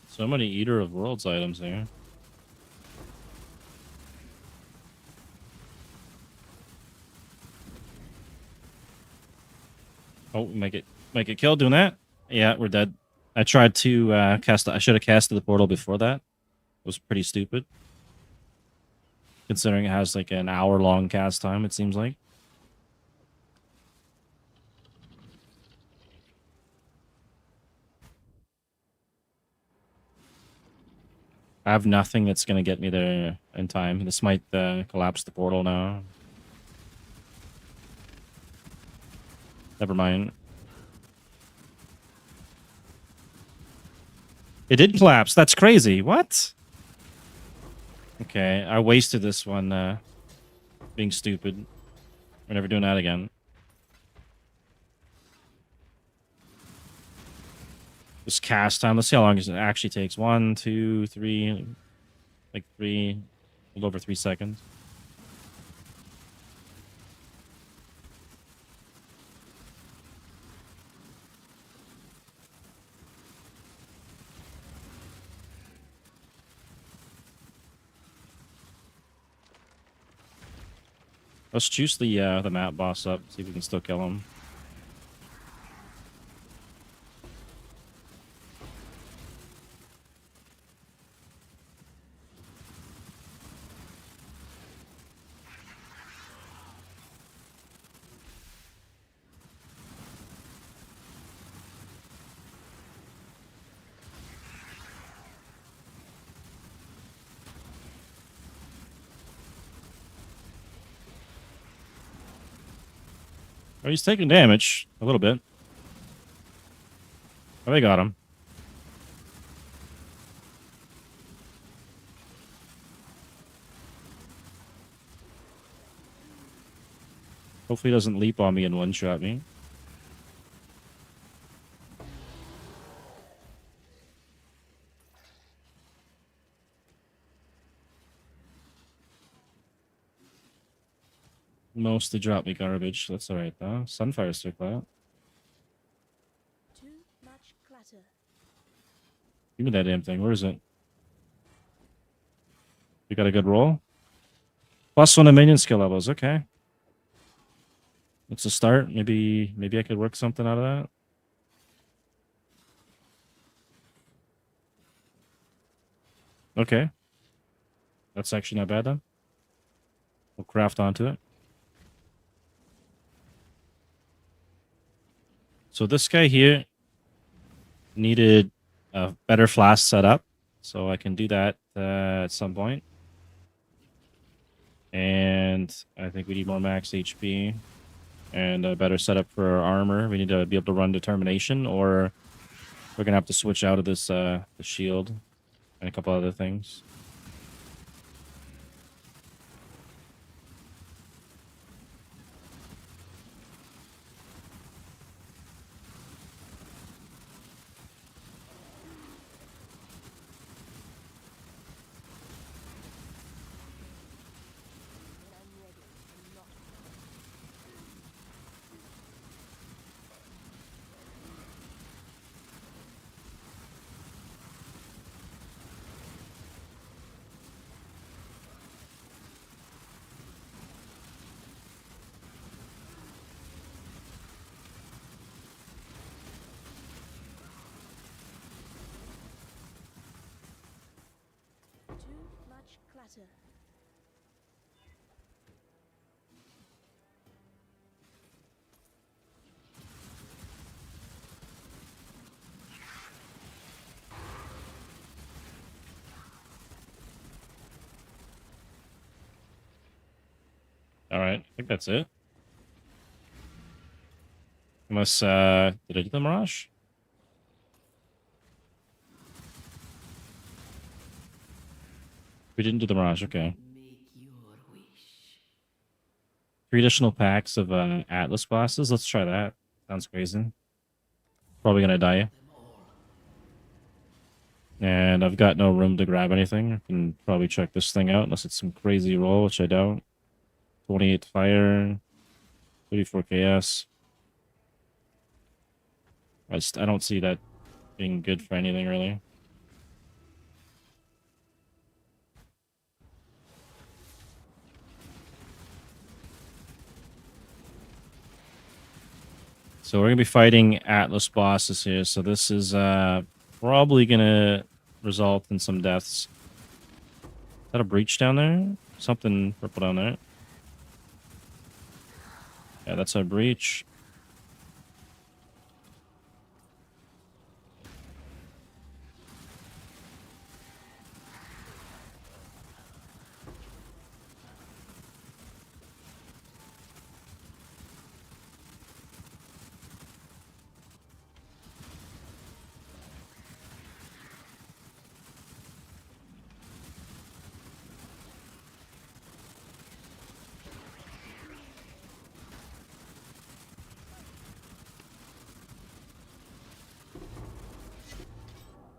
So many Eater of Worlds items here. Oh, make it kill doing that. Yeah, we're dead. I tried to cast. I should have casted the portal before that. It was pretty stupid, considering it has like an hour-long cast time. It seems like. I have nothing that's gonna get me there in time. This might collapse the portal now. Never mind. It did collapse. That's crazy. What? Okay, I wasted this one being stupid. We're never doing that again. This cast time. Let's see how long it actually takes. 1, 2, 3, like 3, a little over 3 seconds. Let's juice the map boss up. See if we can still kill him. Oh, he's taking damage a little bit. Oh, they got him. Hopefully he doesn't leap on me and one-shot me. Mostly drop me garbage. That's alright though. Sunfire Circlet. Too much clutter. Give me that damn thing. Where is it? You got a good roll? +1 to minion skill levels. Okay. It's a start. Maybe I could work something out of that. Okay. That's actually not bad then. We'll craft onto it. So this guy here needed a better flask setup. So I can do that at some point. And I think we need more max HP and a better setup for our armor. We need to be able to run determination, or we're gonna have to switch out of this the shield and a couple other things. When I'm ready, I'm not. Too much clutter. All right, I think that's it. Unless did I do the Mirage? We didn't do the Mirage. Okay. Make your wish. 3 additional packs of Atlas bosses. Let's try that. Sounds crazy. Probably gonna die. Them all. And I've got no room to grab anything. I can probably check this thing out unless it's some crazy roll, which I don't. 28 fire, 34 KS. I don't see that being good for anything really. So we're gonna be fighting Atlas bosses here. So this is probably gonna result in some deaths. Is that a breach down there? Something purple down there. Yeah, that's our breach.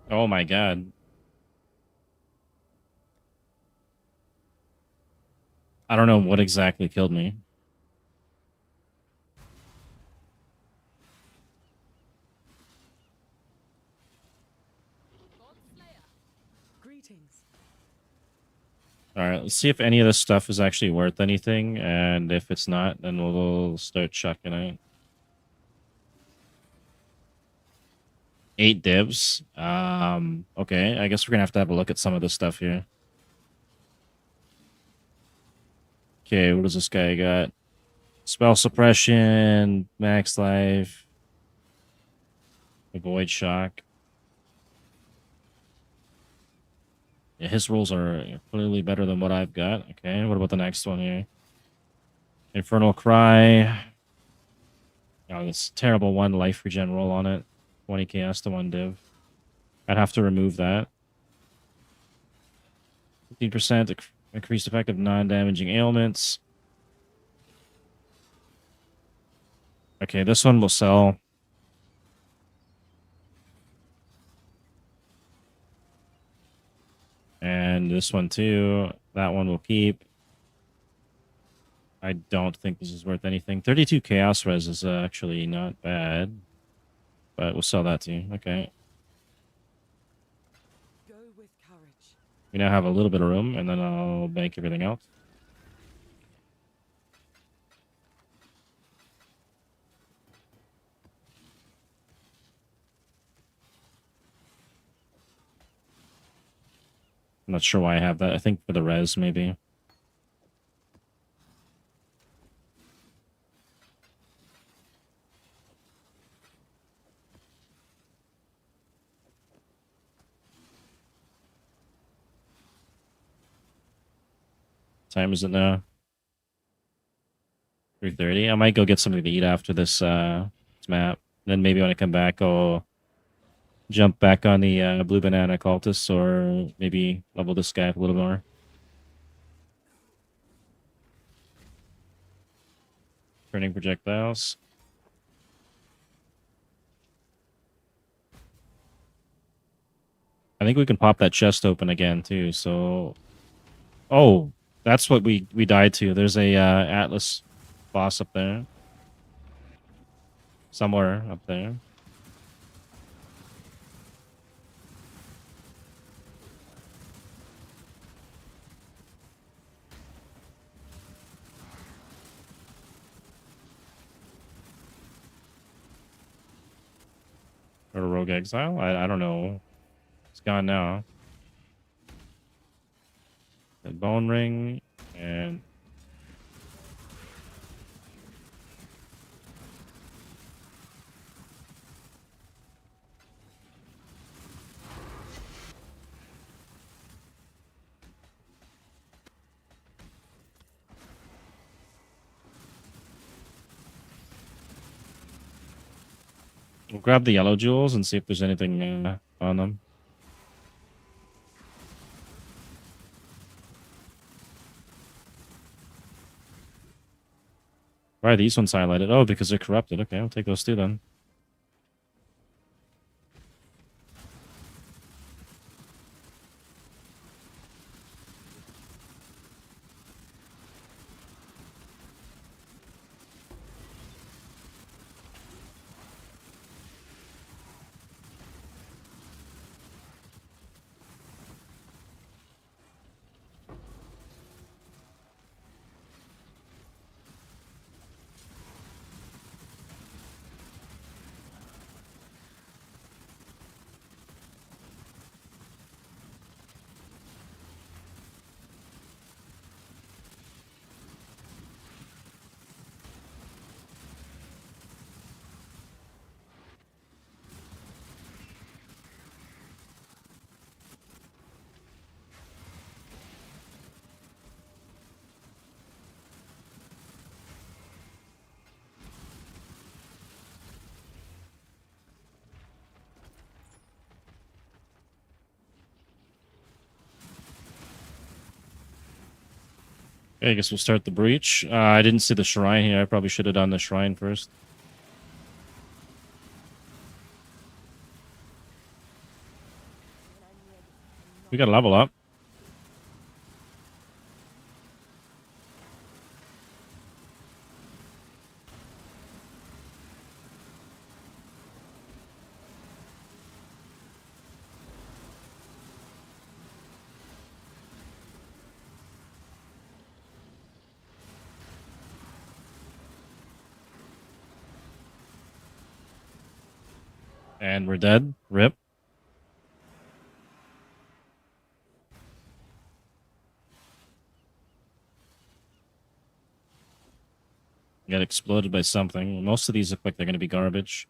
Oh my god. I don't know what exactly killed me. Greetings. Alright, let's see if any of this stuff is actually worth anything, and if it's not, then we'll start chucking it. 8 divs. Okay, I guess we're gonna have to have a look at some of this stuff here. Okay, what does this guy got? Spell suppression, max life, avoid shock. Yeah, his rolls are clearly better than what I've got. Okay, what about the next one here? Infernal Cry. Oh, this terrible 1 life regen roll on it. 20 chaos to 1 div. I'd have to remove that. 15% increased effect of non-damaging ailments. Okay, this one will sell. And this one too. That one will keep. I don't think this is worth anything. 32 Chaos Res is actually not bad. But we'll sell that too. Okay. Go with courage. We now have a little bit of room, and then I'll bank everything else. I'm not sure why I have that. I think for the res, maybe. Time is it now? 3:30. I might go get something to eat after this map. Then maybe when I come back, I'll jump back on the blue banana cultists, or maybe level this guy up a little more. Turning projectiles. I think we can pop that chest open again too. So, oh, that's what we died to. There's a Atlas boss up there, somewhere up there. Or a rogue exile. I don't know. It's gone now. The bone ring and we'll grab the yellow jewels and see if there's anything on them. Why are these ones highlighted? Oh, because they're corrupted. Okay, I'll take those two then. Okay, I guess we'll start the breach. I didn't see the shrine here. I probably should have done the shrine first. We got a level up. And we're dead. Rip. Got exploded by something. Most of these look like they're going to be garbage.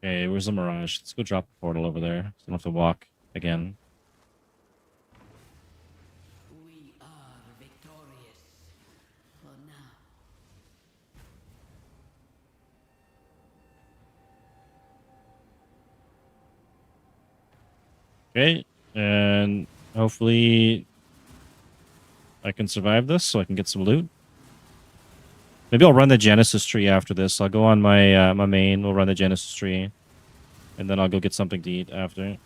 Okay, where's the Mirage? Let's go drop the portal over there. So I don't have to walk again. We are victorious. For now. Okay, And hopefully I can survive this so I can get some loot. Maybe I'll run the Genesis tree after this. I'll go on my my main. We'll run the Genesis tree. And then I'll go get something to eat after.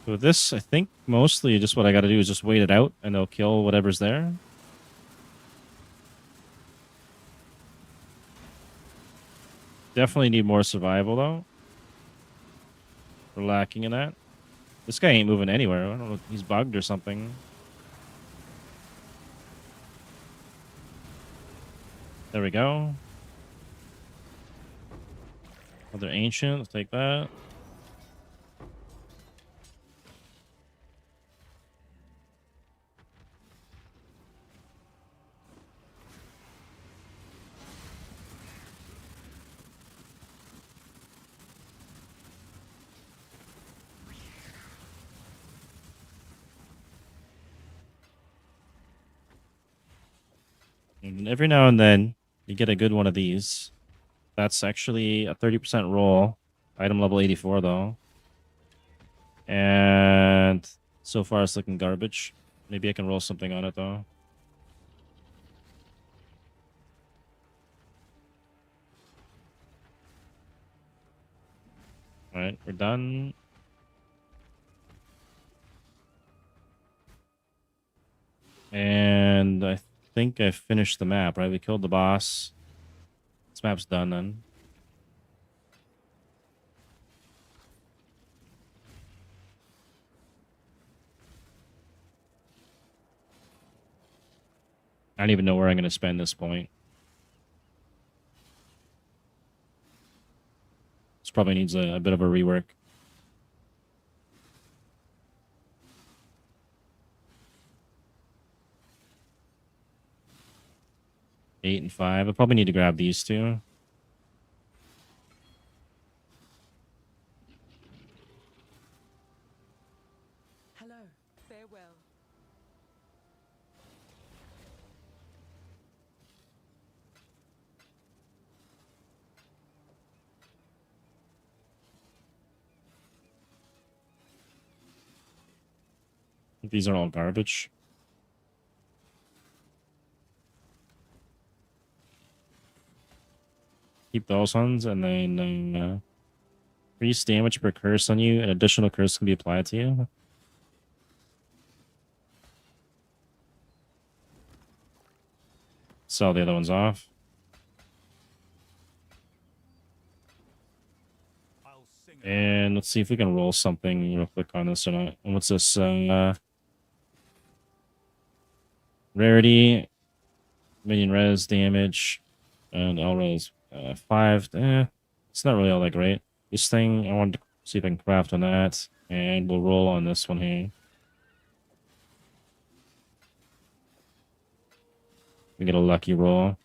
So with this, I think mostly just what I got to do is just wait it out and they'll kill whatever's there. Definitely need more survival though. We're lacking in that. This guy ain't moving anywhere. I don't know if he's bugged or something. There we go. Another ancient. Let's take that. And every now and then, you get a good one of these. That's actually a 30% roll. Item level 84, though. And so far, it's looking garbage. Maybe I can roll something on it, though. Alright, we're done. And I think I finished the map, right? We killed the boss. This map's done then. I don't even know where I'm going to spend this point. This probably needs a bit of a rework. Eight and 5. I probably need to grab these two. Hello, farewell. These are all garbage. Keep those ones, and then increase damage per curse on you. An additional curse can be applied to you. Sell the other ones off. I'll sing And let's see if we can roll something real quick on this or not. And what's this? Rarity, minion res damage, and I'll res 5. It's not really all that great. This thing, I want to see if I can craft on that. And we'll roll on this one here. We get a lucky roll.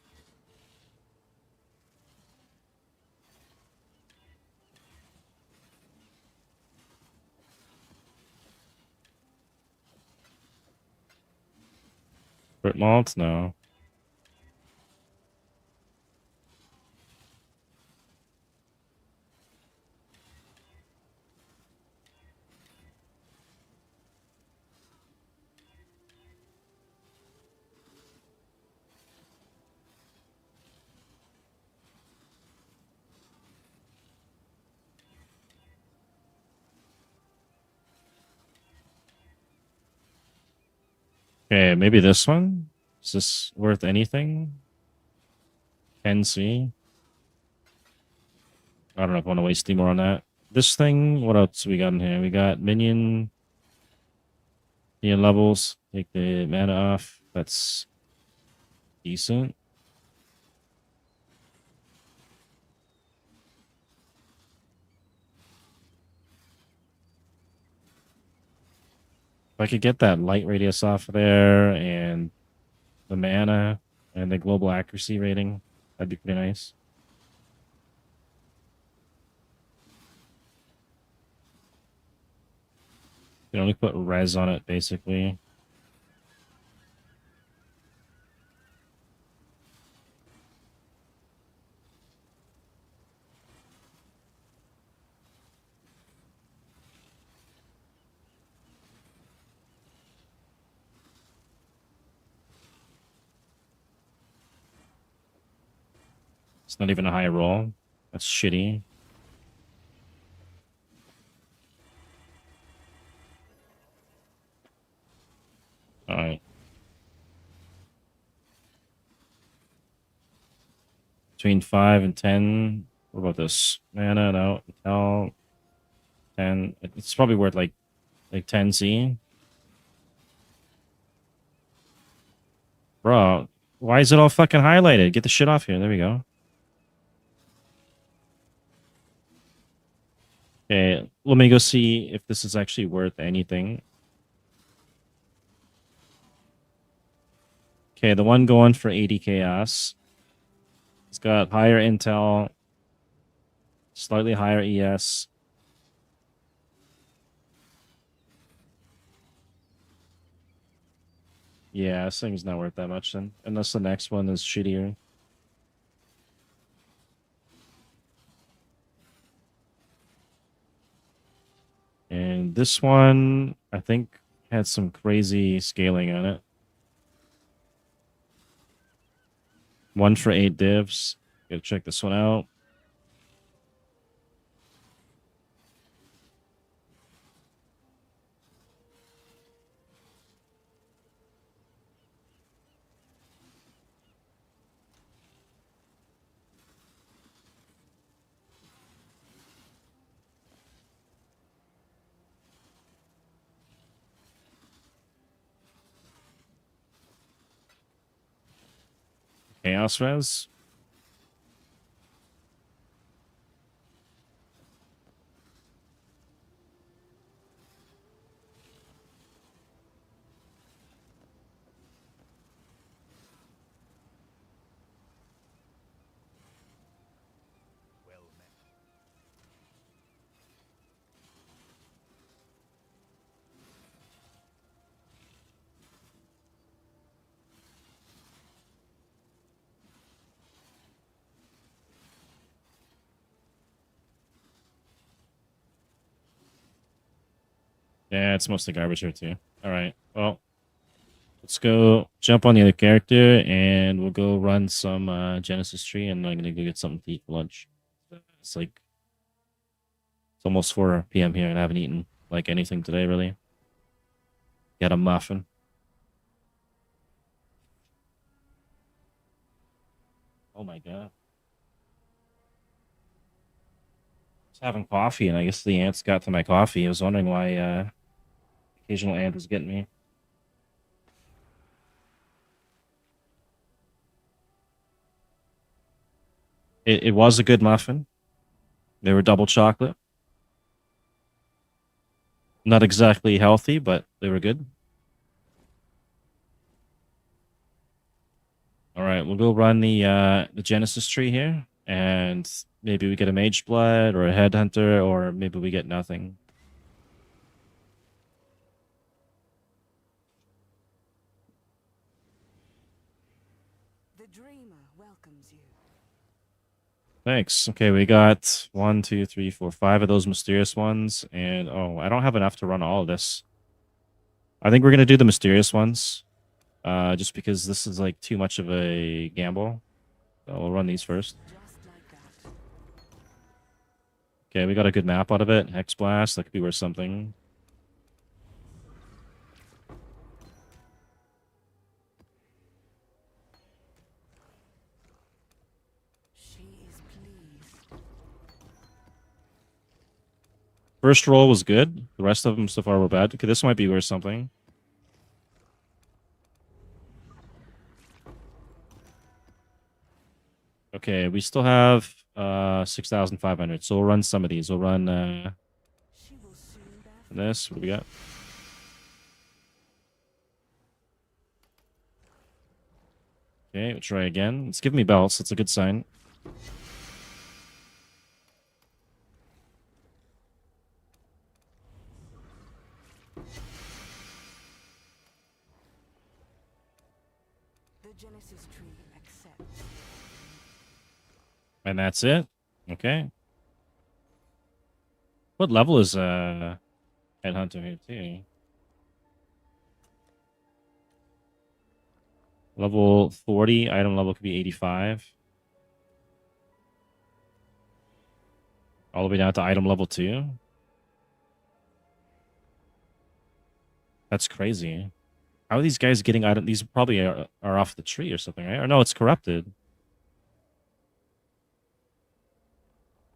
Fruit malt? No. Okay, maybe this one? Is this worth anything? Can see. I don't know if I want to waste any more on that. This thing, what else we got in here? We got minion levels. Take the mana off. That's decent. If I could get that light radius off of there and the mana and the global accuracy rating, that'd be pretty nice. You can only put res on it, basically. It's not even a high roll. That's shitty. Alright. Between 5 and 10. What about this? Mana, no. Intel. 10. It's probably worth like 10C. Bro, why is it all fucking highlighted? Get the shit off here. There we go. Okay, let me go see if this is actually worth anything. Okay, the one going for 80 chaos. It's got higher intel, slightly higher ES. Yeah, this thing's not worth that much then. Unless the next one is shittier. And this one, I think, had some crazy scaling on it. 1 for 8 divs. Gotta check this one out. Chaos Res. Yeah, it's mostly garbage here too. All right. Well, let's go jump on the other character and we'll go run some Genesis tree and I'm gonna go get something to eat for lunch. It's like it's almost 4 p.m. here and I haven't eaten like anything today really. Got a muffin. Oh my god. I was having coffee and I guess the ants got to my coffee. I was wondering why occasional ant was getting me. It was a good muffin. They were double chocolate. Not exactly healthy, but they were good. All right, we'll go run the Genesis tree here, and maybe we get a Mage Blood or a Headhunter, or maybe we get nothing. The dreamer welcomes you. Thanks. Okay, we got 1, 2, 3, 4, 5 of those mysterious ones, and oh, I don't have enough to run all of this. I think we're gonna do the mysterious ones, just because this is like too much of a gamble. So we'll run these first. Just like that. Okay, we got a good map out of it. Hex Blast, that could be worth something. She is pleased. First roll was good. The rest of them so far were bad. Okay, this might be worth something. Okay, we still have 6,500. So we'll run some of these. We'll run She will soon bear this. What do we got? Okay, we'll try again. It's giving me belts. That's a good sign. the Genesis tree accepts. And that's it. Okay. What level is Headhunter here too? Level 40. Item level could be 85. All the way down to item level 2. That's crazy. How are these guys getting item? These probably are off the tree or something, right? Or no, it's corrupted.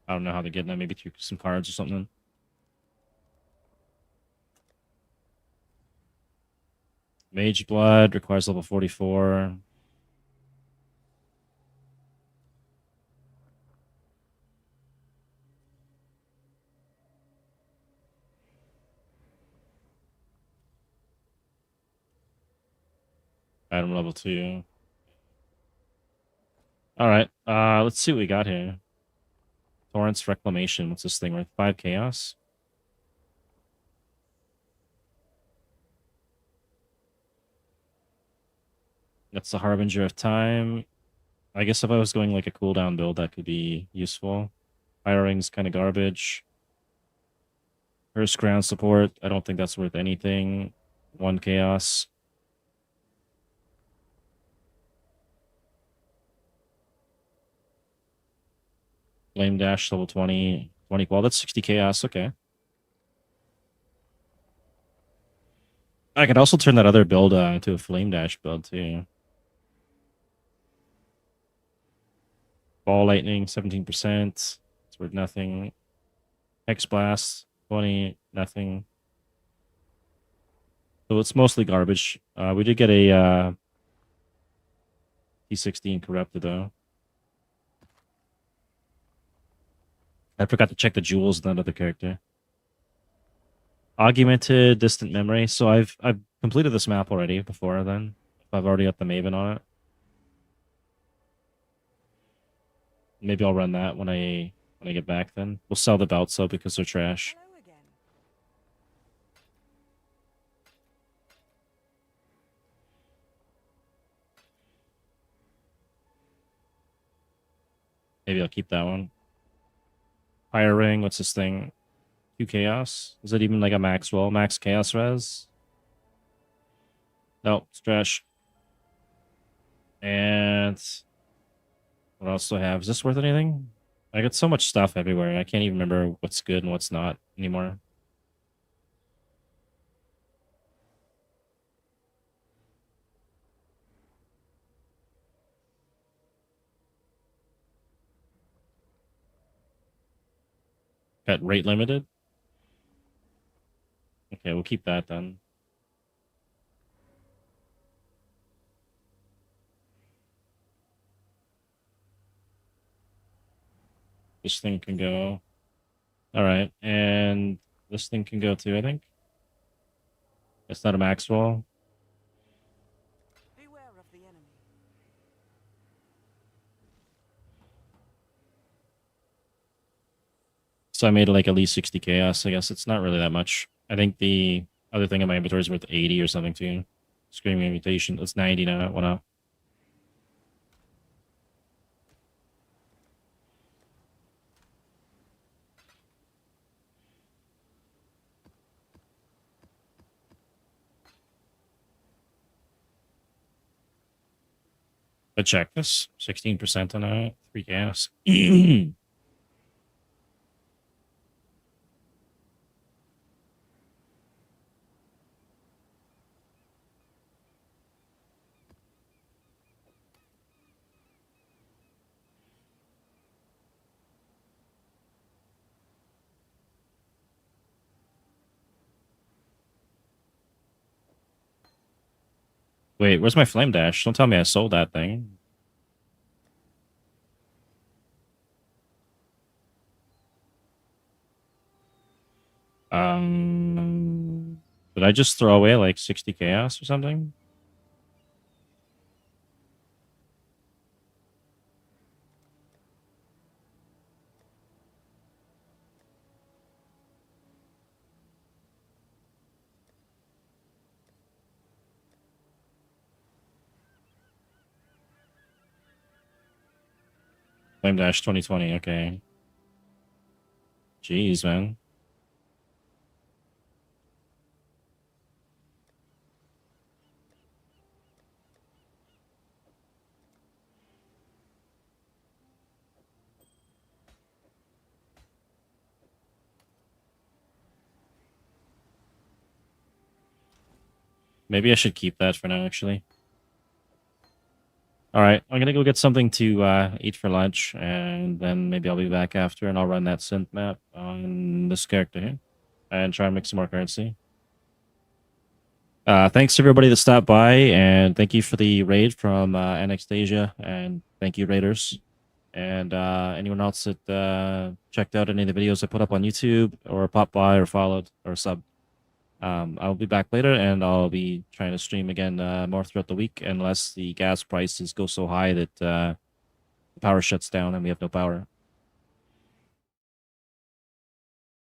I don't know how they're getting that. Maybe through some cards or something. Mage Blood requires level 44. Item level 2. All right. Let's see what we got here. Torrent's Reclamation. What's this thing worth? 5 chaos. That's the Harbinger of Time. I guess if I was going like a cooldown build, that could be useful. Fire Ring's kind of garbage. Curse Ground Support. I don't think that's worth anything. 1 chaos. Flame Dash level 20. 20. Well, that's 60 chaos. Okay. I could also turn that other build into a Flame Dash build too. Ball Lightning, 17%. It's worth nothing. Hex Blast, 20, nothing. So it's mostly garbage. We did get a T16 corrupted though. I forgot to check the jewels in that other character. Augmented Distant Memory. So I've completed this map already before then. I've already got the Maven on it. Maybe I'll run that when I get back then. We'll sell the belts though because they're trash. Hello again. Maybe I'll keep that one. Fire Ring, what's this thing? 2 chaos? Is it even like a Maxwell? Max chaos res? No, it's trash. And what else do I have? Is this worth anything? I got so much stuff everywhere. I can't even remember what's good and what's not anymore. Got rate limited. Okay, we'll keep that then. This thing can go. All right, and this thing can go too, I think. It's not a Maxwell. Beware of the enemy. So I made like at least 60 chaos. I guess it's not really that much. I think the other thing in my inventory is worth 80 or something too. Screaming Invitation. It's 90 now. What now? But check this. 16% on that. 3 chaos. Wait, where's my flame dash? Don't tell me I sold that thing. Did I just throw away like 60 chaos or something? Flame dash 2020. Okay. Jeez, man. Maybe I should keep that for now, actually. All right, I'm gonna go get something to eat for lunch, and then maybe I'll be back after, and I'll run that synth map on this character here, and try and make some more currency. Thanks to everybody that stopped by, and thank you for the raid from Anastasia, and thank you, raiders. And anyone else that checked out any of the videos I put up on YouTube, or popped by, or followed, or subbed. I'll be back later, and I'll be trying to stream again more throughout the week, unless the gas prices go so high that the power shuts down and we have no power.